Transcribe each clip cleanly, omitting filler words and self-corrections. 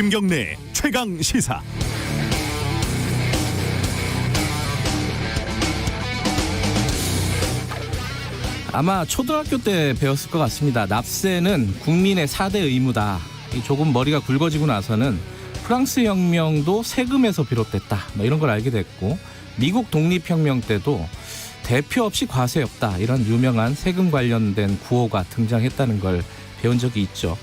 김경래 최강 시사. 아마 초등학교 때 배웠을 것 같습니다. 납세는 국민의 4대 의무다. 조금 머리가 굵어지고 나서는 프랑스 혁명도 세금에서 비롯됐다. 이런 걸 알게 됐고, 미국 독립혁명 때도 대표 없이 과세 없다. 이런 유명한 세금 관련된 구호가 등장했다는 걸 배운 적이 있죠.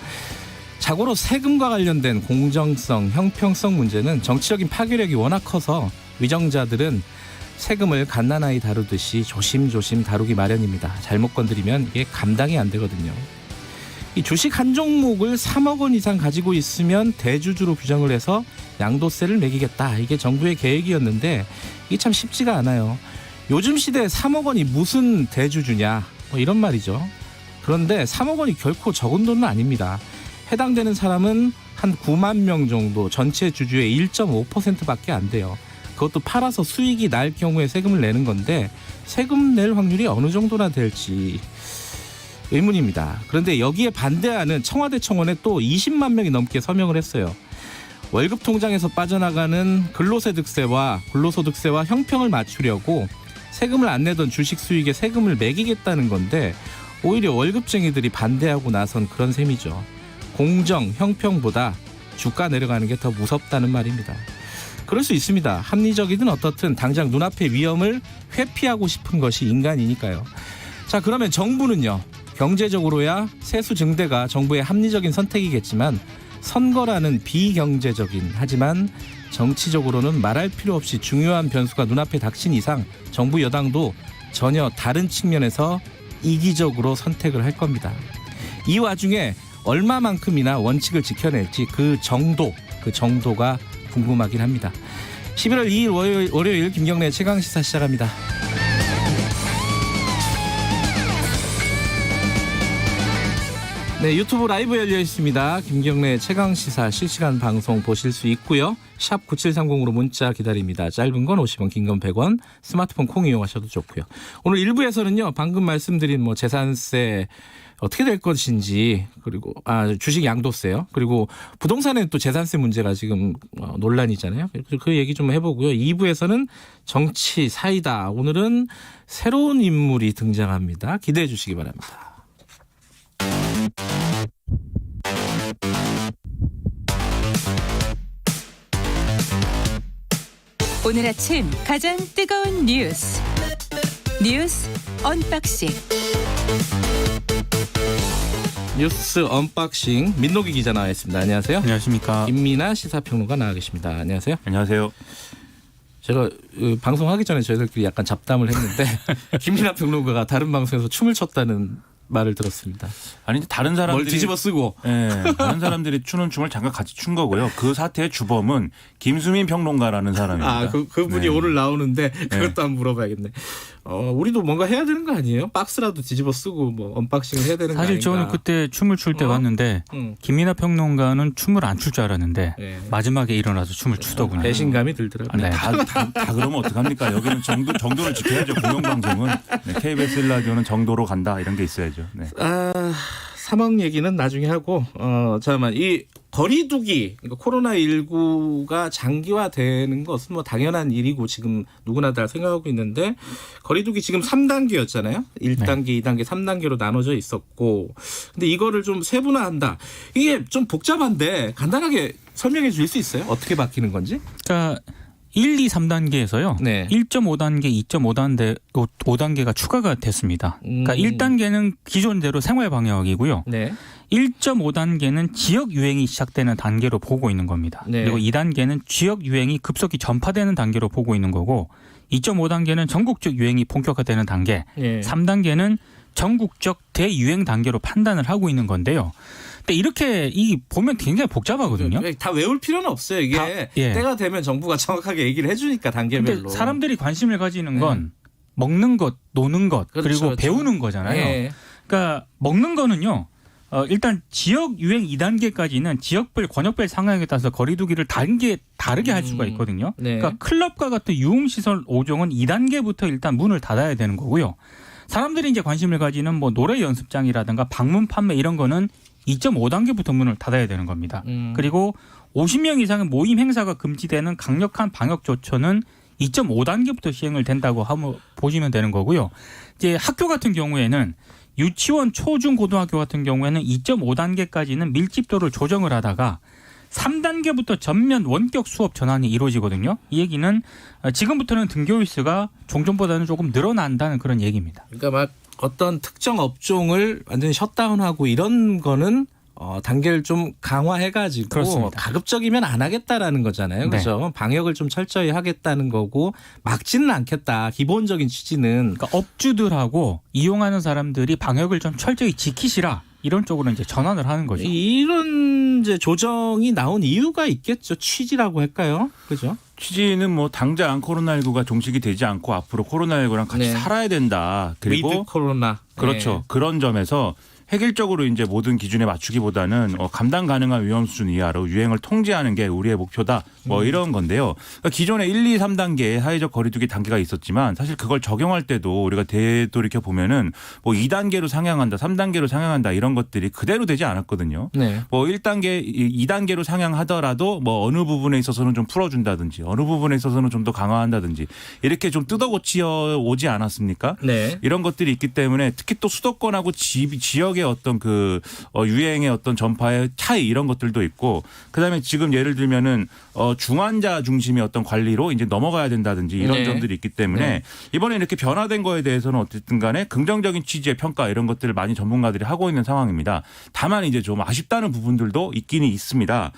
자고로 세금과 관련된 공정성, 형평성 문제는 정치적인 파괴력이 워낙 커서 위정자들은 세금을 갓난아이 다루듯이 조심조심 다루기 마련입니다. 잘못 건드리면 이게 감당이 안 되거든요. 이 주식 한 종목을 3억 원 이상 가지고 있으면 대주주로 규정을 해서 양도세를 매기겠다. 이게 정부의 계획이었는데 이게 참 쉽지가 않아요. 요즘 시대에 3억 원이 무슨 대주주냐 이런 말이죠. 그런데 3억 원이 결코 적은 돈은 아닙니다. 해당되는 사람은 한 9만 명 정도, 전체 주주의 1.5%밖에 안 돼요. 그것도 팔아서 수익이 날 경우에 세금을 내는 건데 세금 낼 확률이 어느 정도나 될지 의문입니다. 그런데 여기에 반대하는 청와대 청원에 또 20만 명이 넘게 서명을 했어요. 월급 통장에서 빠져나가는 근로소득세와 형평을 맞추려고 세금을 안 내던 주식 수익에 세금을 매기겠다는 건데 오히려 월급쟁이들이 반대하고 나선 그런 셈이죠. 공정, 형평보다 주가 내려가는 게 더 무섭다는 말입니다. 그럴 수 있습니다. 합리적이든 어떻든 당장 눈앞의 위험을 회피하고 싶은 것이 인간이니까요. 자, 그러면 정부는요. 경제적으로야 세수 증대가 정부의 합리적인 선택이겠지만 선거라는 비경제적인, 하지만 정치적으로는 말할 필요 없이 중요한 변수가 눈앞에 닥친 이상 정부 여당도 전혀 다른 측면에서 이기적으로 선택을 할 겁니다. 이 와중에 얼마만큼이나 원칙을 지켜낼지 그 정도가 궁금하긴 합니다. 11월 2일 월요일 김경래 최강시사 시작합니다. 네, 유튜브 라이브 열려 있습니다. 김경래 최강시사 실시간 방송 보실 수 있고요. 샵 9730으로 문자 기다립니다. 짧은 건 50원, 긴 건 100원, 스마트폰 콩 이용하셔도 좋고요. 오늘 1부에서는요. 방금 말씀드린 재산세 어떻게 될 것인지, 그리고 주식 양도세요. 그리고 부동산에 또 재산세 문제가 지금 논란이잖아요. 그 얘기 좀 해보고요. 2부에서는 정치 사이다. 오늘은 새로운 인물이 등장합니다. 기대해 주시기 바랍니다. 오늘 아침 가장 뜨거운 뉴스 언박싱. 뉴스 언박싱 민노기 기자 나와 있습니다. 안녕하세요. 안녕하십니까. 김민아 시사평론가 나와 계십니다. 안녕하세요. 안녕하세요. 제가 방송하기 전에 저희들끼리 약간 잡담을 했는데 김민아 평론가가 다른 방송에서 춤을 췄다는 말을 들었습니다. 아니 다른 사람들이 뭘 뒤집어 쓰고. 네, 다른 사람들이 추는 춤을 잠깐 같이 춘 거고요. 그 사태의 주범은 김수민 평론가라는 사람입니다. 그분이 네. 오늘 나오는데 그것도 한번 물어봐야겠네. 우리도 뭔가 해야 되는 거 아니에요? 박스라도 뒤집어 쓰고 언박싱을 해야 되는 거 아닌가? 사실 저는 그때 춤을 출 때 봤는데 김민아 평론가는 춤을 안 출 줄 알았는데 마지막에 일어나서 춤을 추더군요. 배신감이 들더라고요. 네. 다 그러면 어떡합니까? 여기는 정도를 지켜야죠. 공영방송은. 네, KBS 1라디오는 정도로 간다 이런 게 있어야죠. 네. 3억 얘기는 나중에 하고 잠깐만, 이 거리두기, 그러니까 코로나19가 장기화되는 것은 당연한 일이고 지금 누구나 다 생각하고 있는데, 거리두기 지금 3단계였잖아요. 1단계, 네. 2단계, 3단계로 나눠져 있었고, 근데 이거를 좀 세분화한다. 이게 좀 복잡한데 간단하게 설명해 줄 수 있어요? 어떻게 바뀌는 건지? 그러니까 1, 2, 3단계에서요. 네. 1.5단계, 2.5단계가 추가가 됐습니다. 그러니까 1단계는 기존대로 생활 방역이고요. 네. 1.5단계는 지역 유행이 시작되는 단계로 보고 있는 겁니다. 네. 그리고 2단계는 지역 유행이 급속히 전파되는 단계로 보고 있는 거고, 2.5단계는 전국적 유행이 본격화되는 단계, 네. 3단계는 전국적 대유행 단계로 판단을 하고 있는 건데요. 근데 이렇게 보면 굉장히 복잡하거든요. 다 외울 필요는 없어요. 이게 때가 되면 정부가 정확하게 얘기를 해주니까 단계별로. 근데 사람들이 관심을 가지는 건 먹는 것, 노는 것, 그리고 그렇죠. 배우는 거잖아요. 네. 그러니까 먹는 거는요. 일단 지역 유행 2단계까지는 지역별, 권역별 상황에 따라서 거리두기를 다르게 할 수가 있거든요. 네. 그러니까 클럽과 같은 유흥시설 5종은 2단계부터 일단 문을 닫아야 되는 거고요. 사람들이 이제 관심을 가지는 노래 연습장이라든가 방문 판매 이런 거는 2.5단계부터 문을 닫아야 되는 겁니다. 그리고 50명 이상의 모임 행사가 금지되는 강력한 방역 조처는 2.5단계부터 시행을 된다고 보시면 되는 거고요. 이제 학교 같은 경우에는 유치원, 초중, 고등학교 같은 경우에는 2.5단계까지는 밀집도를 조정을 하다가 3단계부터 전면 원격 수업 전환이 이루어지거든요. 이 얘기는 지금부터는 등교 일수가 종전보다는 조금 늘어난다는 그런 얘기입니다. 그러니까 막 어떤 특정 업종을 완전히 셧다운하고 이런 거는 단계를 좀 강화해가지고 그렇습니다. 가급적이면 안 하겠다라는 거잖아요. 그렇죠? 네. 방역을 좀 철저히 하겠다는 거고 막지는 않겠다. 기본적인 취지는. 그러니까 업주들하고 이용하는 사람들이 방역을 좀 철저히 지키시라 이런 쪽으로 이제 전환을 하는 거죠. 이런 이제 조정이 나온 이유가 있겠죠. 취지라고 할까요? 그죠? 취지는 뭐 당장 코로나19가 종식이 되지 않고 앞으로 코로나19랑 같이 네. 살아야 된다. 그리고 위드 코로나. 그렇죠. 네. 그런 점에서 획일적으로 이제 모든 기준에 맞추기보다는 감당 가능한 위험 수준 이하로 유행을 통제하는 게 우리의 목표다. 뭐 이런 건데요. 그러니까 기존에 1, 2, 3단계 사회적 거리두기 단계가 있었지만 사실 그걸 적용할 때도 우리가 되돌이켜 보면은 뭐 2단계로 상향한다, 3단계로 상향한다 이런 것들이 그대로 되지 않았거든요. 네. 뭐 1단계, 2단계로 상향하더라도 뭐 어느 부분에 있어서는 좀 풀어준다든지 어느 부분에 있어서는 좀 더 강화한다든지 이렇게 좀 뜯어고치어 오지 않았습니까? 네. 이런 것들이 있기 때문에 특히 또 수도권하고 지역의 어떤 그 유행의 어떤 전파의 차이 이런 것들도 있고 그다음에 지금 예를 들면은 중환자 중심의 어떤 관리로 이제 넘어가야 된다든지 이런 네. 점들이 있기 때문에 네. 이번에 이렇게 변화된 거에 대해서는 어쨌든 간에 긍정적인 취지의 평가 이런 것들을 많이 전문가들이 하고 있는 상황입니다. 다만 이제 좀 아쉽다는 부분들도 있기는 있습니다.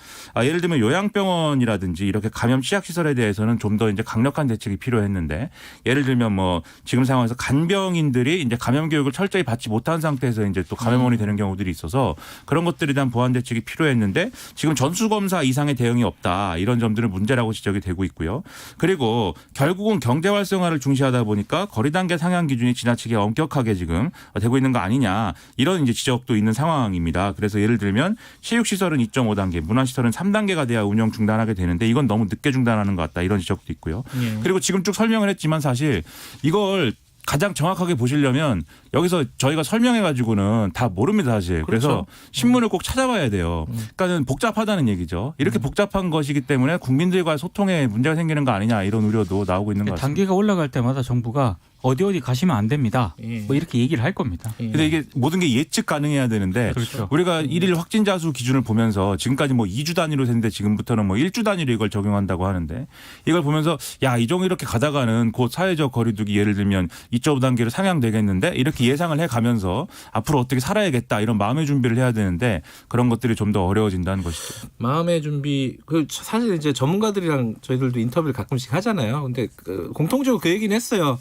예를 들면 요양병원이라든지 이렇게 감염 취약시설에 대해서는 좀 더 이제 강력한 대책이 필요했는데 예를 들면 뭐 지금 상황에서 간병인들이 이제 감염 교육을 철저히 받지 못한 상태에서 이제 또 감염원이 되는 경우들이 있어서 그런 것들에 대한 보완 대책이 필요했는데 지금 전수검사 이상의 대응이 없다. 이런 점들은 문제라고 지적이 되고 있고요. 그리고 결국은 경제 활성화를 중시하다 보니까 거리 단계 상향 기준이 지나치게 엄격하게 지금 되고 있는 거 아니냐. 이런 이제 지적도 있는 상황입니다. 그래서 예를 들면 체육시설은 2.5단계, 문화시설은 3단계가 돼야 운영 중단하게 되는데 이건 너무 늦게 중단하는 것 같다. 이런 지적도 있고요. 그리고 지금 쭉 설명을 했지만 사실 이걸 가장 정확하게 보시려면 여기서 저희가 설명해 가지고는 다 모릅니다 사실. 그래서 그렇죠. 신문을 꼭 찾아봐야 돼요. 그러니까는 복잡하다는 얘기죠. 이렇게 복잡한 것이기 때문에 국민들과의 소통에 문제가 생기는 거 아니냐 이런 우려도 나오고 있는 것 같습니다. 단계가 올라갈 때마다 정부가 어디 가시면 안 됩니다. 예. 뭐 이렇게 얘기를 할 겁니다. 근데 이게 모든 게 예측 가능해야 되는데 그렇죠. 우리가 일일 확진자 수 기준을 보면서 지금까지 뭐 2주 단위로 했는데 지금부터는 뭐 1주 단위로 이걸 적용한다고 하는데 이걸 보면서 야, 이 정도 이렇게 가다가는 곧 사회적 거리두기 예를 들면 2.5단계로 상향되겠는데 이렇게 예상을 해가면서 앞으로 어떻게 살아야겠다 이런 마음의 준비를 해야 되는데 그런 것들이 좀 더 어려워진다는 것이죠. 마음의 준비. 그 사실 이제 전문가들이랑 저희들도 인터뷰를 가끔씩 하잖아요. 근데 공통적으로 그 얘기는 했어요.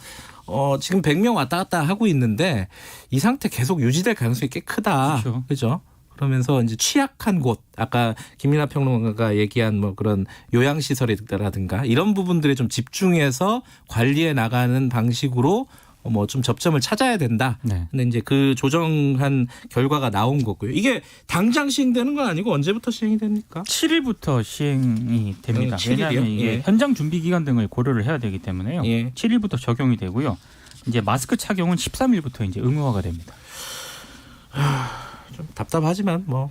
지금 100명 왔다 갔다 하고 있는데 이 상태 계속 유지될 가능성이 꽤 크다. 그렇죠. 그죠? 그러면서 이제 취약한 곳, 아까 김민하 평론가가 얘기한 뭐 그런 요양시설이라든가 이런 부분들에 좀 집중해서 관리해 나가는 방식으로 뭐 좀 접점을 찾아야 된다. 네. 근데 이제 그 조정한 결과가 나온 거고요. 이게 당장 시행되는 건 아니고 언제부터 시행이 됩니까? 7일부터 시행이 됩니다. 7일이요? 왜냐하면 이게 예. 현장 준비 기간 등을 고려를 해야 되기 때문에요. 예. 7일부터 적용이 되고요. 이제 마스크 착용은 13일부터 이제 의무화가 됩니다. 좀 답답하지만 뭐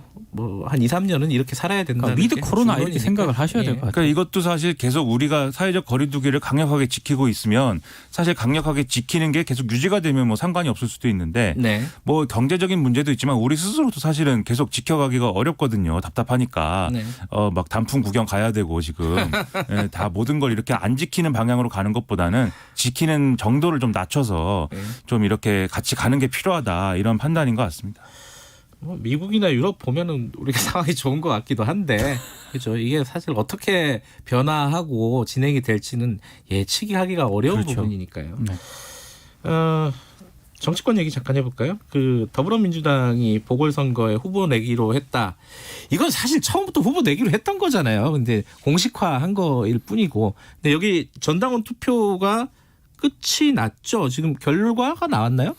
한 2, 3년은 이렇게 살아야 된다. 그러니까 위드 코로나 이렇게 생각을 하셔야 될 것 같아요. 그러니까 이것도 사실 계속 우리가 사회적 거리두기를 강력하게 지키고 있으면 사실 강력하게 지키는 게 계속 유지가 되면 뭐 상관이 없을 수도 있는데 네. 뭐 경제적인 문제도 있지만 우리 스스로도 사실은 계속 지켜가기가 어렵거든요. 답답하니까 네. 막 단풍 구경 가야 되고 지금 예, 다 모든 걸 이렇게 안 지키는 방향으로 가는 것보다는 지키는 정도를 좀 낮춰서 네. 좀 이렇게 같이 가는 게 필요하다 이런 판단인 것 같습니다. 뭐 미국이나 유럽 보면은 우리가 상황이 좋은 것 같기도 한데 그렇죠. 이게 사실 어떻게 변화하고 진행이 될지는 예측이 하기가 어려운 그렇죠. 부분이니까요. 네. 정치권 얘기 잠깐 해볼까요? 그 더불어민주당이 보궐선거에 후보 내기로 했다. 이건 사실 처음부터 후보 내기로 했던 거잖아요. 근데 공식화한 거일 뿐이고. 근데 여기 전당원 투표가 끝이 났죠. 지금 결과가 나왔나요?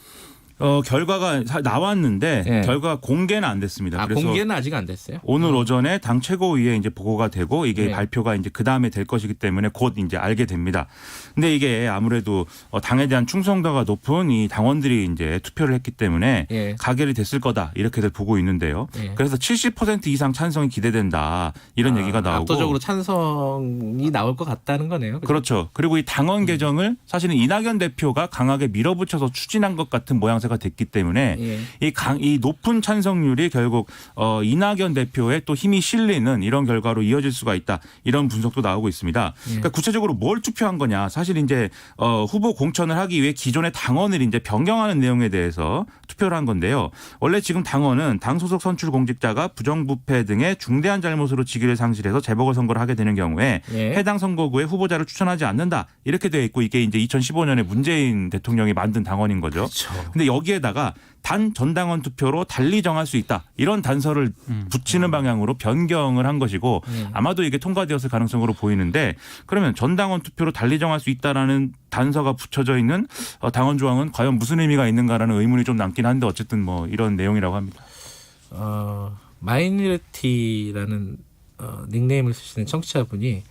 결과가 나왔는데 네. 결과가 공개는 안 됐습니다. 그래서 공개는 아직 안 됐어요. 오늘 오전에 당 최고위에 이제 보고가 되고 이게 네. 발표가 이제 그 다음에 될 것이기 때문에 곧 이제 알게 됩니다. 근데 이게 아무래도 당에 대한 충성도가 높은 이 당원들이 이제 투표를 했기 때문에 예. 가결이 됐을 거다 이렇게들 보고 있는데요. 예. 그래서 70% 이상 찬성이 기대된다 이런 얘기가 나오고 압도적으로 찬성이 나올 것 같다는 거네요. 그죠? 그렇죠. 그리고 이 당원 개정을 사실은 이낙연 대표가 강하게 밀어붙여서 추진한 것 같은 모양새가 됐기 때문에 예. 이 높은 찬성률이 결국 이낙연 대표의 또 힘이 실리는 이런 결과로 이어질 수가 있다. 이런 분석도 나오고 있습니다. 그러니까 구체적으로 뭘 투표한 거냐. 사실 이제 후보 공천을 하기 위해 기존의 당원을 이제 변경하는 내용에 대해서 투표를 한 건데요. 원래 지금 당원은 당 소속 선출 공직자가 부정부패 등의 중대한 잘못으로 직위를 상실해서 재보궐선거를 하게 되는 경우에 예. 해당 선거구에 후보자를 추천하지 않는다. 이렇게 되어 있고 이게 이제 2015년에 문재인 대통령이 만든 당원인 거죠. 그렇죠. 근데 여기에다가 단 전당원 투표로 달리 정할 수 있다. 이런 단서를 붙이는 방향으로 변경을 한 것이고 아마도 이게 통과되었을 가능성으로 보이는데 그러면 전당원 투표로 달리 정할 수 있다라는 단서가 붙여져 있는 당원 조항은 과연 무슨 의미가 있는가라는 의문이 좀 남긴 한데 어쨌든 뭐 이런 내용이라고 합니다. 마이너리티라는 닉네임을 쓰시는 청취자분이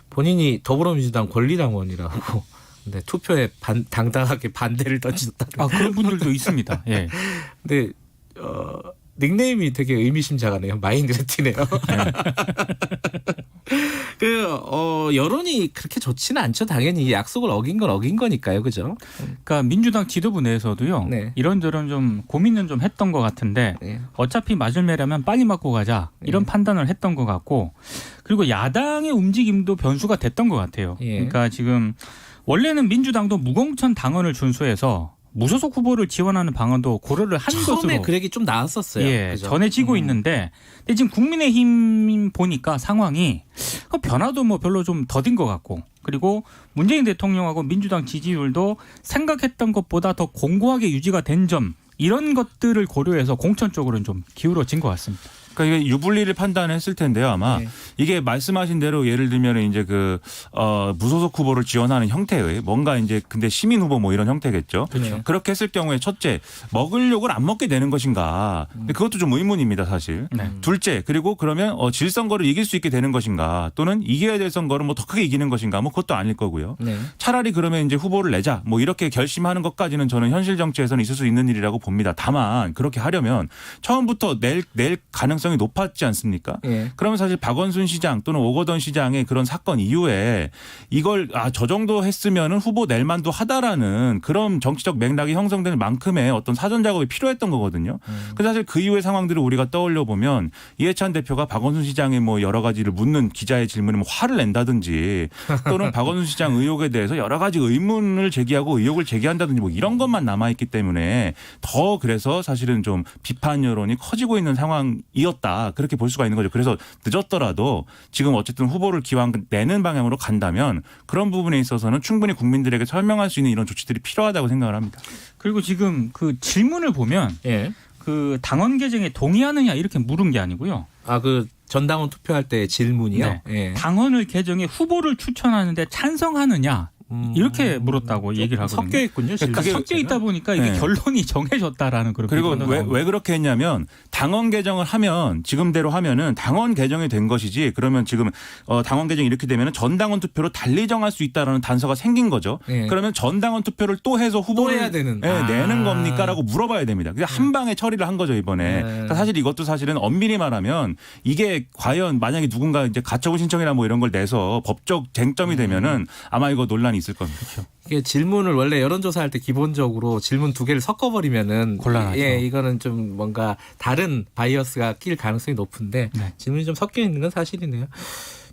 본인이 더불어민주당 권리당원이라고 근데 투표에 당당하게 반대를 던졌다. 그런 분들도 있습니다. 예. 근데 닉네임이 되게 의미심장하네요. 마이너리티네요. 여론이 그렇게 좋지는 않죠. 당연히 약속을 어긴 건 어긴 거니까요. 그죠? 그러니까 민주당 지도부 내에서도요. 네. 이런저런 좀 고민은 좀 했던 것 같은데 네. 어차피 맞을 매라면 빨리 맞고 가자 이런 판단을 했던 것 같고 그리고 야당의 움직임도 변수가 됐던 것 같아요. 예. 그러니까 지금 원래는 민주당도 무공천 당원을 준수해서 무소속 후보를 지원하는 방안도 고려를 한 처음에 것으로 그 얘기 좀 나왔었어요. 예, 그죠? 전해지고 있는데 근데 지금 국민의힘 보니까 상황이 변화도 뭐 별로 좀 더딘 것 같고 그리고 문재인 대통령하고 민주당 지지율도 생각했던 것보다 더 공고하게 유지가 된 점 이런 것들을 고려해서 공천 쪽으로는 좀 기울어진 것 같습니다. 그러니까 이게 유불리를 판단했을 텐데요. 아마 네. 이게 말씀하신 대로 예를 들면 이제 무소속 후보를 지원하는 형태의 뭔가 이제 근데 시민 후보 뭐 이런 형태겠죠. 그렇죠. 그렇게 했을 경우에 첫째 먹을 욕을 안 먹게 되는 것인가. 근데 그것도 좀 의문입니다, 사실. 네. 둘째 그리고 그러면 질 선거를 이길 수 있게 되는 것인가 또는 이겨야 될 선거를 뭐 더 크게 이기는 것인가 뭐 그것도 아닐 거고요. 네. 차라리 그러면 이제 후보를 내자 뭐 이렇게 결심하는 것까지는 저는 현실 정치에서는 있을 수 있는 일이라고 봅니다. 다만 그렇게 하려면 처음부터 낼 가능성이 높았지 않습니까? 예. 그러면 사실 박원순 시장 또는 오거돈 시장의 그런 사건 이후에 이걸 저 정도 했으면은 후보 낼 만도 하다라는 그런 정치적 맥락이 형성되는 만큼의 어떤 사전 작업이 필요했던 거거든요. 근데 사실 그 이후의 상황들을 우리가 떠올려 보면 이해찬 대표가 박원순 시장의 뭐 여러 가지를 묻는 기자의 질문에 뭐 화를 낸다든지 또는 박원순 시장 의혹에 대해서 여러 가지 의문을 제기하고 의혹을 제기한다든지 뭐 이런 것만 남아있기 때문에 더 그래서 사실은 좀 비판 여론이 커지고 있는 상황이었다. 그렇게 볼 수가 있는 거죠. 그래서 늦었더라도 지금 어쨌든 후보를 기왕 내는 방향으로 간다면 그런 부분에 있어서는 충분히 국민들에게 설명할 수 있는 이런 조치들이 필요하다고 생각을 합니다. 그리고 지금 그 질문을 보면 예. 그 당원 개정에 동의하느냐 이렇게 물은 게 아니고요. 그 전당원 투표할 때 질문이요. 네. 예. 당원을 개정해 후보를 추천하는데 찬성하느냐 이렇게 물었다고 얘기를 하거든요. 섞여 있군요. 그러니까 질문 섞여 자체가. 있다 보니까 이게 네. 결론이 정해졌다라는 그런 그리고 비판도 나옵니다. 왜 그렇게 했냐면 당원 개정을 하면 지금대로 하면은 당원 개정이 된 것이지 그러면 지금 당원 개정이 이렇게 되면은 전당원 투표로 달리 정할 수 있다라는 단서가 생긴 거죠. 네. 그러면 전당원 투표를 또 해서 후보를 또 해야 되는. 내는 겁니까라고 물어봐야 됩니다. 그냥 한 방에 처리를 한 거죠 이번에. 그러니까 사실 이것도 사실은 엄밀히 말하면 이게 과연 만약에 누군가 이제 가처분 신청이나 뭐 이런 걸 내서 법적 쟁점이 되면은 아마 이거 논란이 있을 겁니다. 그렇죠. 이게 질문을 원래 여론조사할 때 기본적으로 질문 두 개를 섞어버리면은 곤란하죠. 예, 이거는 좀 뭔가 다른 바이어스가 낄 가능성이 높은데 네. 질문이 좀 섞여 있는 건 사실이네요.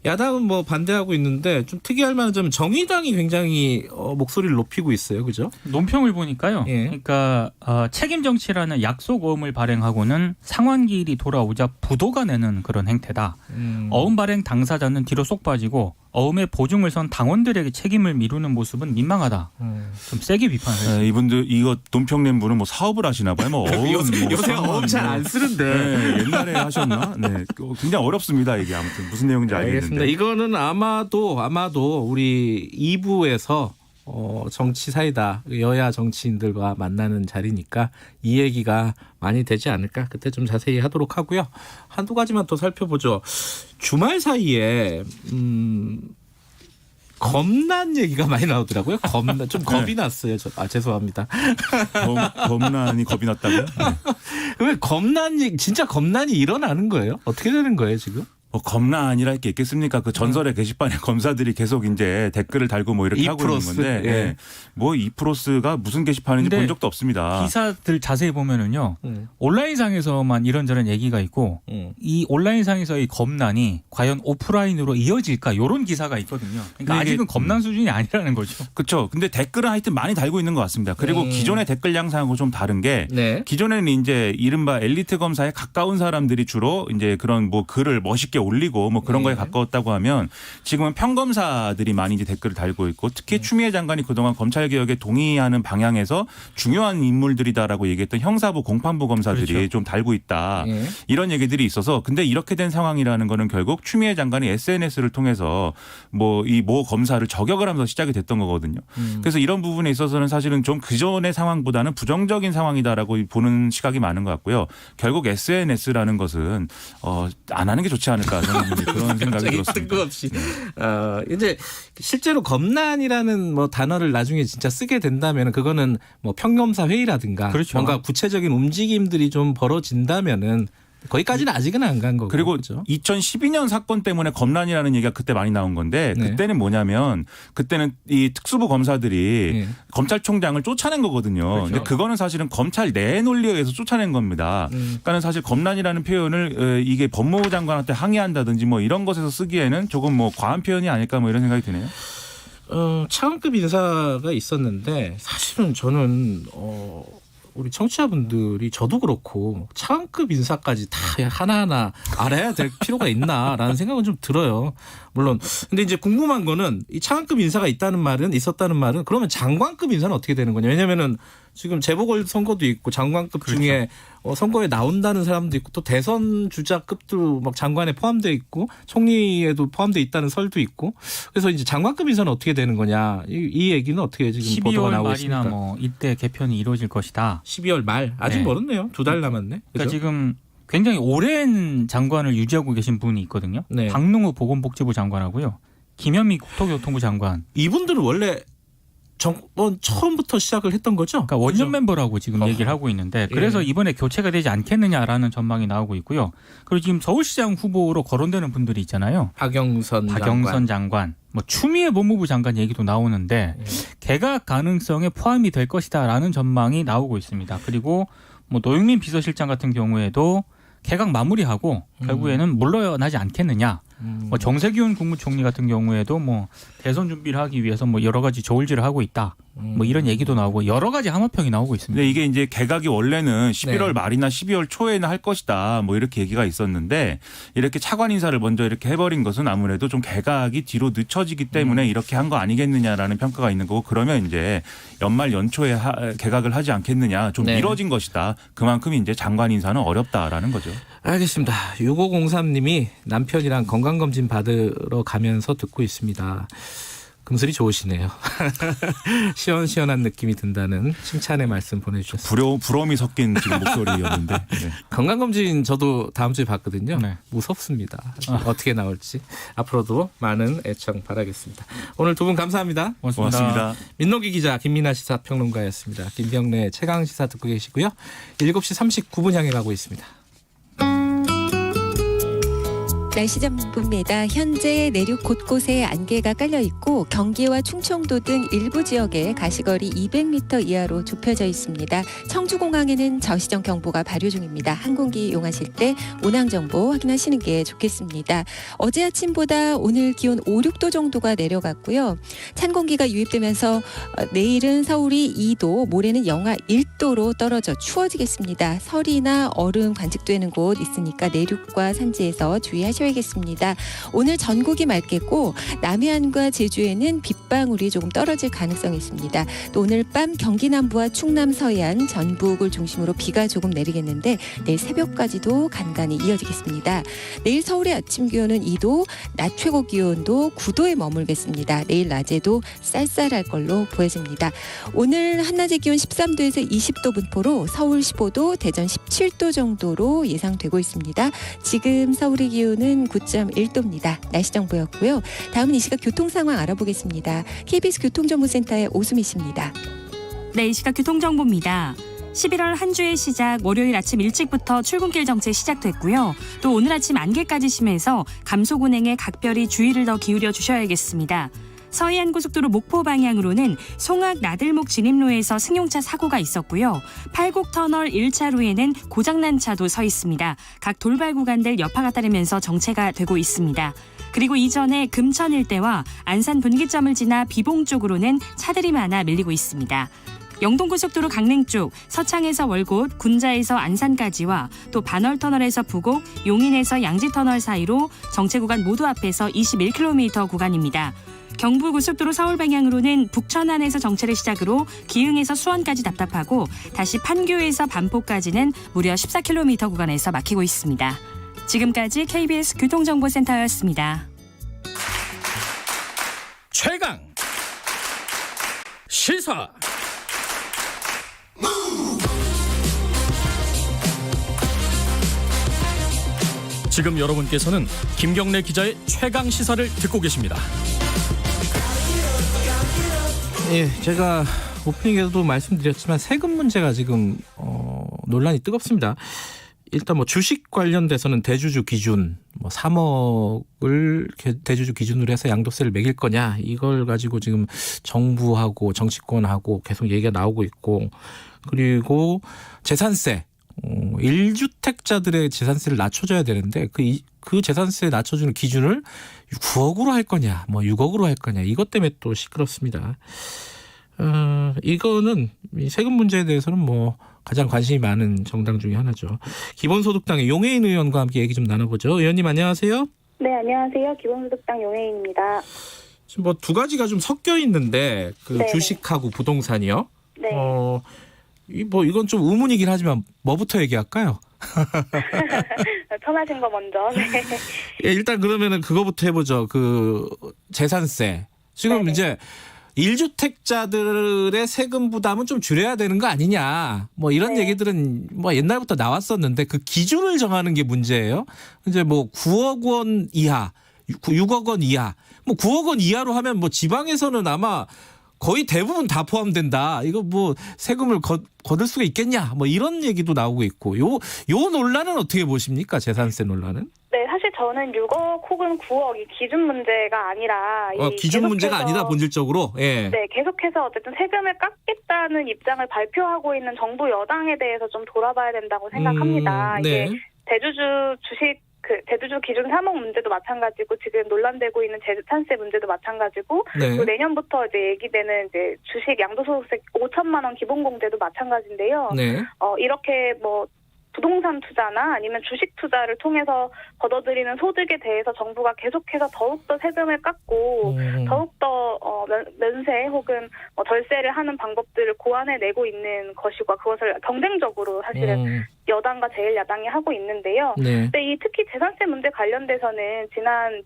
야당은 뭐 반대하고 있는데 좀 특이할 만한 점은 정의당이 굉장히 목소리를 높이고 있어요, 그죠? 논평을 보니까요. 예. 그러니까 책임 정치라는 약속어음을 발행하고는 상환기일이 돌아오자 부도가 내는 그런 행태다. 어음 발행 당사자는 뒤로 쏙 빠지고 어음의 보증을 선 당원들에게 책임을 미루는 모습은 민망하다. 좀 세게 비판을 했습니다. 이분들 이거 논평 낸 분은 뭐 사업을 하시나 봐요. 뭐 어음, 요새 상관, 어음 잘 안 쓰는데. 네, 옛날에 하셨나? 네, 굉장히 어렵습니다 이게 아무튼 무슨 내용인지 알겠는데. 알겠습니다. 이거는 아마도 우리 2부에서 정치 사이다 여야 정치인들과 만나는 자리니까 이 얘기가 많이 되지 않을까 그때 좀 자세히 하도록 하고요. 한두 가지만 더 살펴보죠. 주말 사이에 검난 얘기가 많이 나오더라고요. 검난 좀 겁이 났어요. 죄송합니다. 검난이 겁이 났다고요? 왜 검난이 진짜 검난이 일어나는 거예요? 어떻게 되는 거예요 지금? 검난이랄 게 있겠습니까? 그 전설의 게시판에 검사들이 계속 이제 댓글을 달고 뭐 이렇게 하고 있는 건데, 예. 뭐 이프로스가 무슨 게시판인지 본 적도 없습니다. 기사들 자세히 보면은요, 온라인상에서만 이런저런 얘기가 있고, 이 온라인상에서의 검난이 과연 오프라인으로 이어질까 이런 기사가 있거든요. 그러니까 아직은 검난 수준이 아니라는 거죠. 그렇죠. 근데 댓글은 하여튼 많이 달고 있는 것 같습니다. 그리고 기존의 댓글 양상하고 좀 다른 게, 네. 기존에는 이제 이른바 엘리트 검사에 가까운 사람들이 주로 이제 그런 뭐 글을 멋있게 올리고 뭐 그런 거에 가까웠다고 하면 지금은 평검사들이 많이 이제 댓글을 달고 있고 특히 추미애 장관이 그동안 검찰 개혁에 동의하는 방향에서 중요한 인물들이다라고 얘기했던 형사부 공판부 검사들이 그렇죠. 좀 달고 있다. 이런 얘기들이 있어서 근데 이렇게 된 상황이라는 거는 결국 추미애 장관이 SNS를 통해서 뭐 이 모 검사를 저격을 하면서 시작이 됐던 거거든요. 그래서 이런 부분에 있어서는 사실은 좀 그전의 상황보다는 부정적인 상황이다라고 보는 시각이 많은 것 같고요. 결국 SNS라는 것은 안 하는 게 좋지 않을까 저는 그런 생각이 들었습니다. 뜬금없이 이제 실제로 검난이라는 뭐 단어를 나중에 진짜 쓰게 된다면 그거는 뭐 평검사 회의라든가 그렇죠. 뭔가 구체적인 움직임들이 좀 벌어진다면은 거기까지는 아직은 안 간 거고. 그리고 그렇죠? 2012년 사건 때문에 검난이라는 얘기가 그때 많이 나온 건데 네. 그때는 뭐냐면 그때는 이 특수부 검사들이 네. 검찰총장을 쫓아낸 거거든요. 그렇죠. 근데 그거는 사실은 검찰 내 논리에 의해서 쫓아낸 겁니다. 그러니까는 사실 검난이라는 표현을 이게 법무부 장관한테 항의한다든지 뭐 이런 것에서 쓰기에는 조금 뭐 과한 표현이 아닐까 뭐 이런 생각이 드네요. 차관급 인사가 있었는데 사실은 저는 우리 청취자분들이 저도 그렇고 차관급 인사까지 다 하나하나 알아야 될 필요가 있나라는 생각은 좀 들어요. 물론 근데 이제 궁금한 거는 이 차관급 인사가 있었다는 말은 그러면 장관급 인사는 어떻게 되는 거냐? 왜냐면은 지금 재보궐 선거도 있고 장관급 그렇죠. 중에 선거에 나온다는 사람도 있고 또 대선 주자급도 막 장관에 포함되어 있고 총리에도 포함되어 있다는 설도 있고 그래서 이제 장관급 인사는 어떻게 되는 거냐? 이 얘기는 어떻게 지금 보도가 12월 나오고 말이나 있습니까? 뭐 이때 개편이 이루어질 것이다. 12월 말 아직 네. 멀었네요. 2달 남았네. 그러니까 그죠? 지금 굉장히 오랜 장관을 유지하고 계신 분이 있거든요. 네. 박능우 보건복지부 장관하고요. 김현미 국토교통부 장관. 이분들은 원래 정권 처음부터 시작을 했던 거죠? 그러니까 원년 그죠? 멤버라고 지금 얘기를 하고 있는데 그래서 예. 이번에 교체가 되지 않겠느냐라는 전망이 나오고 있고요. 그리고 지금 서울시장 후보로 거론되는 분들이 있잖아요. 박영선 장관, 뭐 추미애 법무부 장관 얘기도 나오는데 개각 가능성에 포함이 될 것이다라는 전망이 나오고 있습니다. 그리고 뭐 노영민 비서실장 같은 경우에도 개각 마무리하고 결국에는 물러나지 않겠느냐. 뭐 정세균 국무총리 같은 경우에도 뭐 대선 준비를 하기 위해서 뭐 여러 가지 저울질을 하고 있다. 뭐 이런 얘기도 나오고 여러 가지 함화평이 나오고 있습니다. 근데 이게 이제 개각이 원래는 11월 네. 말이나 12월 초에는 할 것이다. 뭐 이렇게 얘기가 있었는데 이렇게 차관 인사를 먼저 이렇게 해버린 것은 아무래도 좀 개각이 뒤로 늦춰지기 때문에 이렇게 한 거 아니겠느냐라는 평가가 있는 거고 그러면 이제 연말 연초에 개각을 하지 않겠느냐. 좀 네. 미뤄진 것이다. 그만큼 이제 장관 인사는 어렵다라는 거죠. 알겠습니다. 6503님이 남편이랑 건강검진 받으러 가면서 듣고 있습니다. 금슬이 좋으시네요. 시원시원한 느낌이 든다는 칭찬의 말씀 보내주셨습니다. 부러움이 섞인 지금 목소리였는데. 네. 건강검진 저도 다음 주에 봤거든요. 네. 무섭습니다. 어떻게 나올지. 앞으로도 많은 애청 바라겠습니다. 오늘 두 분 감사합니다. 고맙습니다. 민노기 기자 김민아 시사평론가였습니다. 김경래 최강시사 듣고 계시고요. 7시 39분 향해 가고 있습니다. 날씨 정보입니다. 현재 내륙 곳곳에 안개가 깔려 있고 경기와 충청도 등 일부 지역에 가시거리 200m 이하로 좁혀져 있습니다. 청주공항에는 저시정 경보가 발효 중입니다. 항공기 이용하실 때 운항 정보 확인하시는 게 좋겠습니다. 어제 아침보다 오늘 기온 5, 6도 정도가 내려갔고요. 찬 공기가 유입되면서 내일은 서울이 2도, 모레는 영하 1도로 떨어져 추워지겠습니다. 설이나 얼음 관측되는 곳 있으니까 내륙과 산지에서 주의하셔야 주셔야겠습니다. 오늘 전국이 맑겠고 남해안과 제주에는 빗방울이 조금 떨어질 가능성이 있습니다. 또 오늘 밤 경기 남부와 충남 서해안, 전북을 중심으로 비가 조금 내리겠는데 내일 새벽까지도 간간히 이어지겠습니다. 내일 서울의 아침 기온은 2도, 낮 최고 기온도 9도에 머물겠습니다. 내일 낮에도 쌀쌀할 걸로 보여집니다. 오늘 한낮의 기온 13도에서 20도 분포로 서울 15도, 대전 17도 정도로 예상되고 있습니다. 지금 서울의 기온은 9.1도입니다. 날씨 정보였고요. 다음은 이 시각 교통 상황 알아보겠습니다. KBS 교통정보센터의 오수미 씨입니다. 네, 이 시각 교통정보입니다. 11월 한 주의 시작 월요일 아침 일찍부터 출근길 정체 시작됐고요. 또 오늘 아침 안개까지 심해서 감속 운행에 각별히 주의를 더 기울여 주셔야겠습니다. 서해안 고속도로 목포 방향으로는 송악 나들목 진입로에서 승용차 사고가 있었고요. 팔곡터널 1차로에는 고장난 차도 서 있습니다. 각 돌발 구간들 여파가 따르면서 정체가 되고 있습니다. 그리고 이전에 금천 일대와 안산 분기점을 지나 비봉 쪽으로는 차들이 많아 밀리고 있습니다. 영동고속도로 강릉 쪽 서창에서 월곶, 군자에서 안산까지와 또 반월터널에서 부곡, 용인에서 양지터널 사이로 정체 구간 모두 앞에서 21km 구간입니다. 경부고속도로 서울 방향으로는 북천안에서 정체를 시작으로 기흥에서 수원까지 답답하고 다시 판교에서 반포까지는 무려 14km 구간에서 막히고 있습니다. 지금까지 KBS 교통정보센터였습니다. 최강 시사. 지금 여러분께서는 김경래 기자의 최강 시사를 듣고 계십니다. 예, 제가 오프닝에서도 말씀드렸지만 세금 문제가 지금 논란이 뜨겁습니다. 일단 뭐 주식 관련돼서는 대주주 기준 3억을 대주주 기준으로 해서 양도세를 매길 거냐, 이걸 가지고 지금 정부하고 정치권하고 계속 얘기가 나오고 있고, 그리고 재산세 1주택자들의 재산세를 낮춰줘야 되는데 그 재산세 낮춰주는 기준을 9억으로 할 거냐, 6억으로 할 거냐, 이것 때문에 또 시끄럽습니다. 이거는 세금 문제에 대해서는 가장 관심이 많은 정당 중에 하나죠. 기본소득당의 용해인 의원과 함께 얘기 좀 나눠보죠. 의원님 안녕하세요. 네, 안녕하세요. 기본소득당 용해인입니다. 지금 두 가지가 좀 섞여 있는데 네. 주식하고 부동산이요. 네. 이건 좀 의문이긴 하지만 뭐부터 얘기할까요? 편하신 거 먼저. 네. 예, 일단 그러면은 그거부터 해보죠. 재산세. 지금 네네. 이제 1주택자들의 세금 부담은 좀 줄여야 되는 거 아니냐. 이런 네. 얘기들은 옛날부터 나왔었는데 그 기준을 정하는 게 문제예요. 이제 9억 원 이하, 6억 원 이하. 9억 원 이하로 하면 지방에서는 아마 거의 대부분 다 포함된다. 이거 세금을 거둘 수가 있겠냐. 이런 얘기도 나오고 있고. 요 논란은 어떻게 보십니까? 재산세 논란은? 네, 사실 저는 6억 혹은 9억이 기준 문제가 아니라 기준 문제가 아니다, 본질적으로. 예. 네, 계속해서 어쨌든 세금을 깎겠다는 입장을 발표하고 있는 정부 여당에 대해서 좀 돌아봐야 된다고 생각합니다. 네. 이게 대주주 기준 3억 문제도 마찬가지고 지금 논란되고 있는 재산세 문제도 마찬가지고 네. 그리고 내년부터 얘기되는 주식 양도소득세 5천만 원 기본공제도 마찬가지인데요. 네. 이렇게 부동산 투자나 아니면 주식 투자를 통해서 걷어들이는 소득에 대해서 정부가 계속해서 더욱더 세금을 깎고 더욱더 면세 혹은 절세를 하는 방법들을 고안해내고 있는 것이고, 그것을 경쟁적으로 사실은 여당과 제1야당이 하고 있는데요. 네. 근데 특히 재산세 문제 관련돼서는 지난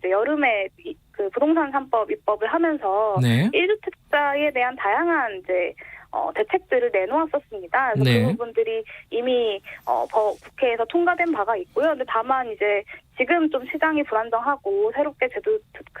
부동산 3법 입법을 하면서 네. 1주택자에 대한 다양한 대책들을 내놓았었습니다. 그래서 네. 그 부분들이 이미 국회에서 통과된 바가 있고요. 근데 다만 지금 좀 시장이 불안정하고 새롭게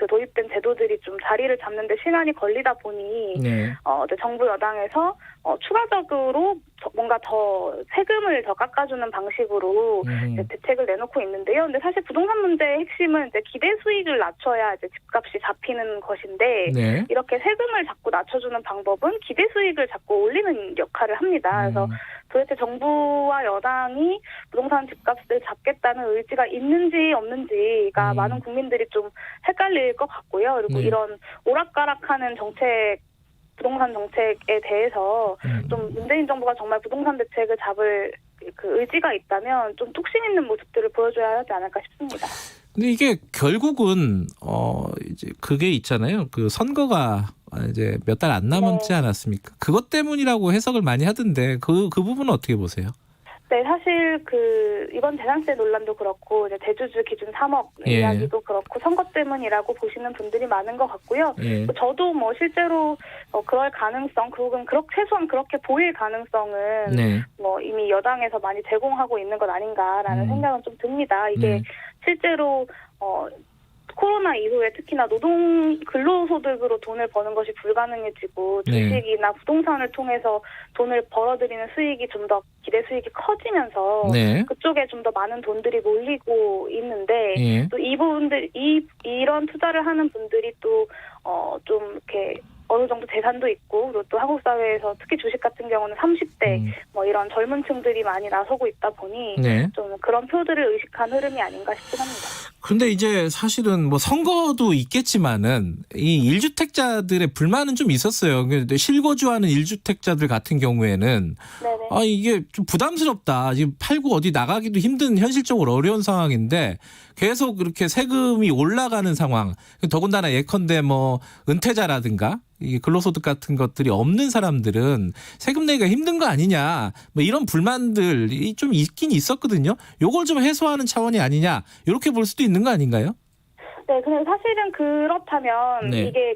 도입된 제도들이 좀 자리를 잡는데 시간이 걸리다 보니 네. 정부 여당에서 추가적으로 뭔가 더 세금을 더 깎아주는 방식으로 대책을 내놓고 있는데요. 근데 사실 부동산 문제의 핵심은 기대 수익을 낮춰야 집값이 잡히는 것인데 네. 이렇게 세금을 자꾸 낮춰주는 방법은 기대 수익을 자꾸 올리는 역할을 합니다. 그래서 도대체 정부와 여당이 부동산 집값을 잡겠다는 의지가 있는지 없는지가 많은 국민들이 좀 헷갈릴 것 같고요. 그리고 네. 이런 오락가락하는 부동산 정책에 대해서 좀 문재인 정부가 정말 부동산 대책을 잡을 의지가 있다면 좀 뚝심 있는 모습들을 보여줘야 하지 않을까 싶습니다. 근데 이게 결국은 이제 그게 있잖아요. 그 선거가 이제 몇 달 안 남지 않았습니까? 그것 때문이라고 해석을 많이 하던데 그 부분은 어떻게 보세요? 네, 사실 이번 재산세 논란도 그렇고 이제 대주주 기준 3억 이야기도 그렇고 선거 때문이라고 보시는 분들이 많은 것 같고요. 저도 뭐 실제로 그럴 가능성, 혹은 최소한 그렇게 보일 가능성은 뭐 이미 여당에서 많이 제공하고 있는 것 아닌가라는 생각은 좀 듭니다. 이게 실제로 코로나 이후에 특히나 근로소득으로 돈을 버는 것이 불가능해지고 주식이나 부동산을 통해서 돈을 벌어들이는 수익이 좀 더 기대 수익이 커지면서 그쪽에 좀 더 많은 돈들이 몰리고 있는데 또 이런 투자를 하는 분들이 또 좀 이렇게 어느 정도 재산도 있고 그리고 또 한국 사회에서 특히 주식 같은 경우는 30대 뭐 이런 젊은 층들이 많이 나서고 있다 보니 좀 그런 표들을 의식한 흐름이 아닌가 싶긴 합니다. 그런데 이제 사실은 뭐 선거도 있겠지만은 이 1주택자들의 불만은 좀 있었어요. 실거주하는 1주택자들 같은 경우에는 이게 좀 부담스럽다. 지금 팔고 어디 나가기도 힘든 현실적으로 어려운 상황인데 계속 그렇게 세금이 올라가는 상황. 더군다나 예컨대 뭐 은퇴자라든가 이 근로소득 같은 것들이 없는 사람들은 세금 내기가 힘든 거 아니냐. 뭐 이런 불만들이 좀 있긴 있었거든요. 요걸 좀 해소하는 차원이 아니냐. 이렇게 볼 수도 있는 거 아닌가요? 네, 근데 사실은 그렇다면 이게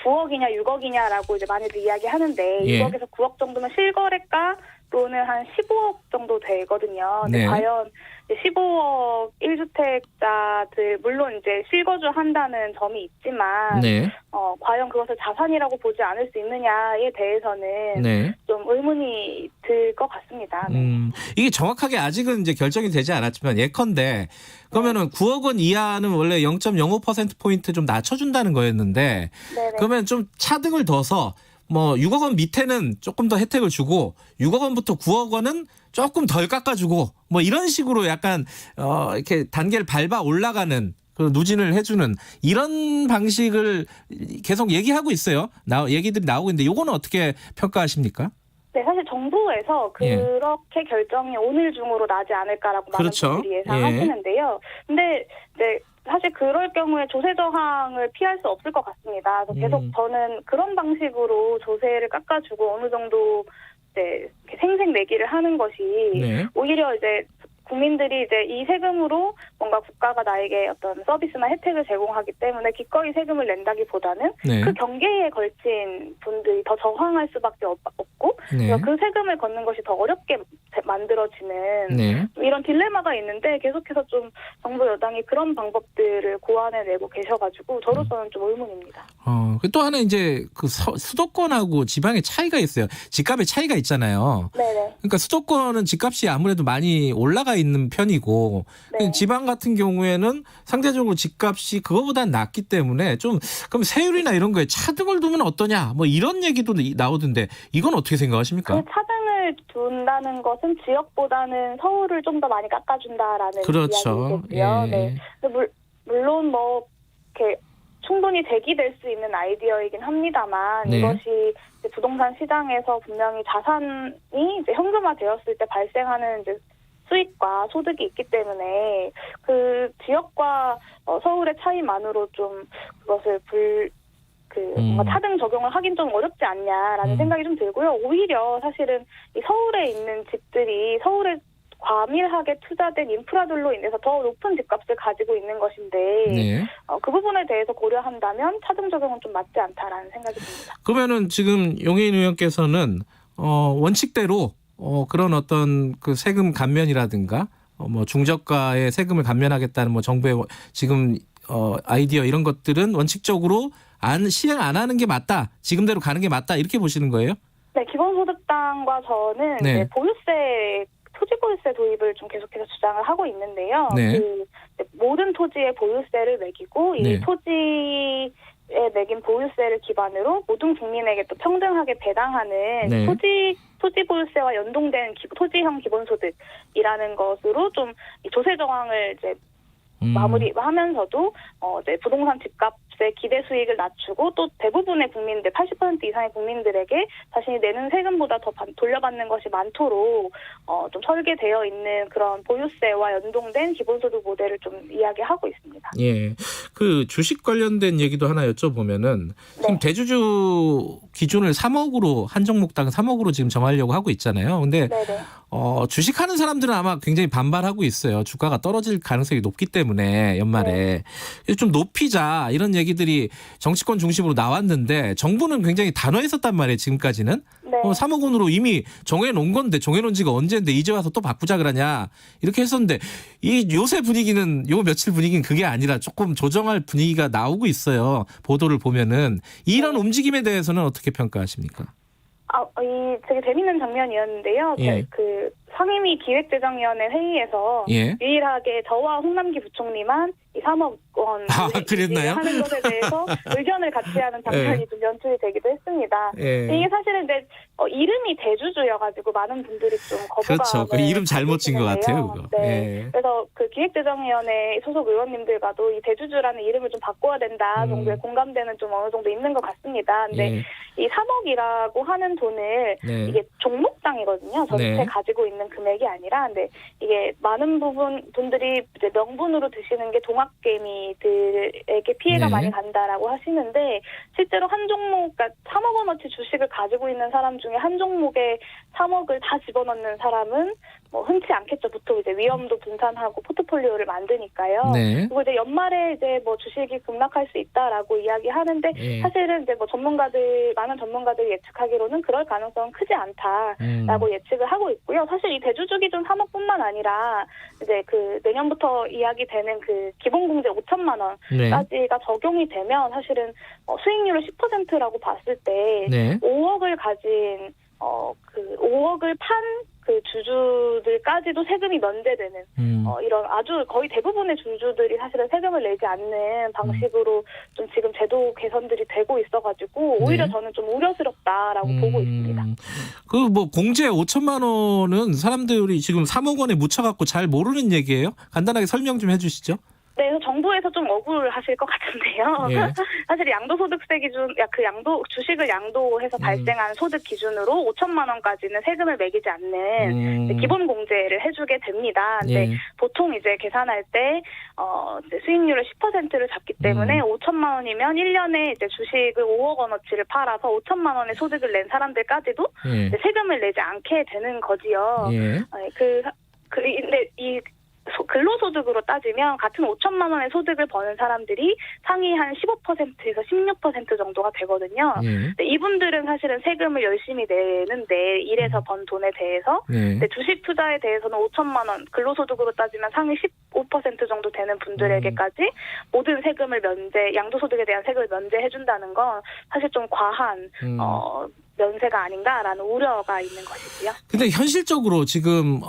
9억이냐 6억이냐라고 이제 많이들 이야기하는데 6억에서 9억 정도면 실거래가로는 한 15억 정도 되거든요. 근데 과연 15억 1주택자들 물론 이제 실거주 한다는 점이 있지만 과연 그것을 자산이라고 보지 않을 수 있느냐에 대해서는 좀 의문이 들 것 같습니다. 이게 정확하게 아직은 이제 결정이 되지 않았지만 예컨대 그러면은 9억 원 이하는 원래 0.05%포인트 좀 낮춰준다는 거였는데 그러면 좀 차등을 둬서 뭐 6억 원 밑에는 조금 더 혜택을 주고 6억 원부터 9억 원은 조금 덜 깎아주고 뭐 이런 식으로 약간 이렇게 단계를 밟아 올라가는 그 누진을 해주는 이런 방식을 계속 얘기하고 있어요. 얘기들이 나오고 있는데 이거는 어떻게 평가하십니까? 네, 사실 정부에서 그렇게 결정이 오늘 중으로 나지 않을까라고 많은 분들이 예상하시는데요. 근데 이제 사실 그럴 경우에 조세 저항을 피할 수 없을 것 같습니다. 그래서 계속 저는 그런 방식으로 조세를 깎아주고 어느 정도 이제 생색 내기를 하는 것이 오히려 이제 국민들이 이제 이 세금으로 뭔가 국가가 나에게 어떤 서비스나 혜택을 제공하기 때문에 기꺼이 세금을 낸다기보다는 그 경계에 걸친 분들이 더 저항할 수밖에 없고 그 세금을 걷는 것이 더 어렵게 만들어지는 이런 딜레마가 있는데 계속해서 좀 정부 여당이 그런 방법들을 고안해내고 계셔가지고 저로서는 좀 의문입니다. 또 하나 이제 그 수도권하고 지방의 차이가 있어요. 집값의 차이가 있잖아요. 그러니까 수도권은 집값이 아무래도 많이 올라가 있는 편이고 지방 같은 경우에는 상대적으로 집값이 그거보다는 낮기 때문에 좀 그럼 세율이나 이런 거에 차등을 두면 어떠냐 뭐 이런 얘기도 나오던데 이건 어떻게 생각하십니까? 그 차등을 둔다는 것은 지역보다는 서울을 좀 더 많이 깎아준다라는 이야기겠고요. 물론 뭐 이렇게 충분히 제기될 수 있는 아이디어이긴 합니다만 이것이 이제 부동산 시장에서 분명히 자산이 이제 현금화되었을 때 발생하는 이제 수익과 소득이 있기 때문에 그 지역과 서울의 차이만으로 좀 그것을 뭔가 차등 적용을 하긴 좀 어렵지 않냐라는 생각이 좀 들고요. 오히려 사실은 이 서울에 있는 집들이 서울에 과밀하게 투자된 인프라들로 인해서 더 높은 집값을 가지고 있는 것인데 그 부분에 대해서 고려한다면 차등 적용은 좀 맞지 않다라는 생각이 듭니다. 그러면은 지금 용해인 의원께서는 원칙대로 그런 어떤 그 세금 감면이라든가 뭐 중저가의 세금을 감면하겠다는 뭐 정부의 지금 아이디어 이런 것들은 원칙적으로 시행 안 하는 게 맞다. 지금대로 가는 게 맞다. 이렇게 보시는 거예요? 네, 기본소득당과 저는 이제 토지보유세 도입을 좀 계속해서 주장을 하고 있는데요. 모든 토지에 보유세를 매기고 이 토지에 매긴 보유세를 기반으로 모든 국민에게 또 평등하게 배당하는 토지 보유세와 연동된 토지형 기본소득이라는 것으로 좀 조세 저항을 이제 마무리하면서도 이제 부동산 집값의 기대 수익을 낮추고 또 대부분의 국민들 80% 이상의 국민들에게 자신이 내는 세금보다 더 돌려받는 것이 많도록 좀 설계되어 있는 그런 보유세와 연동된 기본소득 모델을 좀 이야기하고 있습니다. 예, 그 주식 관련된 얘기도 하나 여쭤보면은 지금 네. 대주주 기준을 3억으로 한 종목당 3억으로 지금 정하려고 하고 있잖아요. 근데 네네. 주식하는 사람들은 아마 굉장히 반발하고 있어요. 주가가 떨어질 가능성이 높기 때문에 연말에 좀 높이자 이런 얘기들이 정치권 중심으로 나왔는데 정부는 굉장히 단호했었단 말이에요. 지금까지는. 네. 3억 원으로 이미 정해놓은 건데 정해놓은 지가 언제인데 이제 와서 또 바꾸자 그러냐 이렇게 했었는데 이 요새 분위기는 요 며칠 분위기는 그게 아니라 조금 조정할 분위기가 나오고 있어요. 보도를 보면은 이런 움직임에 대해서는 어떻게 평가하십니까? 되게 재밌는 장면이었는데요. 예. 그 상임위 기획재정위원회 회의에서 예. 유일하게 저와 홍남기 부총리만 이 3억 원 그랬나요? 하는 것에 대해서 의견을 같이 하는 장면이 좀 연출이 되기도 했습니다. 예. 이게 사실은 이제 이름이 대주주여가지고 많은 분들이 좀 거부감을 그렇죠. 그 이름 잘못 진 것 같아요. 그거. 네. 예. 그래서 그 기획재정위원회 소속 의원님들과도 이 대주주라는 이름을 좀 바꿔야 된다 정도의 공감대는 좀 어느 정도 있는 것 같습니다. 근데 예. 이 3억이라고 하는 돈을 네. 이게 종목당이거든요. 전체 네. 가지고 있는 금액이 아니라, 근데 이게 많은 분들이 이제 명분으로 드시는 게 동학개미들에게 피해가 네. 많이 간다라고 하시는데, 실제로 한 종목, 그러니까 3억 원어치 주식을 가지고 있는 사람 중에 한 종목에 3억을 다 집어넣는 사람은 뭐 흔치 않겠죠. 보통 이제 위험도 분산하고 포트폴리오를 만드니까요. 네. 그리고 이제 연말에 이제 뭐 주식이 급락할 수 있다라고 이야기하는데 예. 사실은 이제 뭐 많은 전문가들이 예측하기로는 그럴 가능성은 크지 않다라고 예측을 하고 있고요. 사실 이 대주주 기준 3억뿐만 아니라 이제 그 내년부터 이야기되는 그 기본공제 5천만 원까지가 적용이 되면 사실은 수익률을 10%라고 봤을 때 네. 5억을 가진 그 5억을 판 그 주주들까지도 세금이 면제되는 이런 아주 거의 대부분의 주주들이 사실은 세금을 내지 않는 방식으로 좀 지금 제도 개선들이 되고 있어가지고 오히려 네. 저는 좀 우려스럽다라고 보고 있습니다. 그 뭐 공제 5천만 원은 사람들이 지금 3억 원에 묻혀갖고 잘 모르는 얘기예요. 간단하게 설명 좀 해주시죠. 네, 그래서 정부에서 좀 억울하실 것 같은데요. 예. 사실 양도소득세 기준, 주식을 양도해서 발생한 소득 기준으로 5천만 원까지는 세금을 매기지 않는 기본 공제를 해주게 됩니다. 근데 예. 보통 이제 계산할 때 이제 수익률을 10%를 잡기 때문에 5천만 원이면 1년에 이제 주식을 5억 원어치를 팔아서 5천만 원의 소득을 낸 사람들까지도 예. 이제 세금을 내지 않게 되는 거지요. 예. 근데 이 근로소득으로 따지면 같은 5천만 원의 소득을 버는 사람들이 상위 한 15%에서 16% 정도가 되거든요. 예. 근데 이분들은 사실은 세금을 열심히 내는데 일해서 번 돈에 대해서 네. 근데 주식 투자에 대해서는 5천만 원 근로소득으로 따지면 상위 15% 정도 되는 분들에게까지 모든 세금을 양도소득에 대한 세금을 면제해준다는 건 사실 좀 과한 면세가 아닌가라는 우려가 있는 것이고요. 근데 현실적으로 지금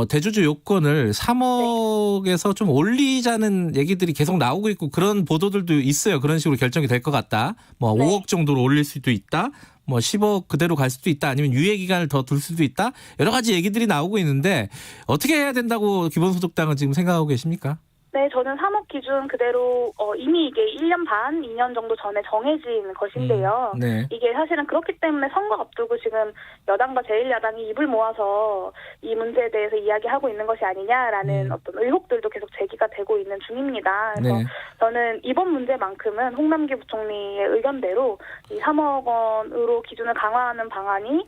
대주주 요건을 3억에서 좀 올리자는 얘기들이 계속 나오고 있고 그런 보도들도 있어요. 그런 식으로 결정이 될 것 같다. 뭐 네. 5억 정도로 올릴 수도 있다. 뭐 10억 그대로 갈 수도 있다. 아니면 유예 기간을 더 둘 수도 있다. 여러 가지 얘기들이 나오고 있는데 어떻게 해야 된다고 기본소득당은 지금 생각하고 계십니까? 네, 저는 3억 기준 그대로 이미 이게 1년 반, 2년 정도 전에 정해진 것인데요. 네. 이게 사실은 그렇기 때문에 선거 앞두고 지금 여당과 제1야당이 입을 모아서 이 문제에 대해서 이야기하고 있는 것이 아니냐라는 어떤 의혹들도 계속 제기가 되고 있는 중입니다. 그래서 네. 저는 이번 문제만큼은 홍남기 부총리의 의견대로 이 3억 원으로 기준을 강화하는 방안이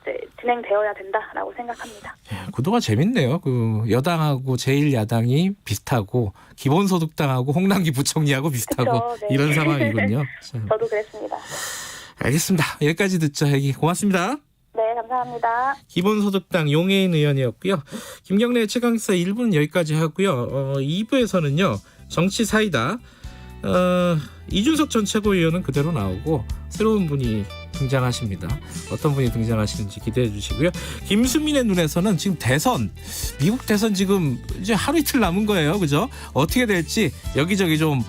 이제 진행되어야 된다라고 생각합니다. 구도가 재밌네요. 그 여당하고 제1야당이 비슷하고 기본소득당하고 홍남기 부총리하고 비슷하고 그쵸, 네. 이런 상황이군요. 저도 그랬습니다. 알겠습니다. 여기까지 듣죠. 얘기 고맙습니다. 네, 감사합니다. 기본소득당 용해인 의원이었고요. 김경래 최강시사 1부는 여기까지 하고요. 2부에서는요. 정치 사이다. 이준석 전 최고위원은 그대로 나오고 새로운 분이 등장하십니다. 어떤 분이 등장하시는지 기대해 주시고요. 김수민의 눈에서는 지금 미국 대선 지금 이제 하루 이틀 남은 거예요. 그죠? 어떻게 될지 여기저기 좀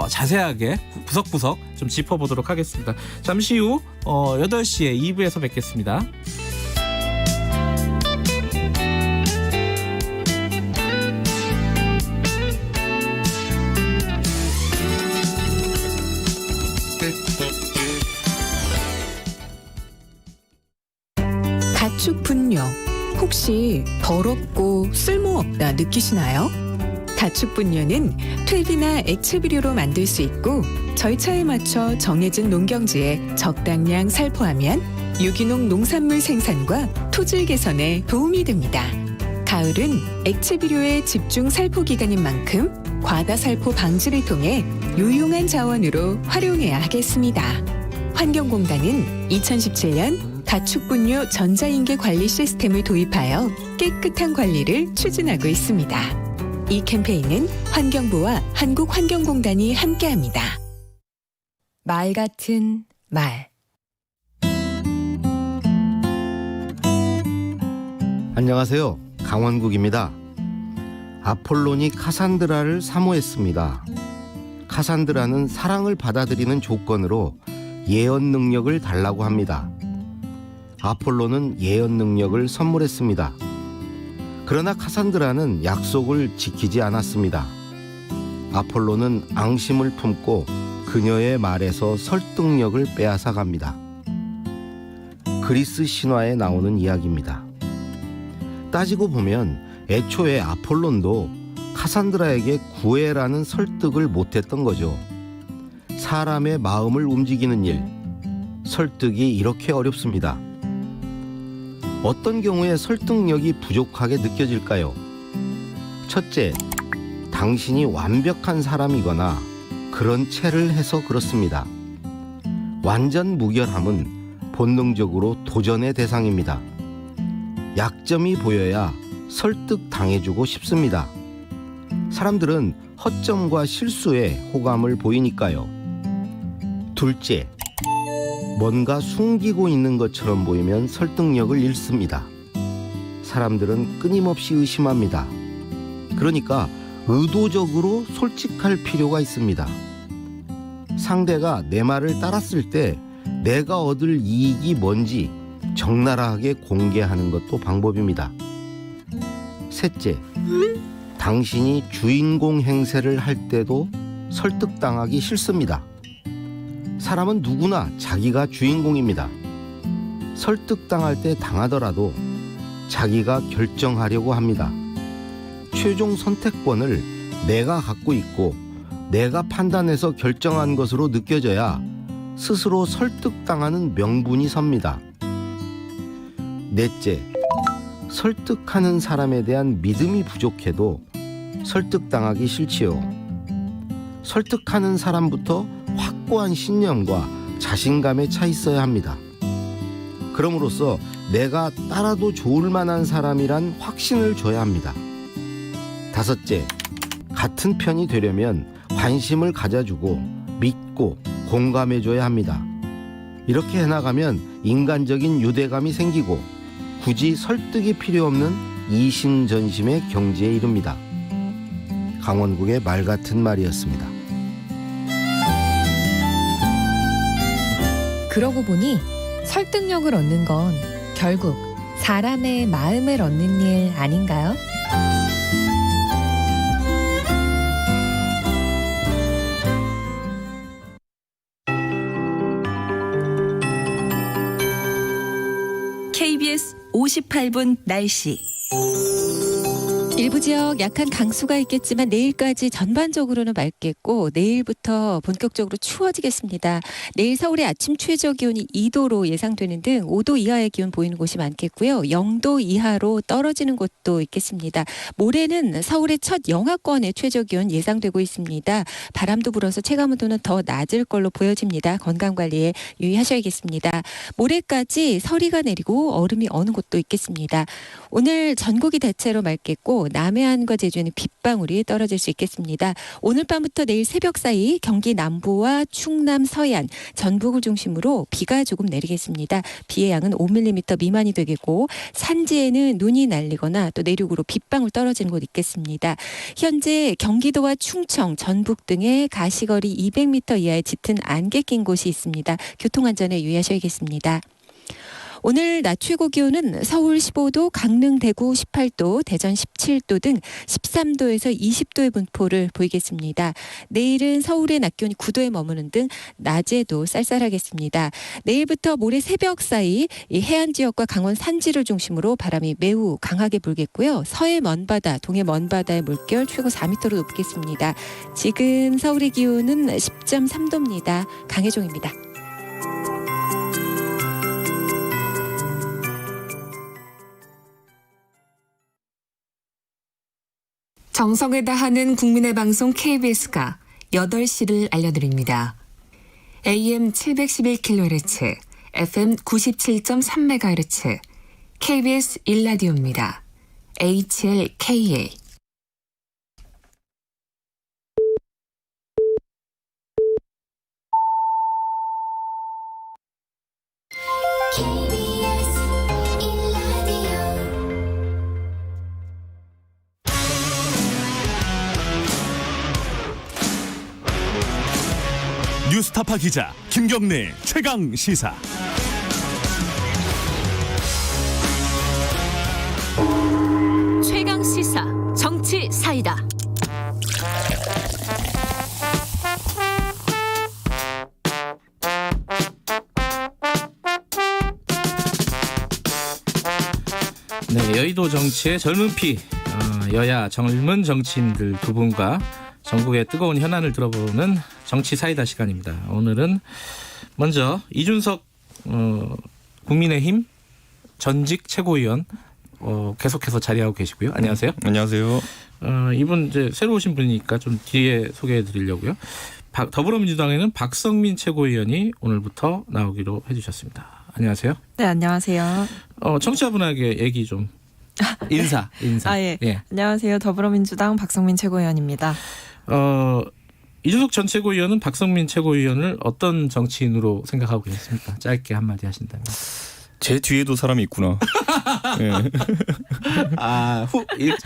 자세하게 구석구석 좀 짚어보도록 하겠습니다. 잠시 후 8시에 2부에서 뵙겠습니다. 가축분뇨. 혹시 더럽고 쓸모없다 느끼시나요? 가축분뇨는 퇴비나 액체비료로 만들 수 있고 절차에 맞춰 정해진 농경지에 적당량 살포하면 유기농 농산물 생산과 토질 개선에 도움이 됩니다. 가을은 액체비료의 집중 살포 기간인 만큼 과다 살포 방지를 통해 유용한 자원으로 활용해야 하겠습니다. 환경공단은 2017년 가축분뇨 전자인계 관리 시스템을 도입하여 깨끗한 관리를 추진하고 있습니다. 이 캠페인은 환경부와 한국환경공단이 함께합니다. 말 같은 말. 안녕하세요. 강원국입니다. 아폴론이 카산드라를 사모했습니다. 카산드라는 사랑을 받아들이는 조건으로 예언 능력을 달라고 합니다. 아폴론은 예언 능력을 선물했습니다. 그러나 카산드라는 약속을 지키지 않았습니다. 아폴론은 앙심을 품고 그녀의 말에서 설득력을 빼앗아 갑니다. 그리스 신화에 나오는 이야기입니다. 따지고 보면 애초에 아폴론도 카산드라에게 구해라는 설득을 못했던 거죠. 사람의 마음을 움직이는 일, 설득이 이렇게 어렵습니다. 어떤 경우에 설득력이 부족하게 느껴질까요? 첫째, 당신이 완벽한 사람이거나 그런 체를 해서 그렇습니다. 완전 무결함은 본능적으로 도전의 대상입니다. 약점이 보여야 설득당해주고 싶습니다. 사람들은 허점과 실수에 호감을 보이니까요. 둘째, 뭔가 숨기고 있는 것처럼 보이면 설득력을 잃습니다. 사람들은 끊임없이 의심합니다. 그러니까 의도적으로 솔직할 필요가 있습니다. 상대가 내 말을 따랐을 때 내가 얻을 이익이 뭔지 적나라하게 공개하는 것도 방법입니다. 셋째, 당신이 주인공 행세를 할 때도 설득당하기 싫습니다. 사람은 누구나 자기가 주인공입니다. 설득당할 때 당하더라도 자기가 결정하려고 합니다. 최종 선택권을 내가 갖고 있고 내가 판단해서 결정한 것으로 느껴져야 스스로 설득당하는 명분이 섭니다. 넷째, 설득하는 사람에 대한 믿음이 부족해도 설득당하기 싫지요. 설득하는 사람부터 확고한 신념과 자신감에 차 있어야 합니다. 그럼으로써 내가 따라도 좋을 만한 사람이란 확신을 줘야 합니다. 다섯째, 같은 편이 되려면 관심을 가져주고 믿고 공감해줘야 합니다. 이렇게 해나가면 인간적인 유대감이 생기고 굳이 설득이 필요 없는 이심전심의 경지에 이릅니다. 강원국의 말 같은 말이었습니다. 그러고 보니 설득력을 얻는 건 결국 사람의 마음을 얻는 일 아닌가요? KBS 58분 날씨. 일부 지역 약한 강수가 있겠지만 내일까지 전반적으로는 맑겠고 내일부터 본격적으로 추워지겠습니다. 내일 서울의 아침 최저 기온이 2도로 예상되는 등 5도 이하의 기온 보이는 곳이 많겠고요. 0도 이하로 떨어지는 곳도 있겠습니다. 모레는 서울의 첫 영하권의 최저 기온 예상되고 있습니다. 바람도 불어서 체감온도는 더 낮을 걸로 보여집니다. 건강관리에 유의하셔야겠습니다. 모레까지 서리가 내리고 얼음이 어는 곳도 있겠습니다. 오늘 전국이 대체로 맑겠고 남해안과 제주에는 빗방울이 떨어질 수 있겠습니다. 오늘 밤부터 내일 새벽 사이 경기 남부와 충남 서해안, 전북을 중심으로 비가 조금 내리겠습니다. 비의 양은 5mm 미만이 되겠고 산지에는 눈이 날리거나 또 내륙으로 빗방울 떨어지는 곳 있겠습니다. 현재 경기도와 충청, 전북 등의 가시거리 200m 이하의 짙은 안개 낀 곳이 있습니다. 교통안전에 유의하셔야겠습니다. 오늘 낮 최고 기온은 서울 15도, 강릉, 대구 18도, 대전 17도 등 13도에서 20도의 분포를 보이겠습니다. 내일은 서울의 낮 기온이 9도에 머무는 등 낮에도 쌀쌀하겠습니다. 내일부터 모레 새벽 사이 이 해안 지역과 강원 산지를 중심으로 바람이 매우 강하게 불겠고요. 서해 먼바다, 동해 먼바다의 물결 최고 4m로 높겠습니다. 지금 서울의 기온은 10.3도입니다. 강혜종입니다. 정성을 다하는 국민의 방송 KBS가 8시를 알려드립니다. AM 711kHz, FM 97.3MHz, KBS 1라디오입니다. HLKA. 뉴스타파 기자 김경래 최강 시사. 최강 시사 정치 사이다. 네, 여의도 정치의 젊은 피, 여야 젊은 정치인들 두 분과 전국의 뜨거운 현안을 들어보는 정치 사이다 시간입니다. 오늘은 먼저 이준석 국민의힘 전직 최고위원 계속해서 자리하고 계시고요. 안녕하세요. 안녕하세요. 이분 이제 새로 오신 분이니까 좀 뒤에 소개해드리려고요. 더불어민주당에는 박성민 최고위원이 오늘부터 나오기로 해주셨습니다. 안녕하세요. 네, 안녕하세요. 청취자분에게 얘기 좀 인사. 예. 안녕하세요. 더불어민주당 박성민 최고위원입니다. 이준석 전 최고위원은 박성민 최고위원을 어떤 정치인으로 생각하고 계십니까? 짧게 한마디 하신다면. 제 뒤에도 사람이 있구나. 네.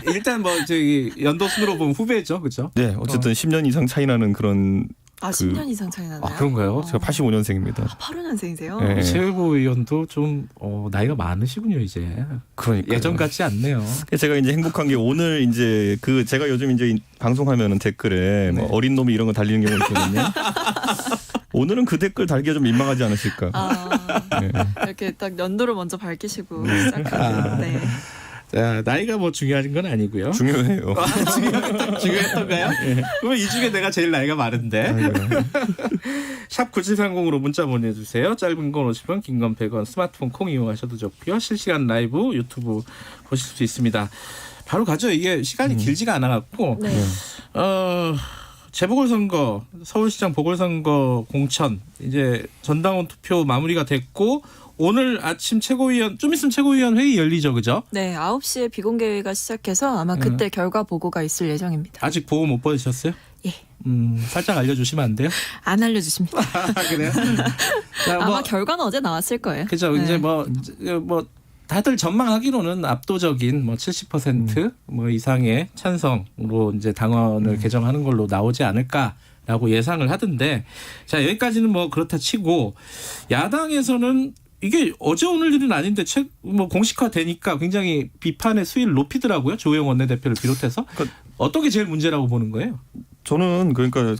일단 뭐 저기 연도 순으로 보면 후배죠, 그렇죠? 네, 어쨌든 10년 이상 차이 나는 그런. 10년 이상 차이 나나요? 그런가요? 제가 85년생입니다. 85년생이세요? 네. 최고위원도 좀 나이가 많으시군요, 이제. 그러니까 예전 같지 않네요. 제가 이제 행복한 게 오늘 이제 제가 요즘 이제 방송하면은 댓글에 뭐 어린 놈이 이런 거 달리는 경우가 있거든요. 오늘은 그 댓글 달기가 좀 민망하지 않으실까. 네. 이렇게 딱 연도를 먼저 밝히시고 시작하는. 네. 자, 나이가 뭐 중요한 건 아니고요. 중요해요. 중요했던가요? 네. 그러면 이 중에 내가 제일 나이가 많은데. 샵 9730으로 문자 보내주세요. 짧은 건 50원, 긴 건 100원, 스마트폰 콩 이용하셔도 좋고요. 실시간 라이브 유튜브 보실 수 있습니다. 바로 가죠. 이게 시간이 길지가 않아갖고. 네. 재보궐선거, 서울시장 보궐선거 공천 이제 전당원 투표 마무리가 됐고 오늘 아침 최고위원 좀 있으면 최고위원 회의 열리죠, 그죠? 네, 9시에 비공개회가 시작해서 아마 그때 결과 보고가 있을 예정입니다. 아직 보고 못 받으셨어요? 예. 살짝 알려주시면 안 돼요? 안 알려주십니다. 그래요? 아마 결과는 어제 나왔을 거예요. 그죠? 네. 이제 뭐 다들 전망하기로는 압도적인 70% 이상의 찬성으로 이제 당원을 개정하는 걸로 나오지 않을까라고 예상을 하던데, 자, 여기까지는 뭐 그렇다 치고 야당에서는 이게 어제 오늘 일은 아닌데 공식화되니까 굉장히 비판의 수위를 높이더라고요. 조영 원내대표를 비롯해서. 어떤 게 제일 문제라고 보는 거예요? 저는 그러니까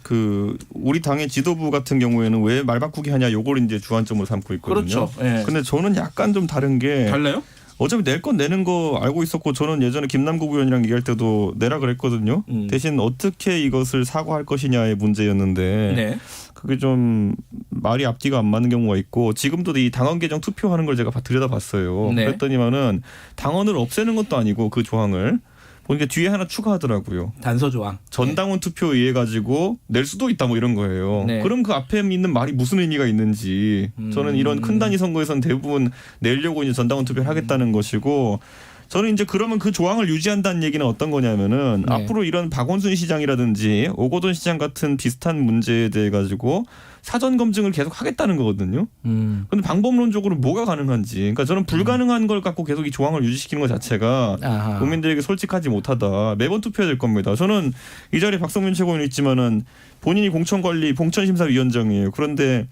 우리 당의 지도부 같은 경우에는 왜 말 바꾸기 하냐 요걸 이제 주안점으로 삼고 있거든요. 그렇죠. 네. 근데 저는 약간 좀 다른 게. 달라요? 어차피 낼 건 내는 거 알고 있었고 저는 예전에 김남국 의원이랑 얘기할 때도 내라 그랬거든요. 대신 어떻게 이것을 사과할 것이냐의 문제였는데 네. 그게 좀 말이 앞뒤가 안 맞는 경우가 있고 지금도 이 당원 개정 투표하는 걸 제가 들여다봤어요. 네. 그랬더니만은 당원을 없애는 것도 아니고 그 조항을 보니까 뒤에 하나 추가하더라고요. 단서 조항. 전당원 투표에 의해 가지고 낼 수도 있다 뭐 이런 거예요. 네. 그럼 그 앞에 있는 말이 무슨 의미가 있는지 저는 이런 큰 단위 선거에서는 대부분 내려고 이제 전당원 투표를 하겠다는 것이고 저는 이제 그러면 그 조항을 유지한다는 얘기는 어떤 거냐면은 네. 앞으로 이런 박원순 시장이라든지 오거돈 시장 같은 비슷한 문제에 대해 가지고 사전 검증을 계속 하겠다는 거거든요. 그런데 방법론적으로 뭐가 가능한지, 그러니까 저는 불가능한 걸 갖고 계속 이 조항을 유지시키는 것 자체가 국민들에게 솔직하지 못하다. 매번 투표해야 될 겁니다. 저는 이 자리에 박성민 최고위원이 있지만은 본인이 공천관리 봉천심사위원장이에요. 그런데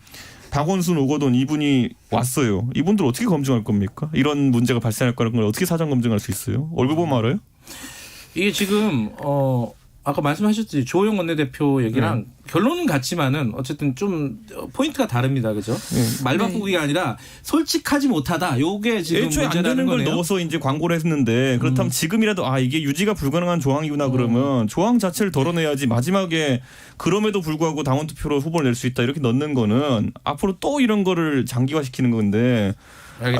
박원순, 오거돈 이분이 왔어요. 이분들 어떻게 검증할 겁니까? 이런 문제가 발생할 거라는 걸 어떻게 사전 검증할 수 있어요? 얼굴 보면 알아요? 이게 지금 아까 말씀하셨듯이 조호영 원내대표 얘기랑 결론은 같지만은 어쨌든 좀 포인트가 다릅니다, 그죠? 말 바꾸기가 아니라 솔직하지 못하다. 요게 지금 애초에 안 문제라는 되는 걸 거네요. 넣어서 이제 광고를 했는데 그렇다면 지금이라도 이게 유지가 불가능한 조항이구나 그러면 조항 자체를 덜어내야지. 마지막에 그럼에도 불구하고 당원 투표로 후보를 낼 수 있다 이렇게 넣는 거는 앞으로 또 이런 거를 장기화시키는 건데.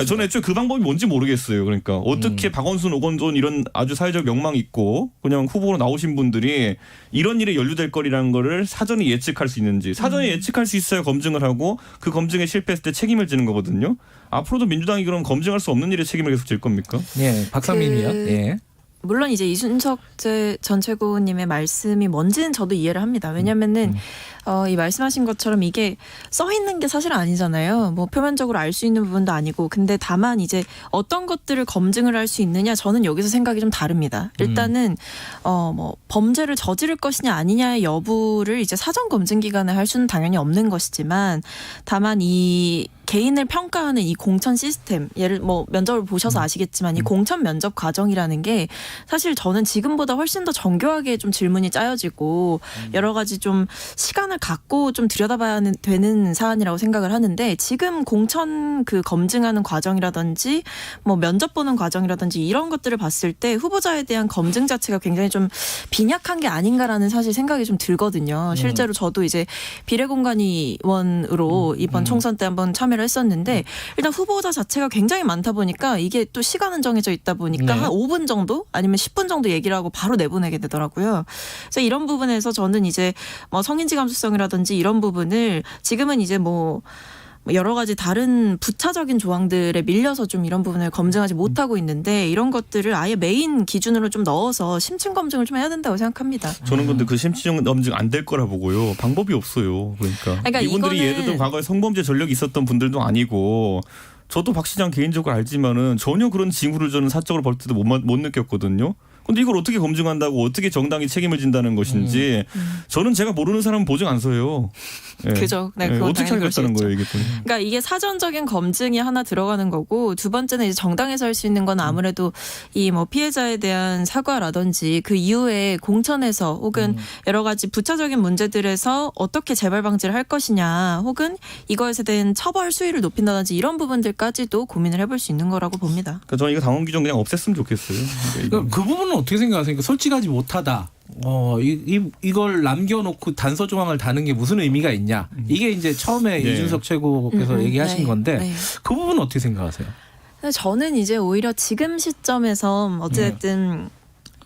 저는 애초에 그 방법이 뭔지 모르겠어요. 그러니까 어떻게 박원순, 오건돈 이런 아주 사회적 명망 있고 그냥 후보로 나오신 분들이 이런 일에 연루될 거리라는 거를 사전에 예측할 수 있는지. 사전에 예측할 수 있어야 검증을 하고 그 검증에 실패했을 때 책임을 지는 거거든요. 앞으로도 민주당이 그럼 검증할 수 없는 일에 책임을 계속 질 겁니까? 예, 박상민이요. 예. 물론 이제 이준석 전 최고님의 말씀이 뭔지는 저도 이해를 합니다. 왜냐면은 이 말씀하신 것처럼 이게 써 있는 게 사실 아니잖아요. 뭐 표면적으로 알 수 있는 부분도 아니고. 근데 다만 이제 어떤 것들을 검증을 할 수 있느냐, 저는 여기서 생각이 좀 다릅니다. 일단은 뭐 범죄를 저지를 것이냐 아니냐의 여부를 이제 사전 검증 기관에 할 수는 당연히 없는 것이지만, 다만 이 개인을 평가하는 이 공천 시스템, 예를 뭐 면접을 보셔서 아시겠지만 이 공천 면접 과정이라는 게 사실 저는 지금보다 훨씬 더 정교하게 좀 질문이 짜여지고 여러 가지 좀 시간을 갖고 좀 들여다봐야 되는 사안이라고 생각을 하는데, 지금 공천 그 검증하는 과정이라든지 뭐 면접 보는 과정이라든지 이런 것들을 봤을 때 후보자에 대한 검증 자체가 굉장히 좀 빈약한 게 아닌가라는 사실 생각이 좀 들거든요. 실제로 저도 이제 비례공관위원으로 이번 총선 때 한번 참여를 했었는데, 일단 후보자 자체가 굉장히 많다 보니까 이게 또 시간은 정해져 있다 보니까 한 5분 정도 아니면 10분 정도 얘기를 하고 바로 내보내게 되더라고요. 그래서 이런 부분에서 저는 이제 뭐 성인지 감수성이라든지 이런 부분을 지금은 이제 뭐 여러 가지 다른 부차적인 조항들에 밀려서 좀 이런 부분을 검증하지 못하고 있는데, 이런 것들을 아예 메인 기준으로 좀 넣어서 심층 검증을 좀 해야 된다고 생각합니다. 저는 근데 그 심층 검증 안 될 거라 보고요. 방법이 없어요. 그러니까 이분들이 예를 들어 과거에 성범죄 전력이 있었던 분들도 아니고, 저도 박 시장 개인적으로 알지만은 전혀 그런 징후를 저는 사적으로 볼 때도 못 느꼈거든요. 근데 이걸 어떻게 검증한다고, 어떻게 정당이 책임을 진다는 것인지 저는 제가 모르는 사람은 보증 안 서요. 네. 그죠. 네, 네, 어떻게 하겠다는 거예요, 이게? 그러니까 이게 사전적인 검증이 하나 들어가는 거고, 두 번째는 이제 정당에서 할 수 있는 건 아무래도 이 뭐 피해자에 대한 사과라든지 그 이후에 공천에서 혹은 여러 가지 부차적인 문제들에서 어떻게 재발 방지를 할 것이냐, 혹은 이것에 대한 처벌 수위를 높인다든지 이런 부분들까지도 고민을 해볼 수 있는 거라고 봅니다. 그러니까 저는 이거 당원 규정 그냥 없앴으면 좋겠어요. 그 부분은 어떻게 생각하세요? 솔직하지 못하다. 이걸 남겨놓고 단서 조항을 다는 게 무슨 의미가 있냐. 이게 이제 처음에 이준석 최고께서 얘기하신 건데 그 부분은 어떻게 생각하세요? 저는 이제 오히려 지금 시점에서 어쨌든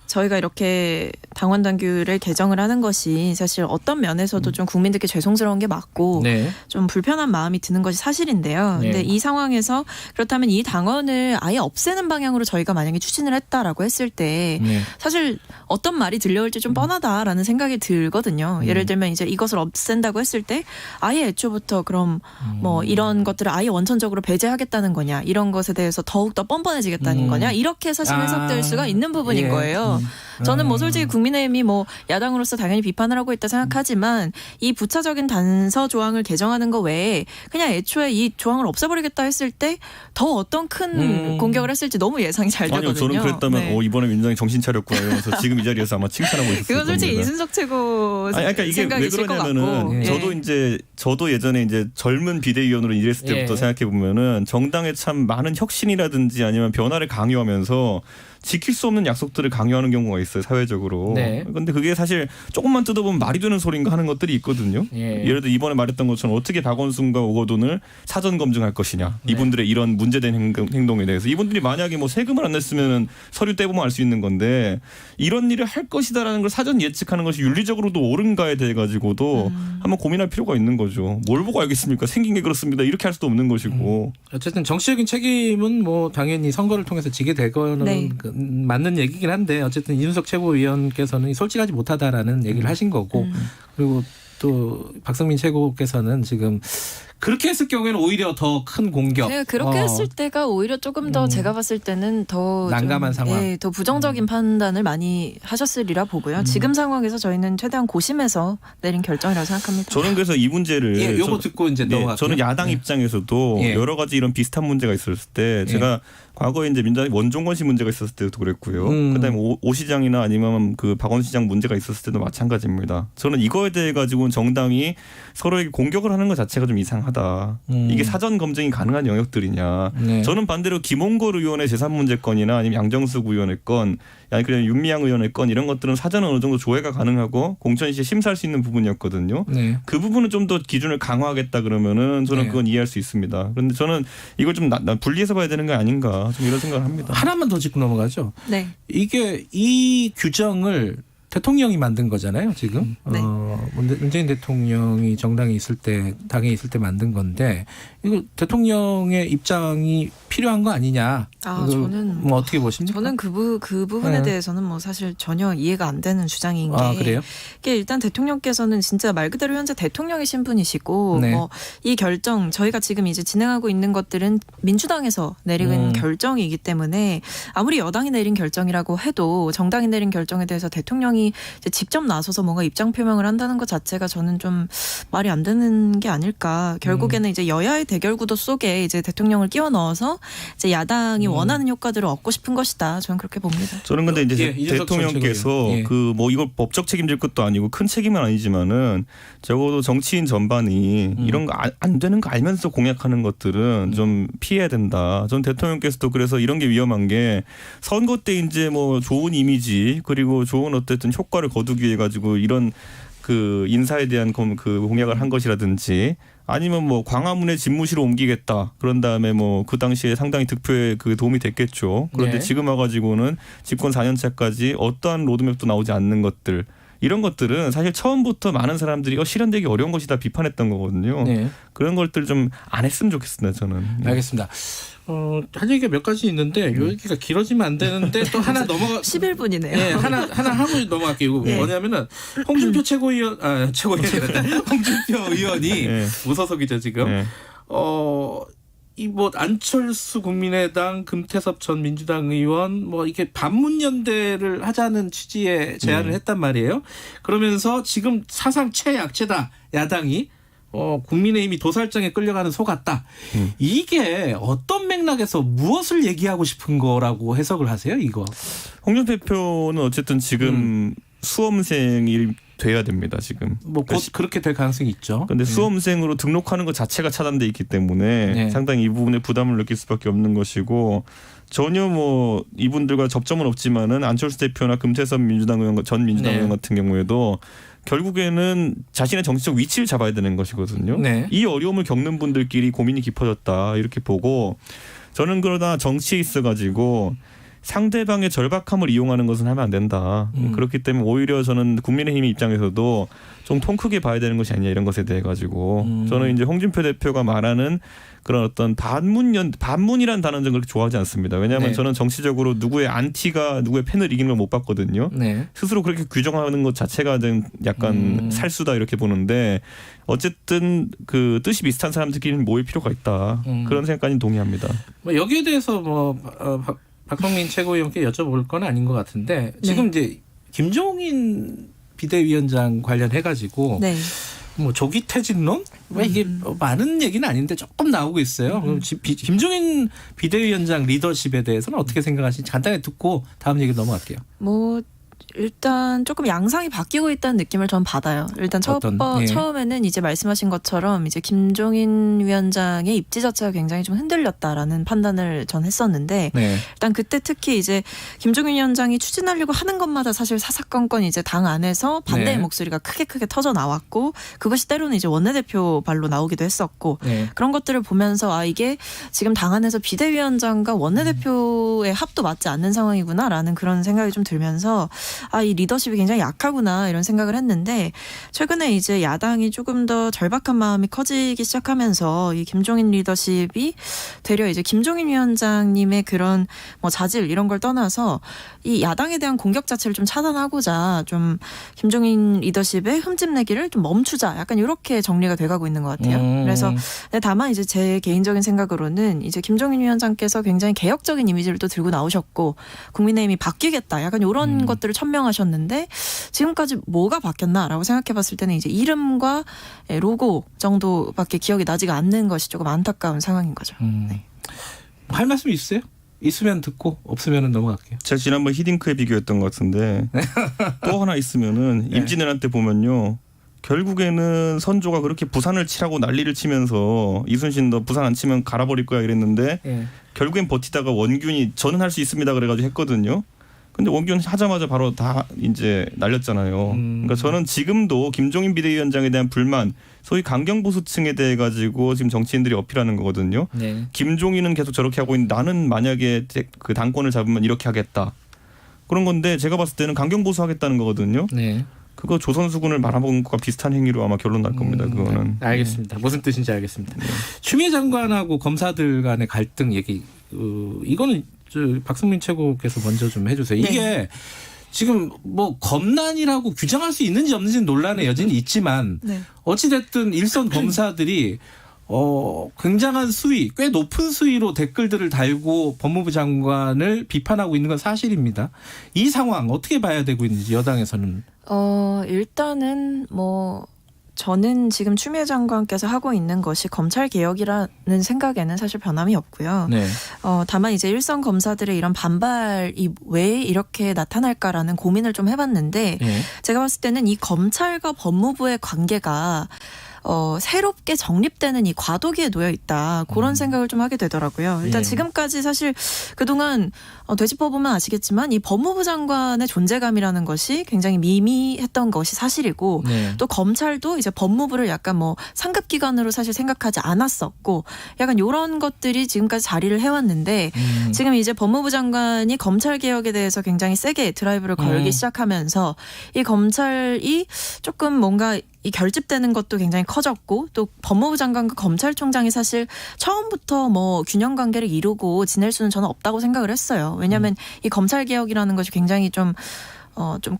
저희가 이렇게 당원 당규를 개정을 하는 것이 사실 어떤 면에서도 좀 국민들께 죄송스러운 게 맞고 좀 불편한 마음이 드는 것이 사실인데요. 근데 이 상황에서 그렇다면 이 당원을 아예 없애는 방향으로 저희가 만약에 추진을 했다라고 했을 때 사실 어떤 말이 들려올지 좀 뻔하다라는 생각이 들거든요. 예를 들면 이제 이것을 없앤다고 했을 때 아예 애초부터 그럼 뭐 이런 것들을 아예 원천적으로 배제하겠다는 거냐, 이런 것에 대해서 더욱더 뻔뻔해지겠다는 거냐, 이렇게 사실 해석될 수가 있는 부분인 거예요. 저는 뭐 솔직히 국민의힘이 뭐 야당으로서 당연히 비판을 하고 있다 생각하지만, 이 부차적인 단서 조항을 개정하는 거 외에 그냥 애초에 이 조항을 없애버리겠다 했을 때 더 어떤 큰 공격을 했을지 너무 예상이 잘 되거든요. 아니요, 저는 그랬다면 이번에 민주당이 정신 차렸구나 이러면서 지금 이 자리에서 아마 칭찬하고 있었을 겁니다. 그건 솔직히 이준석 최고 그러니까 이게 왜 그러냐면은 저도 예전에 이제 젊은 비대위원으로 일했을 때부터 생각해 보면은 정당에 참 많은 혁신이라든지 아니면 변화를 강요하면서 지킬 수 없는 약속들을 강요하는 경우가 있어요, 사회적으로. 그런데 그게 사실 조금만 뜯어보면 말이 되는 소리인가 하는 것들이 있거든요. 예를 들어 이번에 말했던 것처럼 어떻게 박원순과 오거돈을 사전 검증할 것이냐, 이분들의 이런 문제된 행동에 대해서. 이분들이 만약에 뭐 세금을 안 냈으면 서류 떼보면 알 수 있는 건데, 이런 일을 할 것이다라는 걸 사전 예측하는 것이 윤리적으로도 옳은가에 대해 가지고도 한번 고민할 필요가 있는 거죠. 뭘 보고 알겠습니까? 생긴 게 그렇습니다. 이렇게 할 수도 없는 것이고. 어쨌든 정치적인 책임은 뭐 당연히 선거를 통해서 지게 되거는 맞는 얘기긴 한데, 어쨌든 이준석 최고위원께서는 솔직하지 못하다라는 얘기를 하신 거고, 그리고 또 박성민 최고께서는 지금 그렇게 했을 경우에는 오히려 더 큰 공격. 네, 그렇게 했을 때가 오히려 조금 더 제가 봤을 때는 더 난감한 상황. 네, 더 부정적인 판단을 많이 하셨으리라 보고요. 지금 상황에서 저희는 최대한 고심해서 내린 결정이라고 생각합니다. 저는 그래서 이 문제를 예, 요거 듣고 이제 넘어갈게요. 저는 야당 입장에서도 예. 여러 가지 이런 비슷한 문제가 있었을 때 제가 과거에 이제 민주당 원종건 씨 문제가 있었을 때도 그랬고요. 그다음에 오 시장이나 아니면 그 박원순 시장 문제가 있었을 때도 마찬가지입니다. 저는 이거에 대해 가지고 정당이 서로에게 공격을 하는 것 자체가 좀 이상하다. 이게 사전 검증이 가능한 영역들이냐. 네. 저는 반대로 김홍걸 의원의 재산 문제건이나 아니면 양정숙 의원의 건, 아니 그냥 윤미향 의원의 건 이런 것들은 사전은 어느 정도 조회가 가능하고 공천시에 심사할 수 있는 부분이었거든요. 네. 그 부분은 좀 더 기준을 강화하겠다 그러면은 저는 네. 그건 이해할 수 있습니다. 그런데 저는 이걸 좀 분리해서 봐야 되는 거 아닌가 좀 이런 생각을 합니다. 하나만 더 짚고 넘어가죠. 네. 이게 이 규정을 대통령이 만든 거잖아요, 지금. 네. 문재인 대통령이 정당에 있을 때, 당에 있을 때 만든 건데, 이거 대통령의 입장이 필요한 거 아니냐. 저는 뭐 어떻게 보십니까? 저는 그 부분에 네. 대해서는 뭐 사실 전혀 이해가 안 되는 주장인 게, 그래요? 이게 일단 대통령께서는 진짜 말 그대로 현재 대통령의 신분이시고, 네. 뭐 이 결정 저희가 지금 이제 진행하고 있는 것들은 민주당에서 내린 결정이기 때문에 아무리 여당이 내린 결정이라고 해도 정당이 내린 결정에 대해서 대통령이 이제 직접 나서서 뭔가 입장 표명을 한다는 것 자체가 저는 좀 말이 안 되는 게 아닐까. 결국에는 이제 여야의 대결 구도 속에 이제 대통령을 끼워 넣어서 이제 야당이 원하는 효과들을 얻고 싶은 것이다. 저는 그렇게 봅니다. 저는 근데 이제 이재석 대통령께서 예. 그 뭐 이걸 법적 책임질 것도 아니고 큰 책임은 아니지만은 적어도 정치인 전반이 이런 거 안 되는 거 알면서 공약하는 것들은 좀 피해야 된다. 전 대통령께서도 그래서 이런 게 위험한 게 선거 때 이제 뭐 좋은 이미지 그리고 좋은 어쨌든 효과를 거두기 위해 가지고 이런 그 인사에 대한 그 공약을 한 것이라든지 아니면 뭐 광화문에 집무실을 옮기겠다. 그런 다음에 뭐 그 당시에 상당히 득표에 그 도움이 됐겠죠. 그런데 네. 지금 와가지고는 집권 4년 차까지 어떠한 로드맵도 나오지 않는 것들. 이런 것들은 사실 처음부터 많은 사람들이 실현되기 어려운 것이다 비판했던 거거든요. 네. 그런 것들 좀 안 했으면 좋겠습니다. 저는. 알겠습니다. 할 얘기가 몇 가지 있는데 요 얘기가 길어지면 안 되는데 또 하나 넘어가 11분이네요. 네, 하나 하고 넘어갈게요. 이거 뭐냐면은 홍준표 최고위원이란다. 홍준표 의원이 무소속이죠 지금. 이 뭐 안철수 국민의당, 금태섭 전 민주당 의원 뭐 이게 반문연대를 하자는 취지의 제안을 했단 말이에요. 그러면서 지금 사상 최약체다 야당이. 국민의힘이 도살장에 끌려가는 소 같다. 이게 어떤 맥락에서 무엇을 얘기하고 싶은 거라고 해석을 하세요, 이거? 홍준표 대표는 어쨌든 지금 수험생이 돼야 됩니다, 지금. 뭐 곧 그렇게 될 가능성이 있죠. 그런데 수험생으로 등록하는 것 자체가 차단돼 있기 때문에 상당히 이 부분에 부담을 느낄 수밖에 없는 것이고 전혀 뭐 이분들과 접점은 없지만은 안철수 대표나 금태섭 민주당 의원 전 민주당 의원 같은 경우에도 결국에는 자신의 정치적 위치를 잡아야 되는 것이거든요. 이 어려움을 겪는 분들끼리 고민이 깊어졌다 이렇게 보고 저는 그러나 정치에 있어가지고 상대방의 절박함을 이용하는 것은 하면 안 된다. 그렇기 때문에 오히려 저는 국민의힘 입장에서도 좀 통 크게 봐야 되는 것이 아니냐 이런 것에 대해 가지고 저는 이제 홍준표 대표가 말하는 그런 어떤 반문이라는 단어는 그렇게 좋아하지 않습니다. 왜냐하면 저는 정치적으로 누구의 안티가 누구의 팬을 이기는 걸 못 봤거든요. 스스로 그렇게 규정하는 것 자체가 약간 살수다 이렇게 보는데 어쨌든 그 뜻이 비슷한 사람들끼리는 모일 필요가 있다. 그런 생각까지 동의합니다. 뭐 여기에 대해서 뭐 박성민 최고위원께 여쭤볼 건 아닌 것 같은데 지금 이제 김종인 비대위원장 관련해가지고 뭐 조기 퇴진론? 왜 이게 많은 얘기는 아닌데 조금 나오고 있어요. 그럼 김종인 비대위원장 리더십에 대해서는 어떻게 생각하시는지 간단히 듣고 다음 얘기로 넘어갈게요. 뭐 일단 조금 양상이 바뀌고 있다는 느낌을 전 받아요. 일단 처음에는 이제 말씀하신 것처럼 이제 김종인 위원장의 입지 자체가 굉장히 좀 흔들렸다라는 판단을 전 했었는데 일단 그때 특히 이제 김종인 위원장이 추진하려고 하는 것마다 사실 사사건건 이제 당 안에서 반대의 목소리가 크게 터져 나왔고 그것이 때로는 이제 원내대표 발로 나오기도 했었고 그런 것들을 보면서 이게 지금 당 안에서 비대위원장과 원내대표의 합도 맞지 않는 상황이구나라는 그런 생각이 좀 들면서 이 리더십이 굉장히 약하구나 이런 생각을 했는데 최근에 이제 야당이 조금 더 절박한 마음이 커지기 시작하면서 이 김종인 리더십이 되려 이제 김종인 위원장님의 그런 뭐 자질 이런 걸 떠나서 이 야당에 대한 공격 자체를 좀 차단하고자 좀 김종인 리더십의 흠집내기를 좀 멈추자 약간 이렇게 정리가 돼가고 있는 것 같아요. 그래서 다만 이제 제 개인적인 생각으로는 이제 김종인 위원장께서 굉장히 개혁적인 이미지를 또 들고 나오셨고 국민의힘이 바뀌겠다 약간 이런 것들을 천명하셨는데 지금까지 뭐가 바뀌었나라고 생각해봤을 때는 이제 이름과 로고 정도밖에 기억이 나지가 않는 것이 조금 안타까운 상황인 거죠. 네. 할 말씀 있으세요? 있으면 듣고 없으면 넘어갈게요. 제가 지난번 히딩크에 비교했던 것 같은데 또 하나 있으면은 임진왜란 때 보면요. 결국에는 선조가 그렇게 부산을 치라고 난리를 치면서 이순신 너 부산 안 치면 갈아버릴 거야 이랬는데 결국엔 버티다가 원균이 저는 할 수 있습니다 그래가지고 했거든요. 근데 원균 하자마자 바로 다 이제 날렸잖아요. 그러니까 저는 지금도 김종인 비대위원장에 대한 불만, 소위 강경보수층에 대해 가지고 지금 정치인들이 어필하는 거거든요. 네. 김종인은 계속 저렇게 하고 있는데 나는 만약에 그 당권을 잡으면 이렇게 하겠다. 그런 건데 제가 봤을 때는 강경보수 하겠다는 거거든요. 네. 그거 조선수군을 말아먹은 것과 비슷한 행위로 아마 결론 날 겁니다. 그거는. 알겠습니다. 무슨 뜻인지 알겠습니다. 네. 추미애 장관하고 검사들 간의 갈등 얘기, 이거는 박승민 최고께서 먼저 좀 해주세요. 이게 네. 지금 뭐 검난이라고 규정할 수 있는지 없는지는 논란의 여지는 있지만 네. 어찌됐든 일선 검사들이 굉장한 수위, 꽤 높은 수위로 댓글들을 달고 법무부 장관을 비판하고 있는 건 사실입니다. 이 상황 어떻게 봐야 되고 있는지 여당에서는. 일단은 저는 지금 추미애 장관께서 하고 있는 것이 검찰 개혁이라는 생각에는 사실 변함이 없고요. 네. 다만 이제 일선 검사들의 이런 반발이 왜 이렇게 나타날까라는 고민을 좀 해봤는데 네. 제가 봤을 때는 이 검찰과 법무부의 관계가 새롭게 정립되는 이 과도기에 놓여 있다. 그런 생각을 좀 하게 되더라고요. 일단 지금까지 사실 그동안 되짚어보면 아시겠지만 이 법무부 장관의 존재감이라는 것이 굉장히 미미했던 것이 사실이고 또 검찰도 이제 법무부를 약간 상급기관으로 사실 생각하지 않았었고 약간 이런 것들이 지금까지 자리를 해왔는데 지금 이제 법무부 장관이 검찰 개혁에 대해서 굉장히 세게 드라이브를 걸기 시작하면서 이 검찰이 조금 뭔가 이 결집되는 것도 굉장히 커졌고 또 법무부 장관과 검찰총장이 사실 처음부터 균형 관계를 이루고 지낼 수는 저는 없다고 생각을 했어요. 왜냐하면 이 검찰 개혁이라는 것이 굉장히 좀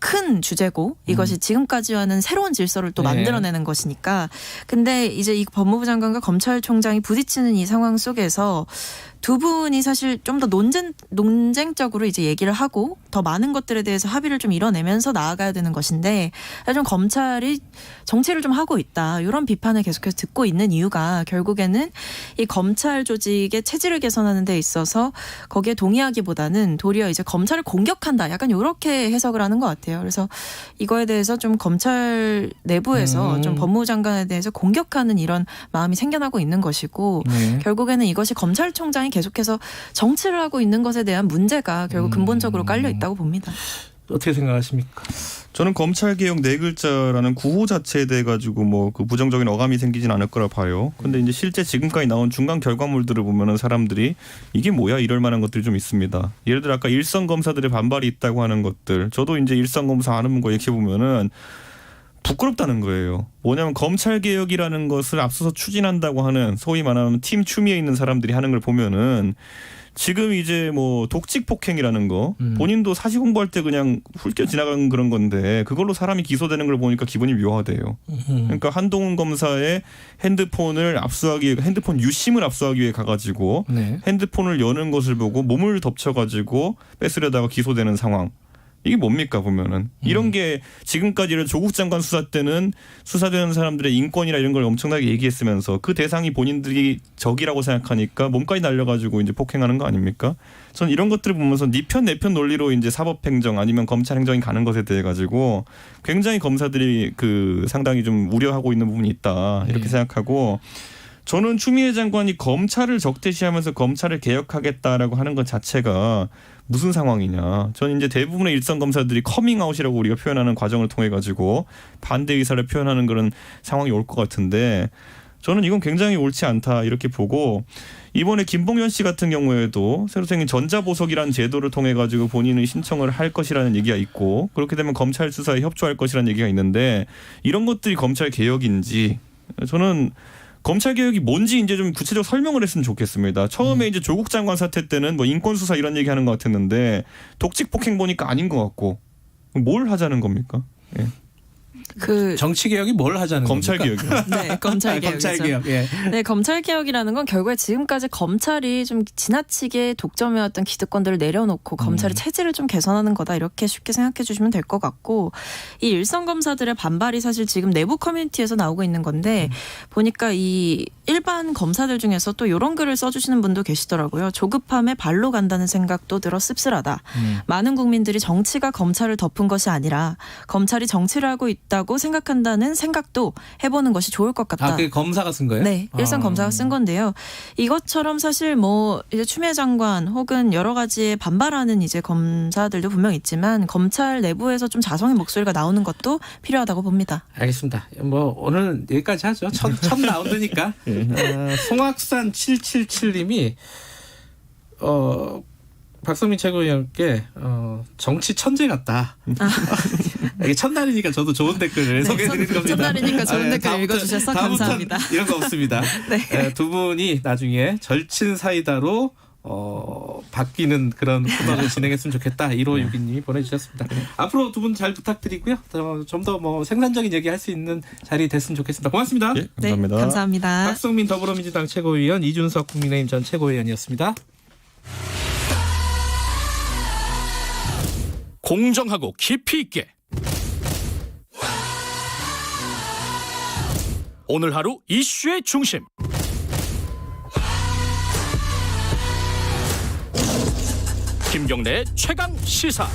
큰 주제고 이것이 지금까지와는 새로운 질서를 또 만들어내는 것이니까. 근데 이제 이 법무부 장관과 검찰총장이 부딪히는 이 상황 속에서 두 분이 사실 좀 더 논쟁적으로 이제 얘기를 하고 더 많은 것들에 대해서 합의를 좀 이뤄내면서 나아가야 되는 것인데 좀 검찰이 정치를 좀 하고 있다. 이런 비판을 계속해서 듣고 있는 이유가 결국에는 이 검찰 조직의 체질을 개선하는 데 있어서 거기에 동의하기보다는 도리어 이제 검찰을 공격한다. 약간 이렇게 해석을 하는 것 같아요. 그래서 이거에 대해서 좀 검찰 내부에서 좀 법무부 장관에 대해서 공격하는 이런 마음이 생겨나고 있는 것이고 결국에는 이것이 검찰총장이 계속해서 정치를 하고 있는 것에 대한 문제가 결국 근본적으로 깔려 있다고 봅니다. 어떻게 생각하십니까? 저는 검찰개혁 4글자라는 구호 자체에 대해 가지고 그 부정적인 어감이 생기진 않을 거라 봐요. 근데 이제 실제 지금까지 나온 중간 결과물들을 보면은 사람들이 이게 뭐야 이럴 만한 것들이 좀 있습니다. 예를 들어 아까 일선 검사들의 반발이 있다고 하는 것들. 저도 이제 일선 검사 아는 거 얘기해 보면은 부끄럽다는 거예요. 뭐냐면 검찰개혁이라는 것을 앞서서 추진한다고 하는 소위 말하는 팀 추미에 있는 사람들이 하는 걸 보면은 지금 이제 독직 폭행이라는 거 본인도 사시 공부할 때 그냥 훌쩍 지나간 그런 건데 그걸로 사람이 기소되는 걸 보니까 기분이 묘하대요. 그러니까 한동훈 검사의 핸드폰을 압수하기 위해 핸드폰 유심을 압수하기 위해 가가지고 핸드폰을 여는 것을 보고 몸을 덮쳐가지고 뺏으려다가 기소되는 상황. 이게 뭡니까 보면은 이런 게 지금까지 조국 장관 수사 때는 수사되는 사람들의 인권이나 이런 걸 엄청나게 얘기했으면서 그 대상이 본인들이 적이라고 생각하니까 몸까지 날려가지고 이제 폭행하는 거 아닙니까? 저는 이런 것들을 보면서 네 편 내 편 논리로 이제 사법행정 아니면 검찰행정이 가는 것에 대해 가지고 굉장히 검사들이 상당히 좀 우려하고 있는 부분이 있다 이렇게 생각하고. 저는 추미애 장관이 검찰을 적대시하면서 검찰을 개혁하겠다라고 하는 것 자체가 무슨 상황이냐. 저는 이제 대부분의 일선 검사들이 커밍아웃이라고 우리가 표현하는 과정을 통해 가지고 반대 의사를 표현하는 그런 상황이 올 것 같은데 저는 이건 굉장히 옳지 않다 이렇게 보고 이번에 김봉현 씨 같은 경우에도 새로 생긴 전자보석이라는 제도를 통해 가지고 본인의 신청을 할 것이라는 얘기가 있고 그렇게 되면 검찰 수사에 협조할 것이라는 얘기가 있는데 이런 것들이 검찰 개혁인지 저는 검찰 개혁이 뭔지 이제 좀 구체적으로 설명을 했으면 좋겠습니다. 처음에 이제 조국 장관 사태 때는 뭐 인권 수사 이런 얘기하는 것 같았는데 독직 폭행 보니까 아닌 것 같고 뭘 하자는 겁니까? 예. 그 정치 개혁이 뭘 하자는 검찰 겁니까? 개혁이요. 네, 검찰 개혁이죠. 검찰 개혁. 예. 네, 검찰 개혁이라는 건 결국에 지금까지 검찰이 좀 지나치게 독점해왔던 기득권들을 내려놓고 검찰의 체질을 좀 개선하는 거다 이렇게 쉽게 생각해 주시면 될 것 같고 이 일선 검사들의 반발이 사실 지금 내부 커뮤니티에서 나오고 있는 건데 보니까 이 일반 검사들 중에서 또 이런 글을 써주시는 분도 계시더라고요. 조급함에 발로 간다는 생각도 들어 씁쓸하다. 많은 국민들이 정치가 검찰을 덮은 것이 아니라 검찰이 정치를 하고 있다고 생각한다는 생각도 해보는 것이 좋을 것 같다. 아, 그게 검사가 쓴 거예요? 네, 일선 검사가 쓴 건데요. 이것처럼 사실 뭐 이제 추미애 장관 혹은 여러 가지에 반발하는 이제 검사들도 분명 있지만 검찰 내부에서 좀 자성의 목소리가 나오는 것도 필요하다고 봅니다. 알겠습니다. 뭐 오늘 여기까지 하죠. 첫 라운드니까. 송악산 777님이 박성민 최고위원께 정치 천재 같다. 이게 첫날이니까 저도 좋은 댓글을 소개해드리는 겁니다. 첫날이니까 좋은 댓글 읽어주셔서 감사합니다. 이런 거 없습니다. 네. 두 분이 나중에 절친 사이다로 바뀌는 그런 코너를 진행했으면 좋겠다. 1562님이 보내주셨습니다. 앞으로 두 분 잘 부탁드리고요. 좀 더 뭐 생산적인 얘기할 수 있는 자리 됐으면 좋겠습니다. 고맙습니다. 예, 감사합니다. 네, 감사합니다. 박성민 더불어민주당 최고위원, 이준석 국민의힘 전 최고위원이었습니다. 공정하고 깊이 있게 오늘 하루 이슈의 중심 김경래의 최강 시사.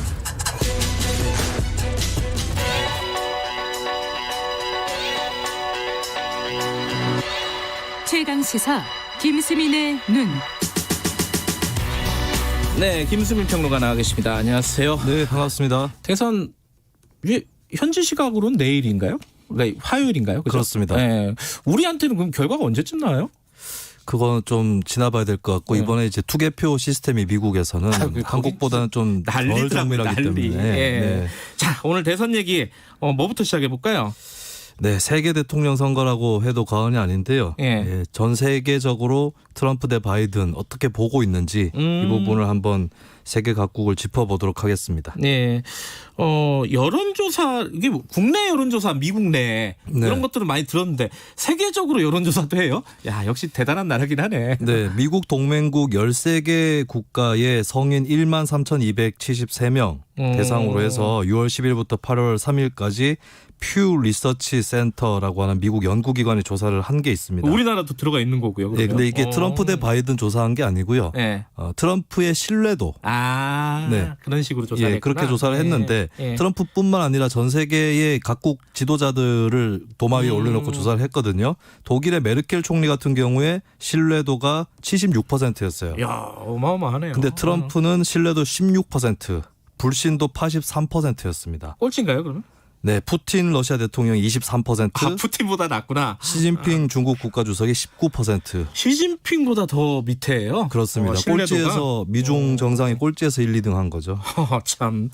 최강 시사 김수민의 눈. 네, 김수민 평론가 나와 계십니다. 안녕하세요. 네, 반갑습니다. 대선 현지 시각으로는 내일인가요? 네, 화요일인가요? 그죠? 그렇습니다. 네. 우리한테는 그럼 결과가 언제쯤 나와요? 그건 좀 지나봐야 될 것 같고 이번에 이제 투개표 시스템이 미국에서는 한국보다는 좀 덜 정밀하기 때문에. 예. 네. 자, 오늘 대선 얘기 뭐부터 시작해 볼까요? 네, 세계 대통령 선거라고 해도 과언이 아닌데요. 예, 전 세계적으로 트럼프 대 바이든 어떻게 보고 있는지 이 부분을 한번 세계 각국을 짚어보도록 하겠습니다. 네, 여론조사 이게 국내 여론조사, 미국 내 이런 것들은 많이 들었는데 세계적으로 여론조사도 해요? 야, 역시 대단한 나라긴 하네. 네, 미국 동맹국 13개 국가의 성인 13,273명 대상으로 해서 6월 10일부터 8월 3일까지 퓨 리서치 센터라고 하는 미국 연구기관이 조사를 한 게 있습니다. 우리나라도 들어가 있는 거고요. 네, 근데 이게 트럼프 대 바이든 조사한 게 아니고요. 네. 트럼프의 신뢰도. 네. 그런 식으로 조사를 했구나. 그렇게 조사를 했는데 트럼프뿐만 아니라 전 세계의 각국 지도자들을 도마 위에 올려놓고 조사를 했거든요. 독일의 메르켈 총리 같은 경우에 신뢰도가 76%였어요. 야, 어마어마하네요. 근데 트럼프는 신뢰도 16%, 불신도 83%였습니다. 꼴찌인가요, 그러면? 네, 푸틴 러시아 대통령이 23%. 아, 푸틴보다 낫구나. 시진핑 중국 국가주석이 19%. 시진핑보다 더 밑에예요? 그렇습니다. 꼴찌에서 미중 정상이 꼴찌에서 1, 2등 한 거죠. 참.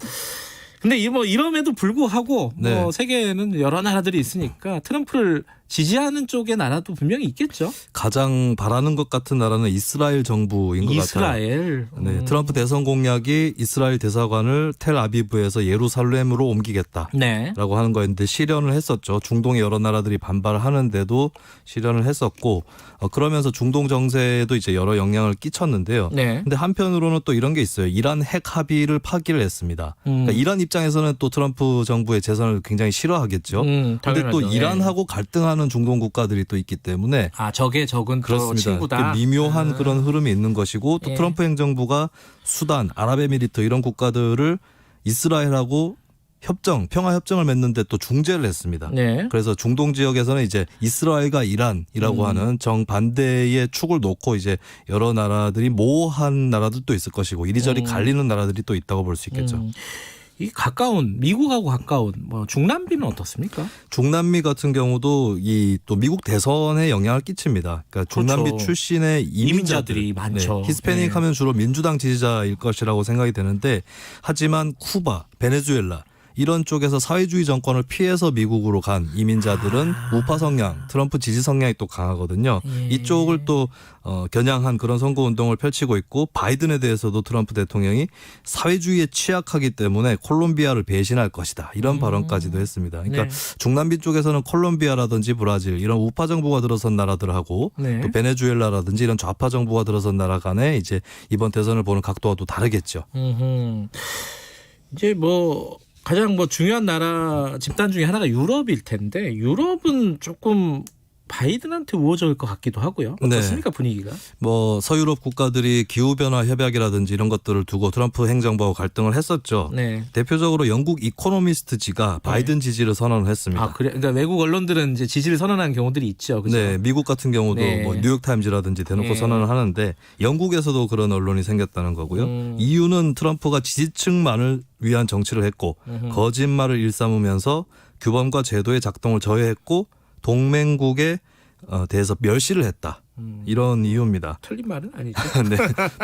근데 이럼에도 불구하고 뭐 세계에는 여러 나라들이 있으니까 트럼프를 지지하는 쪽의 나라도 분명히 있겠죠. 가장 바라는 것 같은 나라는 이스라엘 정부인 것 이스라엘. 같아요. 네, 트럼프 대선 공약이 이스라엘 대사관을 텔아비브에서 예루살렘으로 옮기겠다라고 하는 거였는데 실현을 했었죠. 중동의 여러 나라들이 반발을 하는데도 실현을 했었고 그러면서 중동 정세에도 이제 여러 영향을 끼쳤는데요. 근데 한편으로는 또 이런 게 있어요. 이란 핵 합의를 파기를 했습니다. 그러니까 이란 입장에서는 또 트럼프 정부의 재선을 굉장히 싫어하겠죠. 근데 또 이란하고 갈등하는 중동 국가들이 또 있기 때문에 적의 적은 그렇습니다. 친구다. 미묘한 그런 흐름이 있는 것이고 또 트럼프 행정부가 수단, 아랍에미리트 이런 국가들을 이스라엘하고 평화 협정을 맺는데 또 중재를 했습니다. 그래서 중동 지역에서는 이제 이스라엘과 이란이라고 하는 정반대의 축을 놓고 이제 여러 나라들이 모호한 나라들도 있을 것이고 이리저리 갈리는 나라들이 또 있다고 볼 수 있겠죠. 이 가까운 미국하고 가까운 뭐 중남미는 어떻습니까? 중남미 같은 경우도 이 또 미국 대선에 영향을 끼칩니다. 그러니까 중남미 그렇죠. 출신의 이민자들이 많죠. 히스패닉 하면 주로 민주당 지지자일 것이라고 생각이 되는데 하지만 쿠바, 베네수엘라 이런 쪽에서 사회주의 정권을 피해서 미국으로 간 이민자들은 우파 성향, 트럼프 지지 성향이 또 강하거든요. 이쪽을 또 겨냥한 그런 선거운동을 펼치고 있고 바이든에 대해서도 트럼프 대통령이 사회주의에 취약하기 때문에 콜롬비아를 배신할 것이다. 이런 발언까지도 했습니다. 그러니까 네. 중남미 쪽에서는 콜롬비아라든지 브라질 이런 우파 정부가 들어선 나라들하고 네. 또 베네수엘라라든지 이런 좌파 정부가 들어선 나라 간에 이제 이번 대선을 보는 각도가 또 다르겠죠. 이제 뭐 가장 뭐 중요한 나라 집단 중에 하나가 유럽일 텐데 유럽은 조금 바이든한테 우호적일 것 같기도 하고요. 어떻습니까? 분위기가? 뭐 서유럽 국가들이 기후변화 협약이라든지 이런 것들을 두고 트럼프 행정부와 갈등을 했었죠. 네. 대표적으로 영국 이코노미스트지가 바이든 지지를 선언을 했습니다. 아, 그래. 그러니까 외국 언론들은 이제 지지를 선언한 경우들이 있죠. 그렇죠? 네, 미국 같은 경우도 네. 뭐 뉴욕타임즈라든지 대놓고 네. 선언을 하는데 영국에서도 그런 언론이 생겼다는 거고요. 이유는 트럼프가 지지층만을 위한 정치를 했고 거짓말을 일삼으면서 규범과 제도의 작동을 저해했고 동맹국에 대해서 멸시를 했다. 이런 이유입니다. 틀린 말은 아니죠. 네.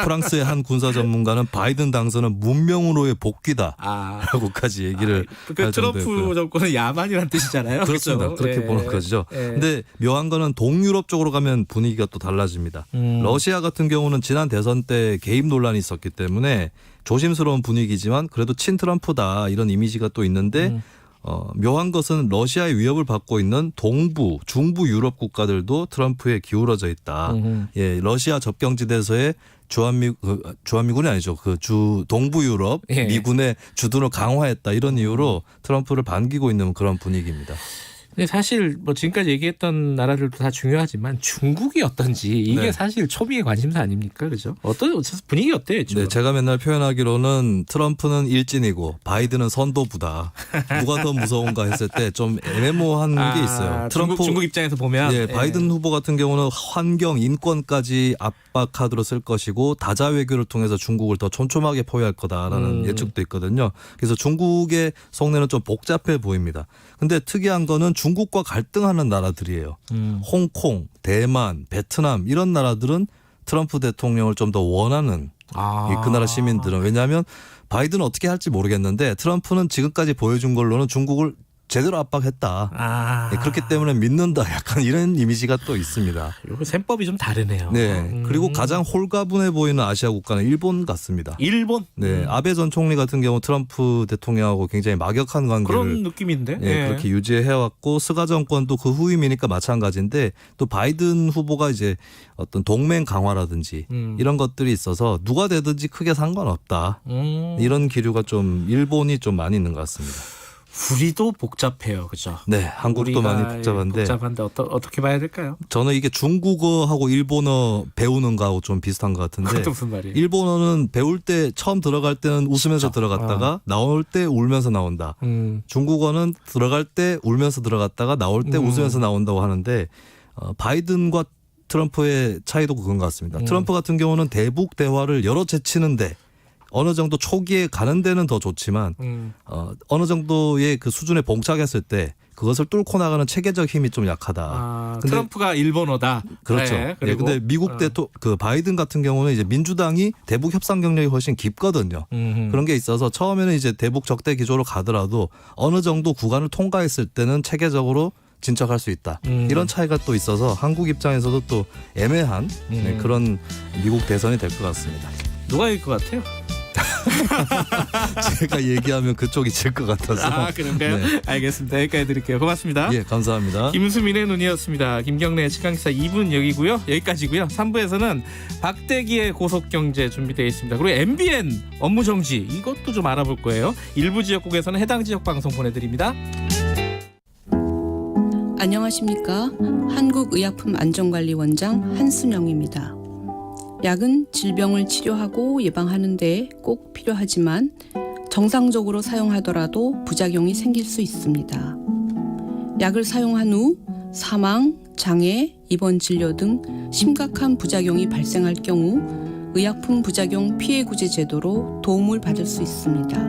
프랑스의 한 군사 전문가는 바이든 당선은 문명으로의 복귀다라고까지 얘기를 그러니까 할 트럼프 정도였고요. 정권은 야만이라는 뜻이잖아요. 그렇습니다. 그렇죠? 그렇게 예. 보는 거죠. 예. 근데 묘한 거는 동유럽 쪽으로 가면 분위기가 또 달라집니다. 음. 러시아 같은 경우는 지난 대선 때 개입 논란이 있었기 때문에 조심스러운 분위기지만 그래도 친트럼프다 이런 이미지가 또 있는데 묘한 것은 러시아의 위협을 받고 있는 동부, 중부 유럽 국가들도 트럼프에 기울어져 있다. 예, 러시아 접경지대에서의 주한미군이 아니죠. 그 동부 유럽 예. 미군의 주둔을 강화했다 이런 이유로 트럼프를 반기고 있는 그런 분위기입니다. 근데 사실 뭐 지금까지 얘기했던 나라들도 다 중요하지만 중국이 어떤지 이게 네. 사실 초미의 관심사 아닙니까? 그죠? 어떤 분위기 어때요? 지금? 네, 제가 맨날 표현하기로는 트럼프는 일진이고 바이든은 선도부다. 누가 더 무서운가 했을 때 좀 애매모호한 게 있어요. 중국 입장에서 보면 예, 바이든 후보 같은 경우는 환경, 인권까지 압박 카드로 쓸 것이고 다자 외교를 통해서 중국을 더 촘촘하게 포위할 거다라는 예측도 있거든요. 그래서 중국의 속내는 좀 복잡해 보입니다. 근데 특이한 거는 중국과 갈등하는 나라들이에요. 홍콩, 대만, 베트남 이런 나라들은 트럼프 대통령을 좀 더 원하는 그 나라 시민들은. 왜냐하면 바이든은 어떻게 할지 모르겠는데 트럼프는 지금까지 보여준 걸로는 중국을 제대로 압박했다. 네, 그렇기 때문에 믿는다. 약간 이런 이미지가 또 있습니다. 이거 셈법이 좀 다르네요. 네. 그리고 가장 홀가분해 보이는 아시아 국가는 일본 같습니다. 일본? 네. 아베 전 총리 같은 경우 트럼프 대통령하고 굉장히 막역한 관계를 그런 느낌인데. 네, 예. 그렇게 유지해왔고 스가 정권도 그 후임이니까 마찬가지인데 또 바이든 후보가 이제 어떤 동맹 강화라든지 이런 것들이 있어서 누가 되든지 크게 상관없다. 이런 기류가 좀 일본이 좀 많이 있는 것 같습니다. 우리도 복잡해요, 그죠? 네, 한국도 많이 복잡한데. 복잡한데 어떻게 봐야 될까요? 저는 이게 중국어하고 일본어 배우는 거하고 좀 비슷한 것 같은데. 그것도 무슨 말이에요? 일본어는 배울 때 처음 들어갈 때는 웃으면서 들어갔다가 나올 때 울면서 나온다. 중국어는 들어갈 때 울면서 들어갔다가 나올 때 웃으면서 나온다고 하는데 바이든과 트럼프의 차이도 그건 것 같습니다. 트럼프 같은 경우는 대북 대화를 열어 제치는데 어느 정도 초기에 가는 데는 더 좋지만 어느 정도의 그 수준에 봉착했을 때 그것을 뚫고 나가는 체계적 힘이 좀 약하다. 근데 트럼프가 일본어다. 그렇죠. 네, 예, 근데 미국 그 바이든 같은 경우는 이제 민주당이 대북 협상 경력이 훨씬 깊거든요. 그런 게 있어서 처음에는 이제 대북 적대 기조로 가더라도 어느 정도 구간을 통과했을 때는 체계적으로 진척할 수 있다. 이런 차이가 또 있어서 한국 입장에서도 또 애매한 네, 그런 미국 대선이 될 것 같습니다. 누가 이길 것 같아요? 제가 얘기하면 그쪽이 질 것 같아서. 아, 그런가요? 네. 알겠습니다. 여기까지 드릴게요. 고맙습니다. 예, 감사합니다. 김수민의 눈이었습니다. 김경래의 최강시사 2분 여기까지고요. 3부에서는 박대기의 고속경제 준비되어 있습니다. 그리고 MBN 업무정지 이것도 좀 알아볼 거예요. 일부 지역국에서는 해당 지역 방송 보내드립니다. 안녕하십니까. 한국의약품안전관리원장 한순영입니다. 약은 질병을 치료하고 예방하는 데 꼭 필요하지만 정상적으로 사용하더라도 부작용이 생길 수 있습니다. 약을 사용한 후 사망, 장애, 입원 진료 등 심각한 부작용이 발생할 경우 의약품 부작용 피해구제 제도로 도움을 받을 수 있습니다.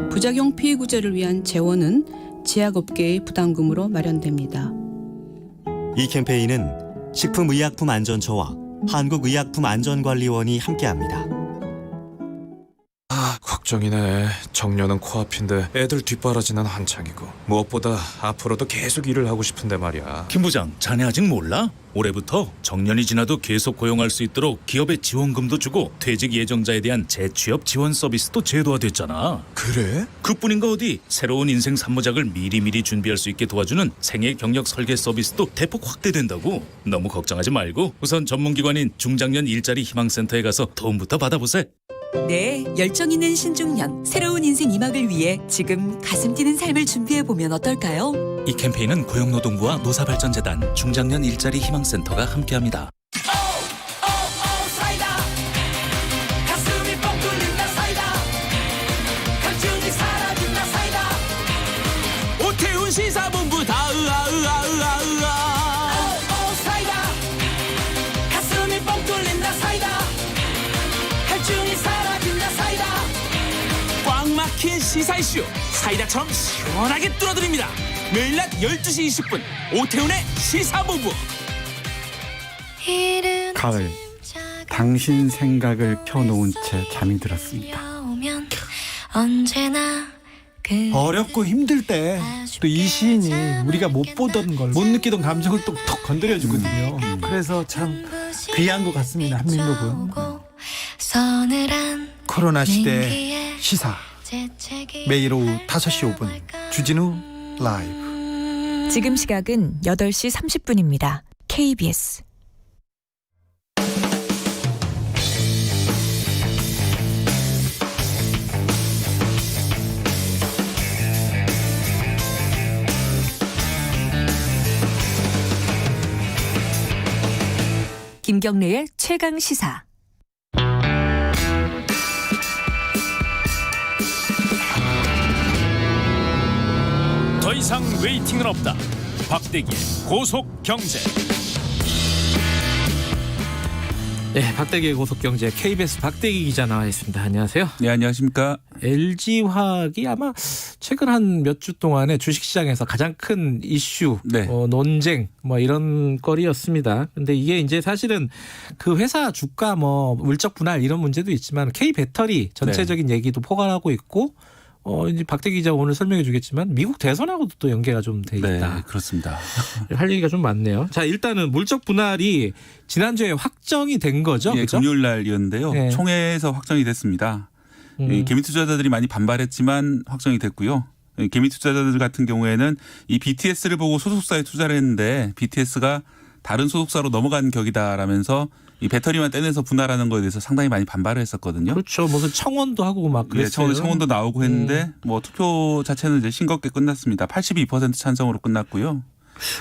부작용 피해구제를 위한 재원은 제약업계의 부담금으로 마련됩니다. 이 캠페인은 식품의약품안전처와 한국의약품안전관리원이 함께합니다. 걱정이네. 정년은 코앞인데 애들 뒷바라지는 한창이고 무엇보다 앞으로도 계속 일을 하고 싶은데 말이야. 김 부장, 자네 아직 몰라? 올해부터 정년이 지나도 계속 고용할 수 있도록 기업에 지원금도 주고 퇴직 예정자에 대한 재취업 지원 서비스도 제도화됐잖아. 그래? 그뿐인가 어디? 새로운 인생 산모작을 미리미리 준비할 수 있게 도와주는 생애 경력 설계 서비스도 대폭 확대된다고. 너무 걱정하지 말고 우선 전문기관인 중장년 일자리 희망센터에 가서 도움부터 받아보세. 네, 열정 있는 신중년, 새로운 인생 2막을 위해 지금 가슴 뛰는 삶을 준비해보면 어떨까요? 이 캠페인은 고용노동부와 노사발전재단, 중장년 일자리 희망센터가 함께합니다. 사이다. 가슴이 뻥 뚫린다 사이다. 갈증이 사라진다 사이다. 오태훈 시사본부 다 으아. 사이다. 가슴이 뻥 뚫린다 사이다. 갈증이 사라진다 사이다. 꽉 막힌 시사 이슈 사이다처럼 시원하게 뚫어드립니다. 매일 낮 12시 20분 오태훈의 시사본부. 가을, 당신 생각을 펴놓은 채 잠이 들었습니다. 어렵고 힘들 때 또 이 시인이 우리가 못 보던 걸, 못 느끼던 감정을 또 톡 건드려주거든요. 그래서 참 귀한 것 같습니다. 한민록은. 코로나 시대 시사 매일 오후 5시 5분 주진우 라이브. 지금 시각은 8시 30분입니다. KBS. 김경래의 최강 시사. 더 이상 웨이팅은 없다. 박대기의 고속 경제. 네, 박대기의 고속경제 KBS 박대기 기자 나와 있습니다. 안녕하세요. 네, 안녕하십니까. LG화학이 아마 최근 한 몇 주 동안에 주식시장에서 가장 큰 이슈, 네. 논쟁 이런 거리였습니다. 근데 이게 이제 사실은 그 회사 주가 물적 분할 이런 문제도 있지만 K 배터리 전체적인 얘기도 포괄하고 있고 이제 박대기 기자 오늘 설명해 주겠지만 미국 대선하고도 또 연계가 좀 돼 있다. 네, 그렇습니다. 할 얘기가 좀 많네요. 자, 일단은 물적 분할이 지난주에 확정이 된 거죠. 예, 그렇죠? 금요일 날이었는데요. 네. 총회에서 확정이 됐습니다. 개미 투자자들이 많이 반발했지만 확정이 됐고요. 개미 투자자들 같은 경우에는 이 BTS를 보고 소속사에 투자를 했는데 BTS가 다른 소속사로 넘어간 격이다라면서 이 배터리만 떼내서 분할하는 거에 대해서 상당히 많이 반발을 했었거든요. 그렇죠. 무슨 청원도 하고 막 그랬어요. 네, 청원도 나오고 했는데 투표 자체는 이제 싱겁게 끝났습니다. 82% 찬성으로 끝났고요.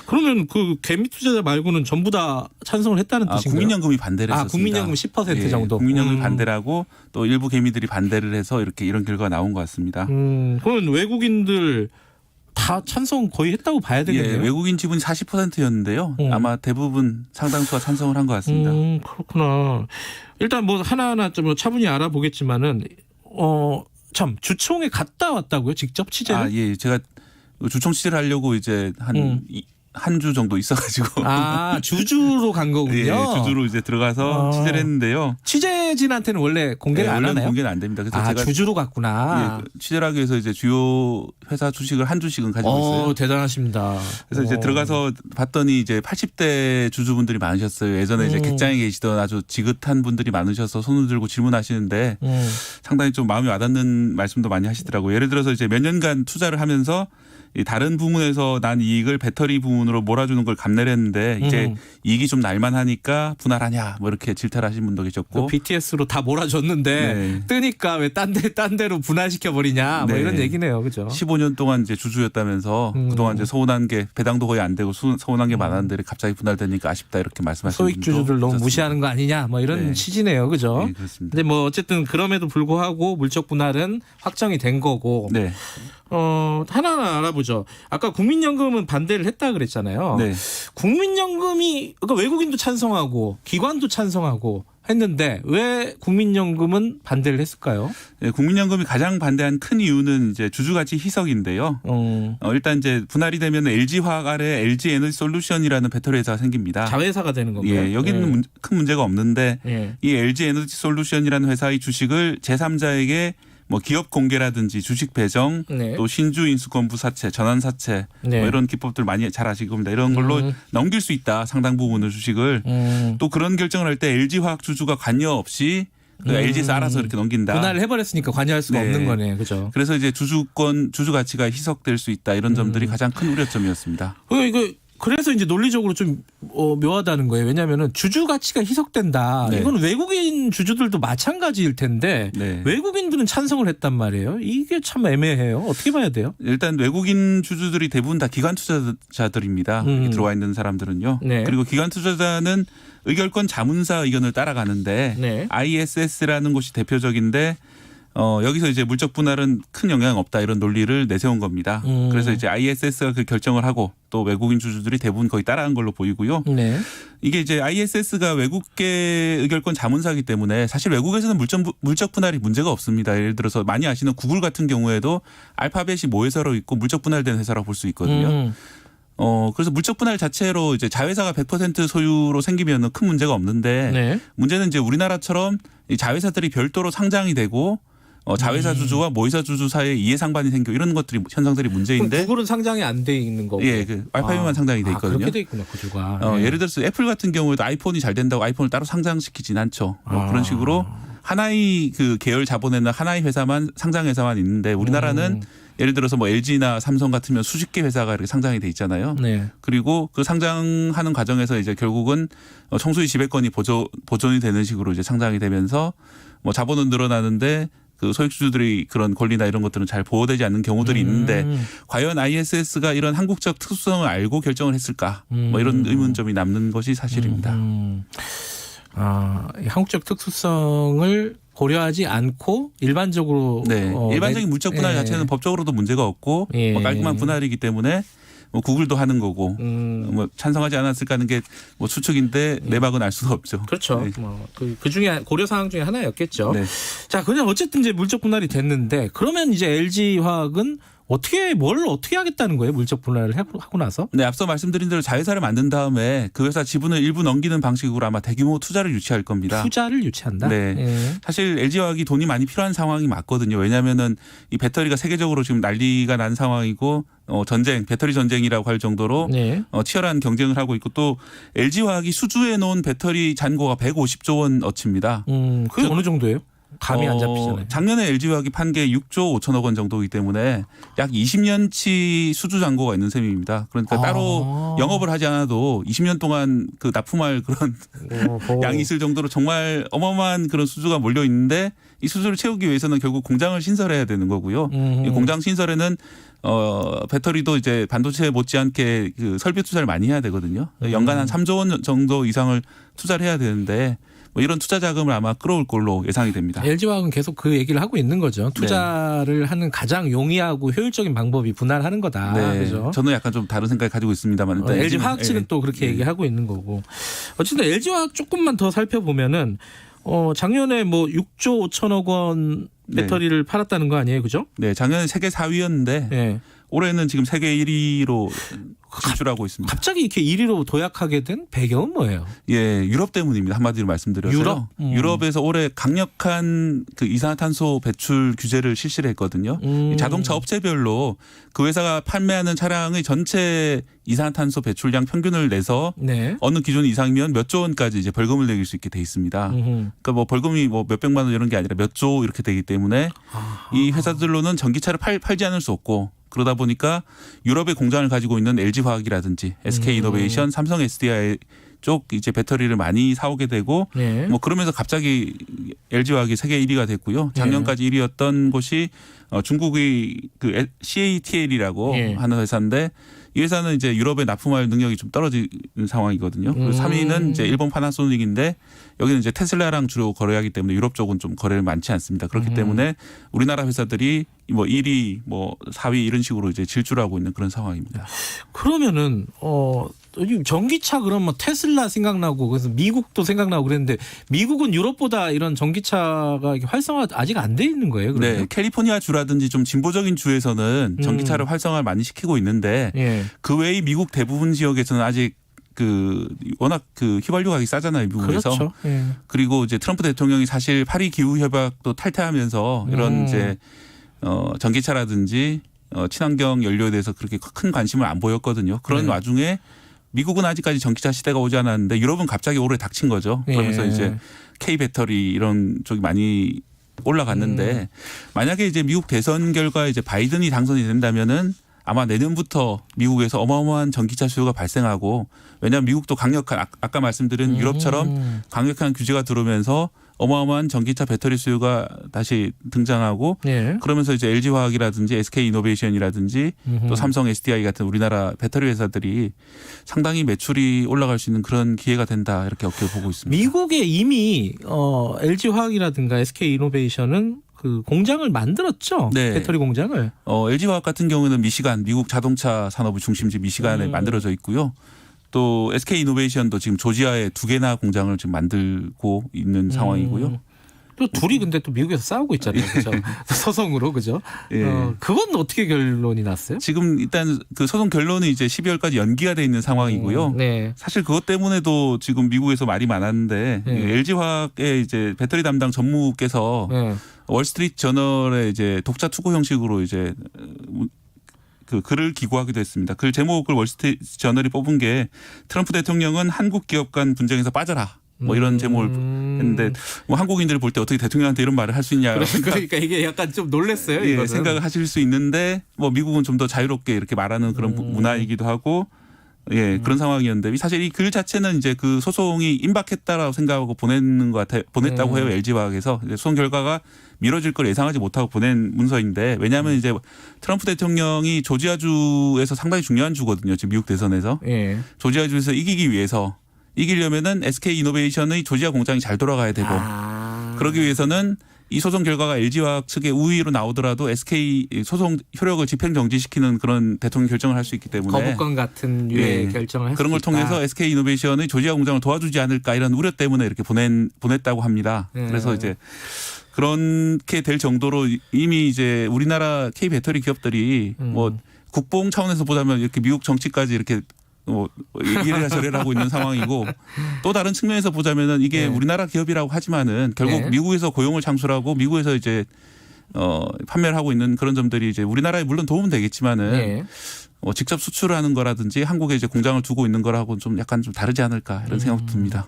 그러면 그 개미 투자자 말고는 전부 다 찬성을 했다는 뜻인가요? 국민연금이 반대를 했었습니다. 국민연금 10% 정도. 국민연금이 반대를 하고 또 일부 개미들이 반대를 해서 이런 결과가 나온 것 같습니다. 그러면 외국인들 다 찬성 거의 했다고 봐야 되겠네요. 예, 외국인 지분이 40%였는데요. 아마 대부분 상당수가 찬성을 한 것 같습니다. 그렇구나. 일단 하나하나 좀 차분히 알아보겠지만은 참 주총에 갔다 왔다고요? 직접 취재를? 예, 제가 주총 취재를 하려고 이제 한 주 정도 있어가지고. 주주로 간 거군요. 예, 주주로 이제 들어가서 취재를 했는데요. 취재진한테는 원래 공개를 안 하나요? 공개는 안 됩니다. 그래서 제가 주주로 갔구나. 취재를 하기 위해서 이제 주요 회사 주식을 한 주씩은 가지고 있어요. 대단하십니다. 그래서 이제 들어가서 봤더니 이제 80대 주주분들이 많으셨어요. 예전에 이제 객장에 계시던 아주 지긋한 분들이 많으셔서 손을 들고 질문하시는데 상당히 좀 마음이 와닿는 말씀도 많이 하시더라고요. 예를 들어서 이제 몇 년간 투자를 하면서 다른 부문에서 난 이익을 배터리 부문으로 몰아주는 걸 감내를 했는데 이제 이익이 좀 날만하니까 분할하냐 이렇게 질타를 하신 분도 계셨고 BTS로 다 몰아줬는데 뜨니까 왜 딴 데로 분할시켜 버리냐 이런 얘기네요, 그죠? 15년 동안 이제 주주였다면서 그동안 이제 서운한 게 배당도 거의 안 되고 서운한 게 많았는데 갑자기 분할되니까 아쉽다 이렇게 말씀하시는 분도 소액 주주들 너무 무시하는 거 아니냐 이런 취지네요, 그죠? 네, 그렇습니다. 근데 어쨌든 그럼에도 불구하고 물적 분할은 확정이 된 거고. 네. 하나하나 알아보죠. 아까 국민연금은 반대를 했다 그랬잖아요. 네. 국민연금이 그러니까 외국인도 찬성하고 기관도 찬성하고 했는데 왜 국민연금은 반대를 했을까요? 네, 국민연금이 가장 반대한 큰 이유는 이제 주주가치 희석인데요. 일단 이제 분할이 되면 LG화학 아래 LG 에너지 솔루션이라는 배터리 회사가 생깁니다. 자회사가 되는 건가요? 예, 여기는 큰 문제가 없는데 예. 이 LG 에너지 솔루션이라는 회사의 주식을 제3자에게 뭐 기업 공개라든지 주식 배정, 네. 또 신주 인수권부 사채, 전환 사채 네. 뭐 이런 기법들 많이 잘 아실 겁니다. 이런 걸로 넘길 수 있다. 상당 부분의 주식을. 또 그런 결정을 할 때 LG화학 주주가 관여 없이 LG에서 알아서 이렇게 넘긴다. 분할을 해버렸으니까 관여할 수가 네. 없는 거네, 그죠? 그래서 이제 주주 가치가 희석될 수 있다. 이런 점들이 가장 큰 우려점이었습니다. 그래서 이제 논리적으로 좀 묘하다는 거예요. 왜냐하면 주주 가치가 희석된다. 네. 이건 외국인 주주들도 마찬가지일 텐데 네. 외국인들은 찬성을 했단 말이에요. 이게 참 애매해요. 어떻게 봐야 돼요? 일단 외국인 주주들이 대부분 다 기관 투자자들입니다. 여기 들어와 있는 사람들은요. 네. 그리고 기관 투자자는 의결권 자문사 의견을 따라가는데 네. ISS라는 곳이 대표적인데 여기서 이제 물적 분할은 큰 영향 없다 이런 논리를 내세운 겁니다. 그래서 이제 ISS가 그 결정을 하고 또 외국인 주주들이 대부분 거의 따라한 걸로 보이고요. 네. 이게 이제 ISS가 외국계 의결권 자문사이기 때문에 사실 외국에서는 물적 분할이 문제가 없습니다. 예를 들어서 많이 아시는 구글 같은 경우에도 알파벳이 모회사로 있고 물적 분할된 회사라고 볼 수 있거든요. 그래서 물적 분할 자체로 이제 자회사가 100% 소유로 생기면 큰 문제가 없는데 네. 문제는 이제 우리나라처럼 이 자회사들이 별도로 상장이 되고 자회사 주주와 모의사 주주 사이에 이해상반이 생겨 이런 것들이 현상들이 문제인데 구글은 상장이 안 돼 있는 거고. 예, 그 알파벳만 상장이 돼 있거든요. 그렇게 돼 있구나, 구조가. 예를 들어서 애플 같은 경우에도 아이폰이 잘 된다고 아이폰을 따로 상장시키진 않죠. 그런 식으로 하나의 그 계열 자본에는 하나의 회사만 상장 회사만 있는데 우리나라는 예를 들어서 뭐 LG나 삼성 같으면 수십 개 회사가 이렇게 상장이 돼 있잖아요. 네. 그리고 그 상장하는 과정에서 이제 결국은 총수의 지배권이 보존이 되는 식으로 이제 상장이 되면서 뭐 자본은 늘어나는데 그 소액주주들이 그런 권리나 이런 것들은 잘 보호되지 않는 경우들이 있는데 과연 ISS가 이런 한국적 특수성을 알고 결정을 했을까? 뭐 이런 의문점이 남는 것이 사실입니다. 한국적 특수성을 고려하지 않고 일반적으로 일반적인 물적 분할 자체는 법적으로도 문제가 없고 뭐 깔끔한 분할이기 때문에 뭐 구글도 하는 거고 뭐 찬성하지 않았을까 하는 게 뭐 추측인데 내막은 알 수가 없죠. 그렇죠. 네. 그 중에 고려 사항 중에 하나였겠죠. 네. 자, 그냥 어쨌든 이제 물적 분할이 됐는데 그러면 이제 LG화학은 뭘 어떻게 하겠다는 거예요? 물적 분할을 하고 나서? 네, 앞서 말씀드린 대로 자회사를 만든 다음에 그 회사 지분을 일부 넘기는 방식으로 아마 대규모 투자를 유치할 겁니다. 투자를 유치한다? 네. 사실 LG화학이 돈이 많이 필요한 상황이 맞거든요. 왜냐하면은 이 배터리가 세계적으로 지금 난리가 난 상황이고 배터리 전쟁이라고 할 정도로 치열한 경쟁을 하고 있고 또 LG화학이 수주해 놓은 배터리 잔고가 150조 원어치입니다. 그게 어느 정도예요? 감이 안 잡히잖아요. 작년에 LG화학이 판 게 6조 5천억 원 정도이기 때문에 약 20년치 수주 잔고가 있는 셈입니다. 그러니까 따로 영업을 하지 않아도 20년 동안 그 납품할 그런 양이 있을 정도로 정말 어마어마한 그런 수주가 몰려 있는데 이 수주를 채우기 위해서는 결국 공장을 신설해야 되는 거고요. 이 공장 신설에는 배터리도 이제 반도체 못지않게 그 설비 투자를 많이 해야 되거든요. 연간 한 3조 원 정도 이상을 투자를 해야 되는데 뭐 이런 투자 자금을 아마 끌어올 걸로 예상이 됩니다. LG화학은 계속 그 얘기를 하고 있는 거죠. 투자를 하는 가장 용이하고 효율적인 방법이 분할하는 거다. 네. 그죠? 저는 약간 좀 다른 생각을 가지고 있습니다만 LG화학 측은 또 그렇게 얘기하고 있는 거고. 어쨌든 LG화학 조금만 더 살펴보면은 작년에 뭐 6조 5천억 원 배터리를 팔았다는 거 아니에요, 그죠? 네, 작년에 세계 4위였는데 올해는 지금 세계 1위로 진출하고 있습니다. 갑자기 이렇게 1위로 도약하게 된 배경은 뭐예요? 예, 유럽 때문입니다. 한마디로 말씀드려서요. 유럽에서 올해 강력한 그 이산화탄소 배출 규제를 실시를 했거든요. 자동차 업체별로 그 회사가 판매하는 차량의 전체 이산화탄소 배출량 평균을 내서 어느 기준 이상이면 몇 조 원까지 이제 벌금을 내릴 수 있게 돼 있습니다. 그러니까 뭐 벌금이 뭐 몇백만 원 이런 게 아니라 몇 조 이렇게 되기 때문에 이 회사들로는 전기차를 팔지 않을 수 없고 그러다 보니까 유럽의 공장을 가지고 있는 LG화학이라든지 SK이노베이션, 삼성 SDI 쪽 이제 배터리를 많이 사오게 되고 뭐 그러면서 갑자기 LG화학이 세계 1위가 됐고요. 작년까지 1위였던 곳이 중국의 그 CATL이라고 하는 회사인데 이 회사는 이제 유럽에 납품할 능력이 좀 떨어지는 상황이거든요. 3위는 이제 일본 파나소닉인데 여기는 이제 테슬라랑 주로 거래하기 때문에 유럽 쪽은 좀 거래를 많지 않습니다. 그렇기 때문에 우리나라 회사들이 뭐 1위, 뭐 4위 이런 식으로 이제 질주하고 있는 그런 상황입니다. 그러면은 전기차 그럼 뭐 테슬라 생각나고 그래서 미국도 생각나고 그랬는데 미국은 유럽보다 이런 전기차가 활성화 아직 안 돼 있는 거예요? 그러면? 네, 캘리포니아 주라든지 좀 진보적인 주에서는 전기차를 활성화를 많이 시키고 있는데 예. 그 외의 미국 대부분 지역에서는 아직 워낙 휘발유 가격이 싸잖아요, 미국에서. 그렇죠. 예. 그리고 이제 트럼프 대통령이 사실 파리 기후 협약도 탈퇴하면서 이런 이제 전기차라든지 친환경 연료에 대해서 그렇게 큰 관심을 안 보였거든요. 그런 네. 와중에 미국은 아직까지 전기차 시대가 오지 않았는데 유럽은 갑자기 올해 닥친 거죠. 그러면서 예. 이제 K 배터리 이런 쪽이 많이 올라갔는데 만약에 이제 미국 대선 결과 이제 바이든이 당선이 된다면은 아마 내년부터 미국에서 어마어마한 전기차 수요가 발생하고 왜냐하면 미국도 강력한 아까 말씀드린 유럽처럼 강력한 규제가 들어오면서 어마어마한 전기차 배터리 수요가 다시 등장하고 예. 그러면서 이제 LG화학이라든지 SK이노베이션이라든지 또 삼성 SDI 같은 우리나라 배터리 회사들이 상당히 매출이 올라갈 수 있는 그런 기회가 된다 이렇게 보고 있습니다. 미국에 이미 LG화학이라든가 SK이노베이션은 그 공장을 만들었죠. 네. 배터리 공장을. LG화학 같은 경우는 미시간 미국 자동차 산업의 중심지 미시간에 만들어져 있고요. 또 SK이노베이션도 지금 조지아에 2개나 공장을 지금 만들고 있는 상황이고요. 또 둘이 근데 또 미국에서 싸우고 있잖아요. 그렇죠? 소송으로 그죠? 예. 그건 어떻게 결론이 났어요? 지금 일단 그 소송 결론은 이제 12월까지 연기가 돼 있는 상황이고요. 네. 사실 그것 때문에도 지금 미국에서 말이 많았는데 LG화학의 이제 배터리 담당 전무께서 월스트리트 저널에 이제 독자 투고 형식으로 이제 그 글을 기고하기도 했습니다. 그 제목을 월스트리트 저널이 뽑은 게 트럼프 대통령은 한국 기업 간 분쟁에서 빠져라. 뭐 이런 제목을 했는데 뭐 한국인들이 볼 때 어떻게 대통령한테 이런 말을 할 수 있냐. 그러니까 이게 약간 좀 놀랬어요. 예, 이거는. 생각을 하실 수 있는데 뭐 미국은 좀 더 자유롭게 이렇게 말하는 그런 문화이기도 하고 그런 상황이었는데 사실 이 글 자체는 이제 그 소송이 임박했다라고 생각하고 보냈다고 해요. LG화학에서 소송 결과가 미뤄질 걸 예상하지 못하고 보낸 문서인데 왜냐하면 이제 트럼프 대통령이 조지아주에서 상당히 중요한 주거든요. 지금 미국 대선에서 조지아주에서 이기려면은 SK이노베이션의 조지아 공장이 잘 돌아가야 되고 그러기 위해서는 이 소송 결과가 LG화학 측의 우위로 나오더라도 SK 소송 효력을 집행 정지시키는 그런 대통령 결정을 할 수 있기 때문에 거부권 같은 유의 결정을 할 수 있다. 그런 걸 통해서 SK이노베이션의 조지아 공장을 도와주지 않을까 이런 우려 때문에 이렇게 보냈다고 합니다. 그래서 이제 그렇게 될 정도로 이미 이제 우리나라 K 배터리 기업들이 뭐 국뽕 차원에서 보자면 이렇게 미국 정치까지 이렇게 이래라 저래라 하고 있는 상황이고 또 다른 측면에서 보자면은 이게 우리나라 기업이라고 하지만은 결국 미국에서 고용을 창출하고 미국에서 이제 판매를 하고 있는 그런 점들이 이제 우리나라에 물론 도움은 되겠지만은 직접 수출하는 거라든지 한국에 이제 공장을 두고 있는 거라고는 좀 약간 좀 다르지 않을까 이런 생각도 듭니다.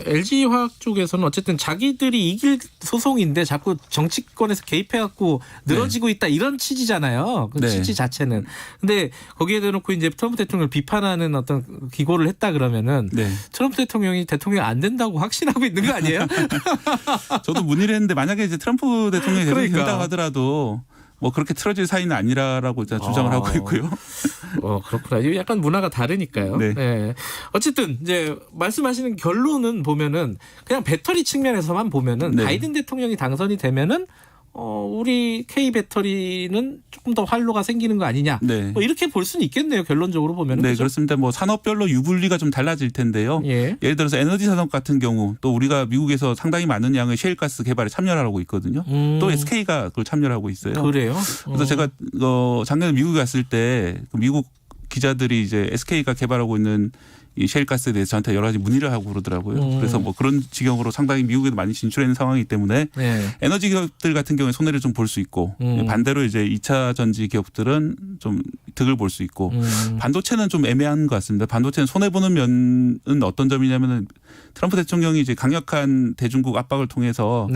LG화학 쪽에서는 어쨌든 자기들이 이길 소송인데 자꾸 정치권에서 개입해갖고 늘어지고 있다 이런 취지잖아요. 그 취지 자체는. 근데 거기에 대놓고 이제 트럼프 대통령을 비판하는 어떤 기고를 했다 그러면은 트럼프 대통령이 대통령이 안 된다고 확신하고 있는 거 아니에요? 저도 문의를 했는데 만약에 이제 트럼프 대통령이 대통령이 된다고 하더라도 뭐 그렇게 틀어질 사이는 아니라라고 일단 주장을 하고 있고요. 그렇구나. 약간 문화가 다르니까요. 네. 어쨌든 이제 말씀하시는 결론은 보면은 그냥 배터리 측면에서만 보면은 바이든 대통령이 당선이 되면은 우리 K 배터리는 조금 더 활로가 생기는 거 아니냐. 뭐 이렇게 볼 수는 있겠네요. 결론적으로 보면은. 네, 그렇죠? 그렇습니다. 뭐 산업별로 유불리가 좀 달라질 텐데요. 예를 들어서 에너지 산업 같은 경우 또 우리가 미국에서 상당히 많은 양의 셰일가스 개발에 참여를 하고 있거든요. 또 SK가 그걸 참여를 하고 있어요. 그래요? 그래서 제가 작년에 미국에 갔을 때 미국 기자들이 이제 SK가 개발하고 있는 이 셰일가스에 대해서 저한테 여러 가지 문의를 하고 그러더라고요. 그래서 뭐 그런 지경으로 상당히 미국에도 많이 진출해 있는 상황이기 때문에 에너지 기업들 같은 경우에 손해를 좀 볼 수 있고 반대로 이제 2차 전지 기업들은 좀 득을 볼 수 있고 반도체는 좀 애매한 것 같습니다. 반도체는 손해 보는 면은 어떤 점이냐면은 트럼프 대통령이 이제 강력한 대중국 압박을 통해서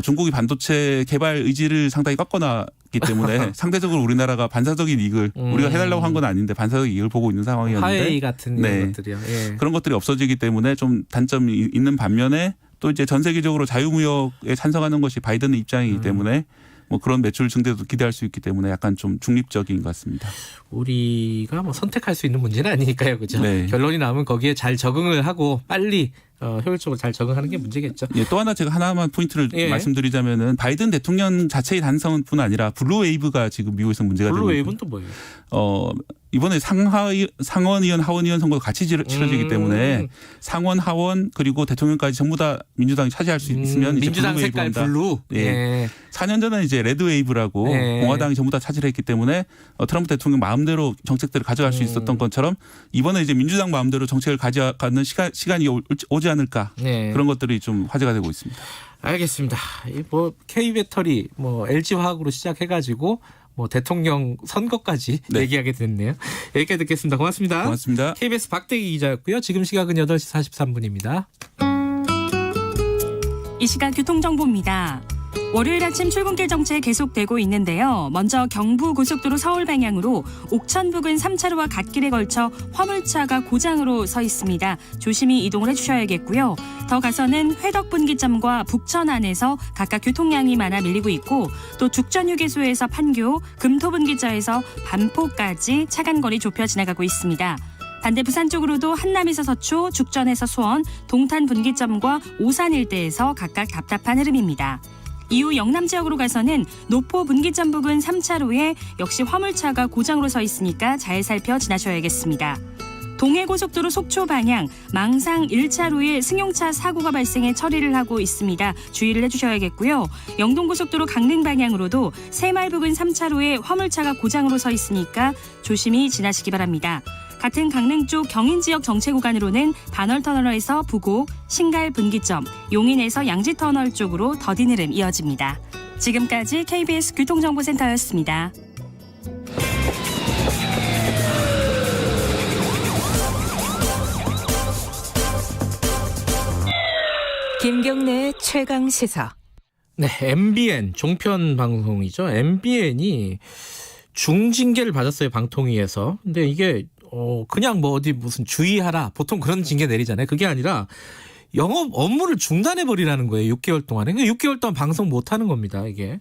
중국이 반도체 개발 의지를 상당히 꺾어놨기 때문에 상대적으로 우리나라가 반사적인 이익을 우리가 해달라고 한 건 아닌데 반사적인 이익을 보고 있는 상황이었는데 화웨이 같은 이런 것들이요. 그런 것들이 없어지기 때문에 좀 단점이 있는 반면에 또 이제 전 세계적으로 자유무역에 찬성하는 것이 바이든의 입장이기 때문에 뭐 그런 매출 증대도 기대할 수 있기 때문에 약간 좀 중립적인 것 같습니다. 우리가 뭐 선택할 수 있는 문제는 아니니까요, 그죠? 네. 결론이 나오면 거기에 잘 적응을 하고 빨리 효율적으로 잘 적응하는 게 문제겠죠. 예, 또 하나 제가 하나만 포인트를 말씀드리자면은 바이든 대통령 자체의 단성뿐 아니라 블루웨이브가 지금 미국에서 문제가 되고 블루웨이브는 또 뭐예요? 이번에 상원의원, 하원의원 선거가 같이 치러지기 때문에 상원, 하원 그리고 대통령까지 전부 다 민주당이 차지할 수 있으면 민주당 이제 색깔 블루. 예. 4년 전에 이제 레드웨이브라고 공화당이 전부 다 차지를 했기 때문에 트럼프 대통령 마음대로 정책들을 가져갈 수 있었던 것처럼 이번에 이제 민주당 마음대로 정책을 가져가는 시간이 오지 않을까 그런 것들이 좀 화제가 되고 있습니다. 알겠습니다. 뭐 K배터리, 뭐 LG화학으로 시작해가지고 뭐 대통령 선거까지 얘기하게 됐네요. 여기까지 듣겠습니다. 고맙습니다. 고맙습니다. KBS 박대기 기자였고요. 지금 시각은 8시 43분입니다. 이 시각 교통정보입니다. 월요일 아침 출근길 정체 계속되고 있는데요. 먼저 경부고속도로 서울 방향으로 옥천 부근 3차로와 갓길에 걸쳐 화물차가 고장으로 서 있습니다. 조심히 이동을 해주셔야겠고요. 더 가서는 회덕분기점과 북천 안에서 각각 교통량이 많아 밀리고 있고 또 죽전휴게소에서 판교, 금토분기점에서 반포까지 차간거리 좁혀 지나가고 있습니다. 반대 부산 쪽으로도 한남에서 서초, 죽전에서 수원, 동탄 분기점과 오산 일대에서 각각 답답한 흐름입니다. 이후 영남 지역으로 가서는 노포 분기점 부근 3차로에 역시 화물차가 고장으로 서 있으니까 잘 살펴 지나셔야겠습니다. 동해고속도로 속초 방향 망상 1차로에 승용차 사고가 발생해 처리를 하고 있습니다. 주의를 해주셔야겠고요. 영동고속도로 강릉 방향으로도 새마을 부근 3차로에 화물차가 고장으로 서 있으니까 조심히 지나시기 바랍니다. 같은 강릉 쪽 경인 지역 정체 구간으로는 반월터널에서 부곡, 신갈 분기점, 용인에서 양지터널 쪽으로 더딘 흐름 이어집니다. 지금까지 KBS 교통정보센터였습니다. 김경래의 최강 시사. 네, MBN 종편 방송이죠. MBN이 중징계를 받았어요, 방통위에서. 근데 이게 그냥 뭐 어디 무슨 주의하라 보통 그런 징계 내리잖아요. 그게 아니라 영업 업무를 중단해 버리라는 거예요. 6개월 동안에. 그러니까 6개월 동안 방송 못 하는 겁니다. 이게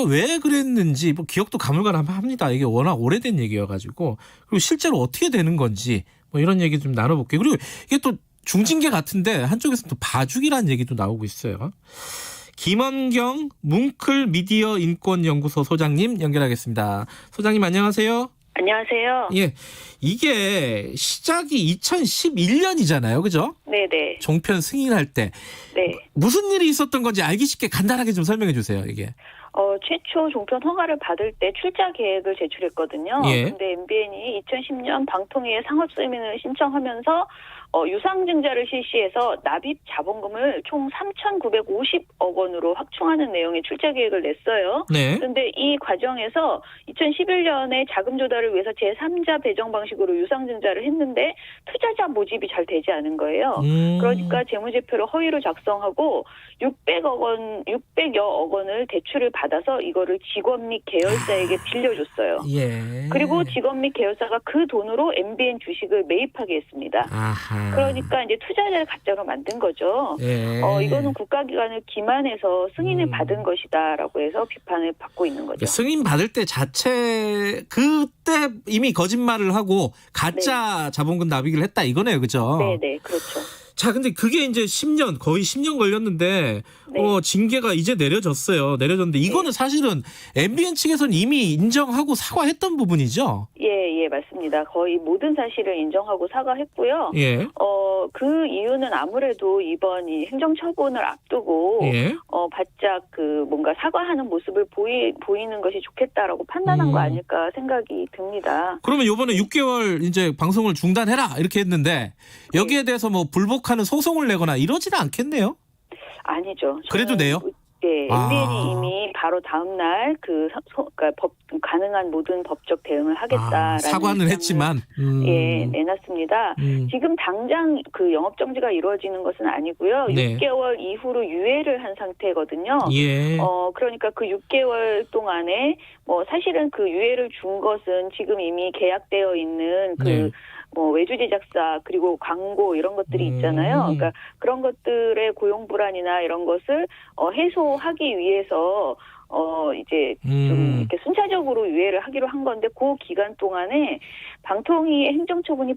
왜 그랬는지 뭐 기억도 가물가물합니다. 이게 워낙 오래된 얘기여가지고 그리고 실제로 어떻게 되는 건지 뭐 이런 얘기 좀 나눠볼게요. 그리고 이게 또 중징계 같은데 한쪽에서 또 봐주기라는 얘기도 나오고 있어요. 김원경 뭉클 미디어 인권연구소 소장님 연결하겠습니다. 소장님 안녕하세요. 안녕하세요. 예, 이게 시작이 2011년이잖아요, 그죠? 네네. 종편 승인할 때. 네. 무슨 일이 있었던 건지 알기 쉽게 간단하게 좀 설명해 주세요, 이게. 최초 종편 허가를 받을 때 출자 계획을 제출했거든요. 예. 근데 MBN이 2010년 방통위에 상업 승인을 신청하면서 유상증자를 실시해서 납입 자본금을 총 3,950억 원으로 확충하는 내용의 출자 계획을 냈어요. 네. 그런데 이 과정에서 2011년에 자금 조달을 위해서 제3자 배정 방식으로 유상증자를 했는데 투자자 모집이 잘 되지 않은 거예요. 그러니까 재무제표를 허위로 작성하고 600여억 원을 대출을 받아서 이거를 직원 및 계열사에게 빌려줬어요. 예. 그리고 직원 및 계열사가 그 돈으로 MBN 주식을 매입하게 했습니다. 아하. 그러니까 이제 투자자를 가짜로 만든 거죠. 예. 이거는 국가기관을 기만해서 승인을 받은 것이다라고 해서 비판을 받고 있는 거죠. 승인 받을 때 자체 그때 이미 거짓말을 하고 가짜 자본금 납입을 했다 이거네요, 그죠? 네네, 그렇죠. 자, 근데 그게 이제 거의 10년 걸렸는데, 징계가 이제 내려졌어요. 내려졌는데, 이거는 사실은 MBN 측에서는 이미 인정하고 사과했던 부분이죠? 예, 맞습니다. 거의 모든 사실을 인정하고 사과했고요. 예. 그 이유는 아무래도 이번 이 행정처분을 앞두고, 바짝 뭔가 사과하는 모습을 보이는 것이 좋겠다라고 판단한 거 아닐까 생각이 듭니다. 그러면 요번에 6개월 이제 방송을 중단해라, 이렇게 했는데, 여기에 대해서 뭐 불복하는 소송을 내거나 이러지는 않겠네요? 아니죠. 그래도 내요? 예, MBN이 이미 바로 다음 날 그러니까 가능한 모든 법적 대응을 하겠다라는 사과는 했지만 내놨습니다. 지금 당장 그 영업 정지가 이루어지는 것은 아니고요. 네. 6개월 이후로 유예를 한 상태거든요. 예. 그러니까 그 6개월 동안에 뭐 사실은 그 유예를 준 것은 지금 이미 계약되어 있는 외주 제작사 그리고 광고 이런 것들이 있잖아요. 그러니까 그런 것들의 고용 불안이나 이런 것을 해소하기 위해서 이제 좀 이렇게 순차적으로 유예를 하기로 한 건데 그 기간 동안에 방통위의 행정처분이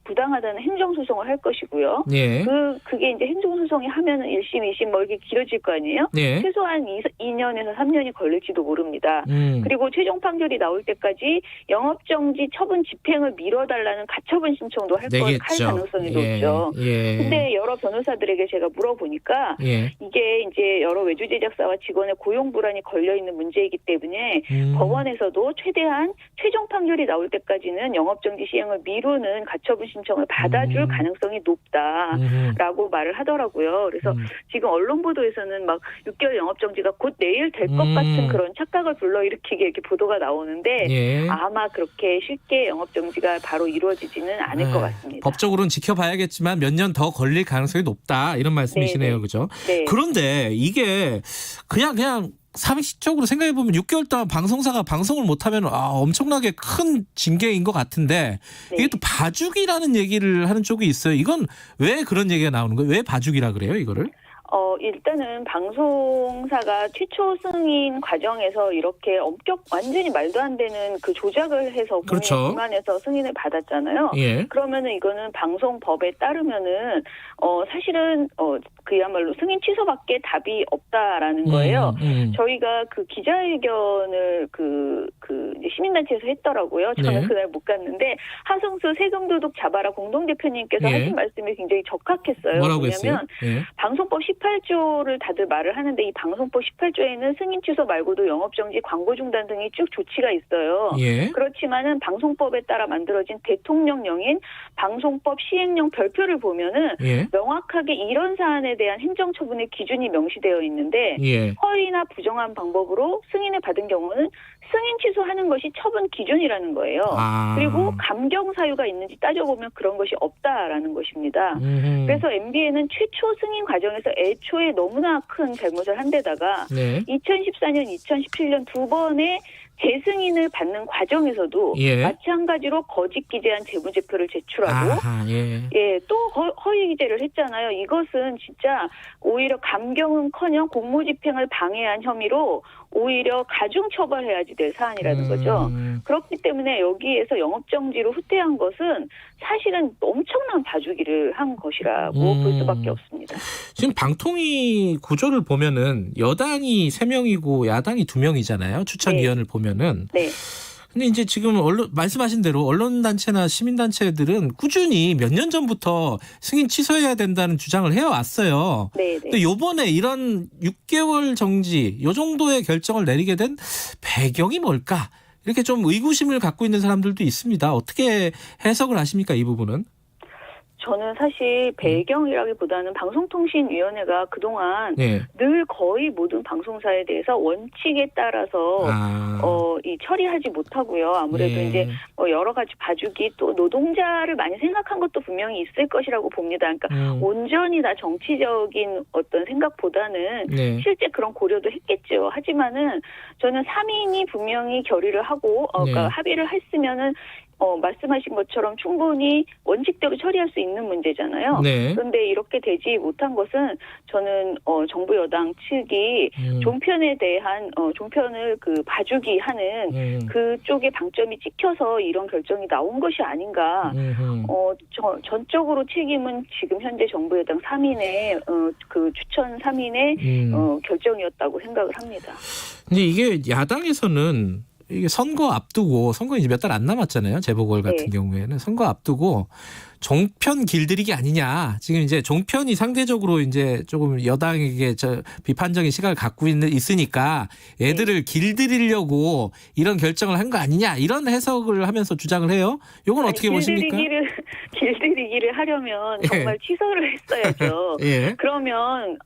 부당하다는 행정소송을 할 것이고요. 예. 그게 이제 행정소송이 하면은 1심, 2심 뭐 이렇게 길어질 거 아니에요? 예. 최소한 2년에서 3년이 걸릴지도 모릅니다. 그리고 최종 판결이 나올 때까지 영업정지 처분 집행을 미뤄달라는 가처분 신청도 할 가능성이 높죠. 근데 여러 변호사들에게 제가 물어보니까 이게 이제 여러 외주 제작사와 직원의 고용 불안이 걸려 있는 문제이기 때문에 법원에서도 최대한 최종 판결이 나올 때까지는 영업정지 시행을 미루는 가처분 신청을 받아줄 가능성이 높다라고 말을 하더라고요. 그래서 지금 언론 보도에서는 막 6개월 영업정지가 곧 내일 될 것 같은 그런 착각을 불러일으키게 이렇게 보도가 나오는데 아마 그렇게 쉽게 영업정지가 바로 이루어지지는 않을 것 같습니다. 법적으로는 지켜봐야겠지만 몇 년 더 걸릴 가능성이 높다 이런 말씀이시네요. 네네. 그죠? 네. 그런데 이게 그냥 상식적으로 생각해 보면 6개월 동안 방송사가 방송을 못하면 엄청나게 큰 징계인 것 같은데 이게 또 봐주기라는 얘기를 하는 쪽이 있어요. 이건 왜 그런 얘기가 나오는 거예요? 왜 봐주기라 그래요, 이거를? 일단은 방송사가 최초 승인 과정에서 이렇게 완전히 말도 안 되는 그 조작을 해서 국민의 기만해서 승인을 받았잖아요. 그러면은 이거는 방송법에 따르면은 사실은 그야말로 승인 취소밖에 답이 없다라는 거예요. 저희가 그 기자회견을 이제 시민단체에서 했더라고요. 저는 그날 못 갔는데 하성수 세금도둑 잡아라 공동대표님께서 하신 말씀이 굉장히 적합했어요. 뭐라고 왜냐하면 방송법 18조를 다들 말을 하는데 이 방송법 18조에는 승인 취소 말고도 영업정지, 광고 중단 등이 쭉 조치가 있어요. 그렇지만은 방송법에 따라 만들어진 대통령령인 방송법 시행령 별표를 보면은 명확하게 이런 사안에 대한 행정처분의 기준이 명시되어 있는데 허위나 부정한 방법으로 승인을 받은 경우는 승인 취소하는 것이 처분 기준이라는 거예요. 그리고 감경 사유가 있는지 따져보면 그런 것이 없다라는 것입니다. 그래서 MBN은 최초 승인 과정에서 애초에 너무나 큰 잘못을 한 데다가 2014년, 2017년 두 번의 재승인을 받는 과정에서도 마찬가지로 거짓 기재한 재무제표를 제출하고 또 허위 기재를 했잖아요. 이것은 진짜 오히려 감경은커녕 공무집행을 방해한 혐의로 오히려 가중처벌해야지 될 사안이라는 거죠. 그렇기 때문에 여기에서 영업정지로 후퇴한 것은 사실은 엄청난 봐주기를 한 것이라고 볼 수밖에 없습니다. 지금 방통위 구조를 보면은 여당이 3명이고 야당이 2명이잖아요. 추천위원을 보면은. 근데 이제 지금 말씀하신 대로 언론단체나 시민단체들은 꾸준히 몇 년 전부터 승인 취소해야 된다는 주장을 해왔어요. 근데 요번에 이런 6개월 정지 요 정도의 결정을 내리게 된 배경이 뭘까? 이렇게 좀 의구심을 갖고 있는 사람들도 있습니다. 어떻게 해석을 하십니까, 이 부분은? 저는 사실 배경이라기보다는 방송통신위원회가 그동안 늘 거의 모든 방송사에 대해서 원칙에 따라서 이 처리하지 못하고요. 아무래도 이제 여러 가지 봐주기 또 노동자를 많이 생각한 것도 분명히 있을 것이라고 봅니다. 그러니까 온전히 다 정치적인 어떤 생각보다는 실제 그런 고려도 했겠죠. 하지만은 저는 3인이 분명히 결의를 하고 그러니까 합의를 했으면은 말씀하신 것처럼 충분히 원칙대로 처리할 수 있는 문제잖아요. 그런데 이렇게 되지 못한 것은 저는 정부 여당 측이 종편에 대한 종편을 봐주기 하는 그쪽에 방점이 찍혀서 이런 결정이 나온 것이 아닌가. 전적으로 책임은 지금 현재 정부 여당 3인의 그 추천 3인의 결정이었다고 생각을 합니다. 근데 이게 야당에서는 이게 선거 앞두고 선거 이제 몇 달 안 남았잖아요. 재보궐 같은 경우에는 선거 앞두고 종편 길들이기 아니냐. 지금 이제 종편이 상대적으로 이제 조금 여당에게 비판적인 시각을 갖고 있으니까 얘들을 길들이려고 이런 결정을 한 거 아니냐. 이런 해석을 하면서 주장을 해요. 이건 어떻게 보십니까? 길들이기를 하려면 정말 취소를 했어야죠. 그러면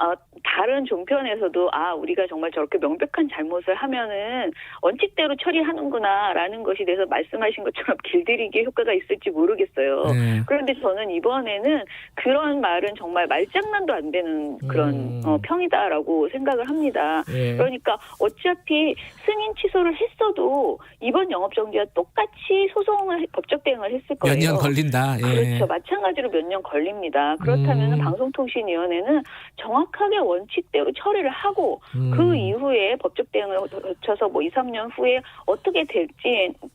다른 종편에서도 우리가 정말 저렇게 명백한 잘못을 하면은 원칙대로 처리하는구나라는 것이 돼서 말씀하신 것처럼 길들이기의 효과가 있을지 모르겠어요. 그런데 그런데 저는 이번에는 그런 말은 정말 말장난도 안 되는 그런 평이다라고 생각을 합니다. 예. 그러니까 어차피 승인 취소를 했어도 이번 영업정지와 똑같이 법적 대응을 했을 거예요. 몇 년 걸린다. 예. 그렇죠. 마찬가지로 몇 년 걸립니다. 그렇다면 방송통신위원회는 정확하게 원칙대로 처리를 하고 그 이후에 법적 대응을 거쳐서 뭐 2, 3년 후에 어떻게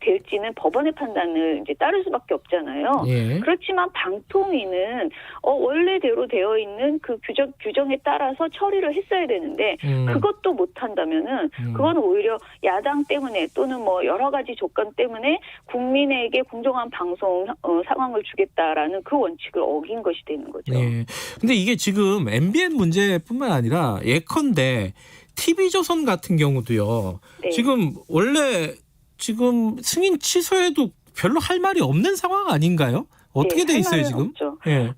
될지는 법원의 판단을 이제 따를 수밖에 없잖아요. 예. 그렇지만 방통위는 원래대로 되어 있는 그 규정에 따라서 처리를 했어야 되는데 그것도 못한다면은 그거는 오히려 야당 때문에 또는 뭐 여러 가지 조건 때문에 국민에게 공정한 방송 상황을 주겠다라는 그 원칙을 어긴 것이 되는 거죠. 네. 근데 이게 지금 MBN 문제뿐만 아니라 예컨대 TV조선 같은 경우도요. 네. 지금 원래 지금 승인 취소해도 별로 할 말이 없는 상황 아닌가요? 어떻게 돼 있어요 지금? 예.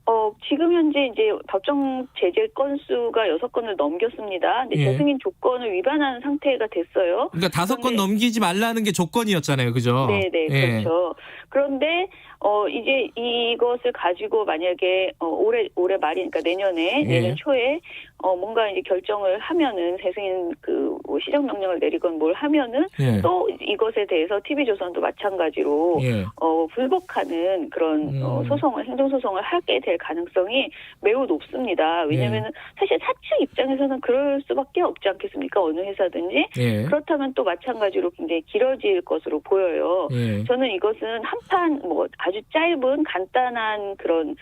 지금 현재 이제 법정 제재 건수가 6건을 넘겼습니다. 근데 예. 재승인 조건을 위반하는 상태가 됐어요. 그러니까 5건 넘기지 말라는 게 조건이었잖아요, 그죠? 네네 예. 그렇죠. 그런데 이제 이것을 가지고 만약에 올해 말이니까 내년에 예. 내년 초에 뭔가 이제 결정을 하면은 재승인 시정 명령을 내리건 뭘 하면은 예. 또 이것에 대해서 TV조선도 마찬가지로 예. 불복하는 그런 행정소송을 하게 될 가능성이 매우 높습니다. 왜냐하면은 사실 사측 입장에서는 그럴 수밖에 없지 않겠습니까? 어느 회사든지. 예. 그렇다면 또 마찬가지로 굉장히 길어질 것으로 보여요. 예. 저는 이것은 한판 아주 짧은 간단한 그런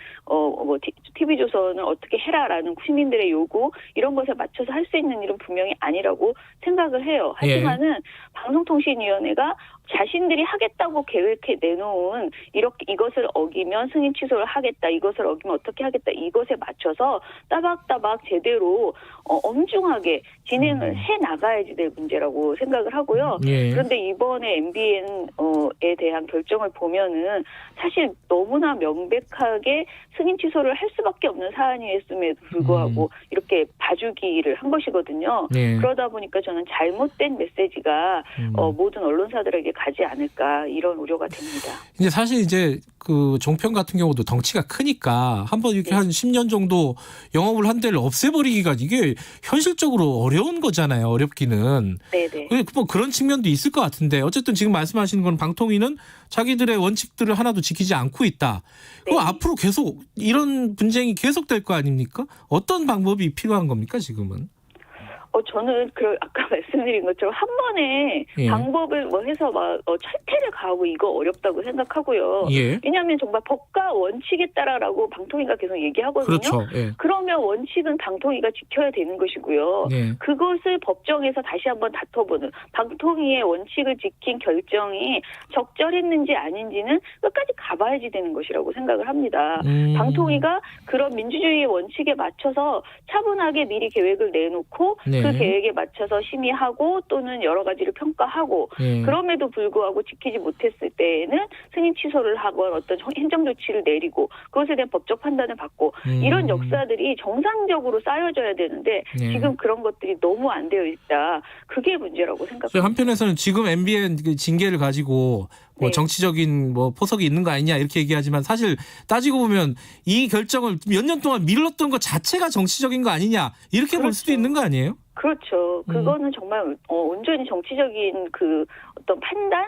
TV조선을 어떻게 해라라는 시민들의 요구 이런 것에 맞춰서 할 수 있는 일은 분명히 아니라고 생각을 해요. 하지만은 방송통신위원회가 자신들이 하겠다고 계획해 내놓은 이것을 어기면 승인 취소를 하겠다. 이것을 어기면 어떻게 하겠다. 이것에 맞춰서 따박따박 제대로 엄중하게 진행을 해 나가야지 될 문제라고 생각을 하고요. 예. 그런데 이번에 MBN에 대한 결정을 보면은 사실 너무나 명백하게 승인 취소를 할 수밖에 없는 사안이었음에도 불구하고 이렇게 봐주기를 한 것이거든요. 예. 그러다 보니까 저는 잘못된 메시지가 모든 언론사들에게 가지 않을까 이런 우려가 됩니다. 이제 사실 이제 그 종편 같은 경우도 덩치가 크니까 한번 이렇게 한 10년 정도 영업을 한 데를 없애버리기가 이게 현실적으로 어려운 거잖아요. 어렵기는. 네네. 뭐 그런 측면도 있을 것 같은데 어쨌든 지금 말씀하시는 건 방통위는 자기들의 원칙들을 하나도 지키지 않고 있다. 그럼 앞으로 계속 이런 분쟁이 계속될 거 아닙니까? 어떤 방법이 필요한 겁니까 지금은? 저는 아까 말씀드린 것처럼 한 번에 예. 방법을 해서 철퇴를 가하고 이거 어렵다고 생각하고요. 예. 왜냐하면 정말 법과 원칙에 따라라고 방통위가 계속 얘기하거든요. 그렇죠. 예. 그러면 원칙은 방통위가 지켜야 되는 것이고요. 예. 그것을 법정에서 다시 한번 다퉈보는 방통위의 원칙을 지킨 결정이 적절했는지 아닌지는 끝까지 가봐야지 되는 것이라고 생각을 합니다. 방통위가 그런 민주주의의 원칙에 맞춰서 차분하게 미리 계획을 내놓고 네. 그 계획에 맞춰서 심의하고 또는 여러 가지를 평가하고 그럼에도 불구하고 지키지 못했을 때에는 승인 취소를 하거나 어떤 행정 조치를 내리고 그것에 대한 법적 판단을 받고 이런 역사들이 정상적으로 쌓여져야 되는데 지금 그런 것들이 너무 안 되어 있다. 그게 문제라고 생각합니다. 한편에서는 지금 MBN 징계를 가지고 정치적인 포석이 있는 거 아니냐 이렇게 얘기하지만 사실 따지고 보면 이 결정을 몇 년 동안 미뤘던 것 자체가 정치적인 거 아니냐 이렇게 볼 수도 있는 거 아니에요? 그렇죠. 그거는 정말 온전히 정치적인 어떤 판단?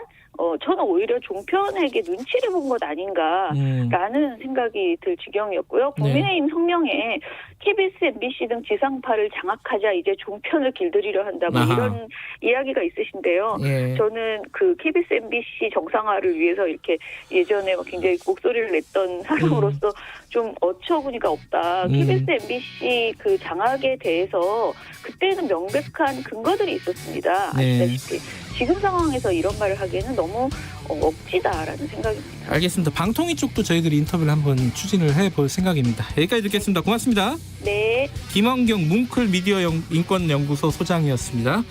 저는 오히려 종편에게 눈치를 본 것 아닌가라는 생각이 들 지경이었고요. 국민의힘 성명에 KBS, MBC 등 지상파를 장악하자 이제 종편을 길들이려 한다 이런 이야기가 있으신데요. 예. 저는 KBS, MBC 정상화를 위해서 이렇게 예전에 굉장히 목소리를 냈던 사람으로서 좀 어처구니가 없다. KBS, MBC 장악에 대해서 그때는 명백한 근거들이 있었습니다. 아시다시피. 지금 상황에서 이런 말을 하기에는 너무 억지다라는 생각입니다. 알겠습니다. 방통위 쪽도 저희들이 인터뷰를 한번 추진을 해볼 생각입니다. 여기까지 듣겠습니다. 고맙습니다. 네. 김원경 뭉클 미디어 인권연구소 소장이었습니다.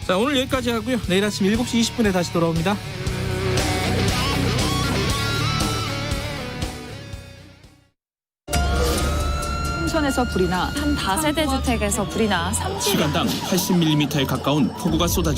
자, 오늘 여기까지 하고요. 내일 아침 7시 20분에 다시 돌아옵니다. 홍천에서 불이 나 한 다세대 주택에서 불이 나 시간당 80mm에 가까운 폭우가 쏟아집니다.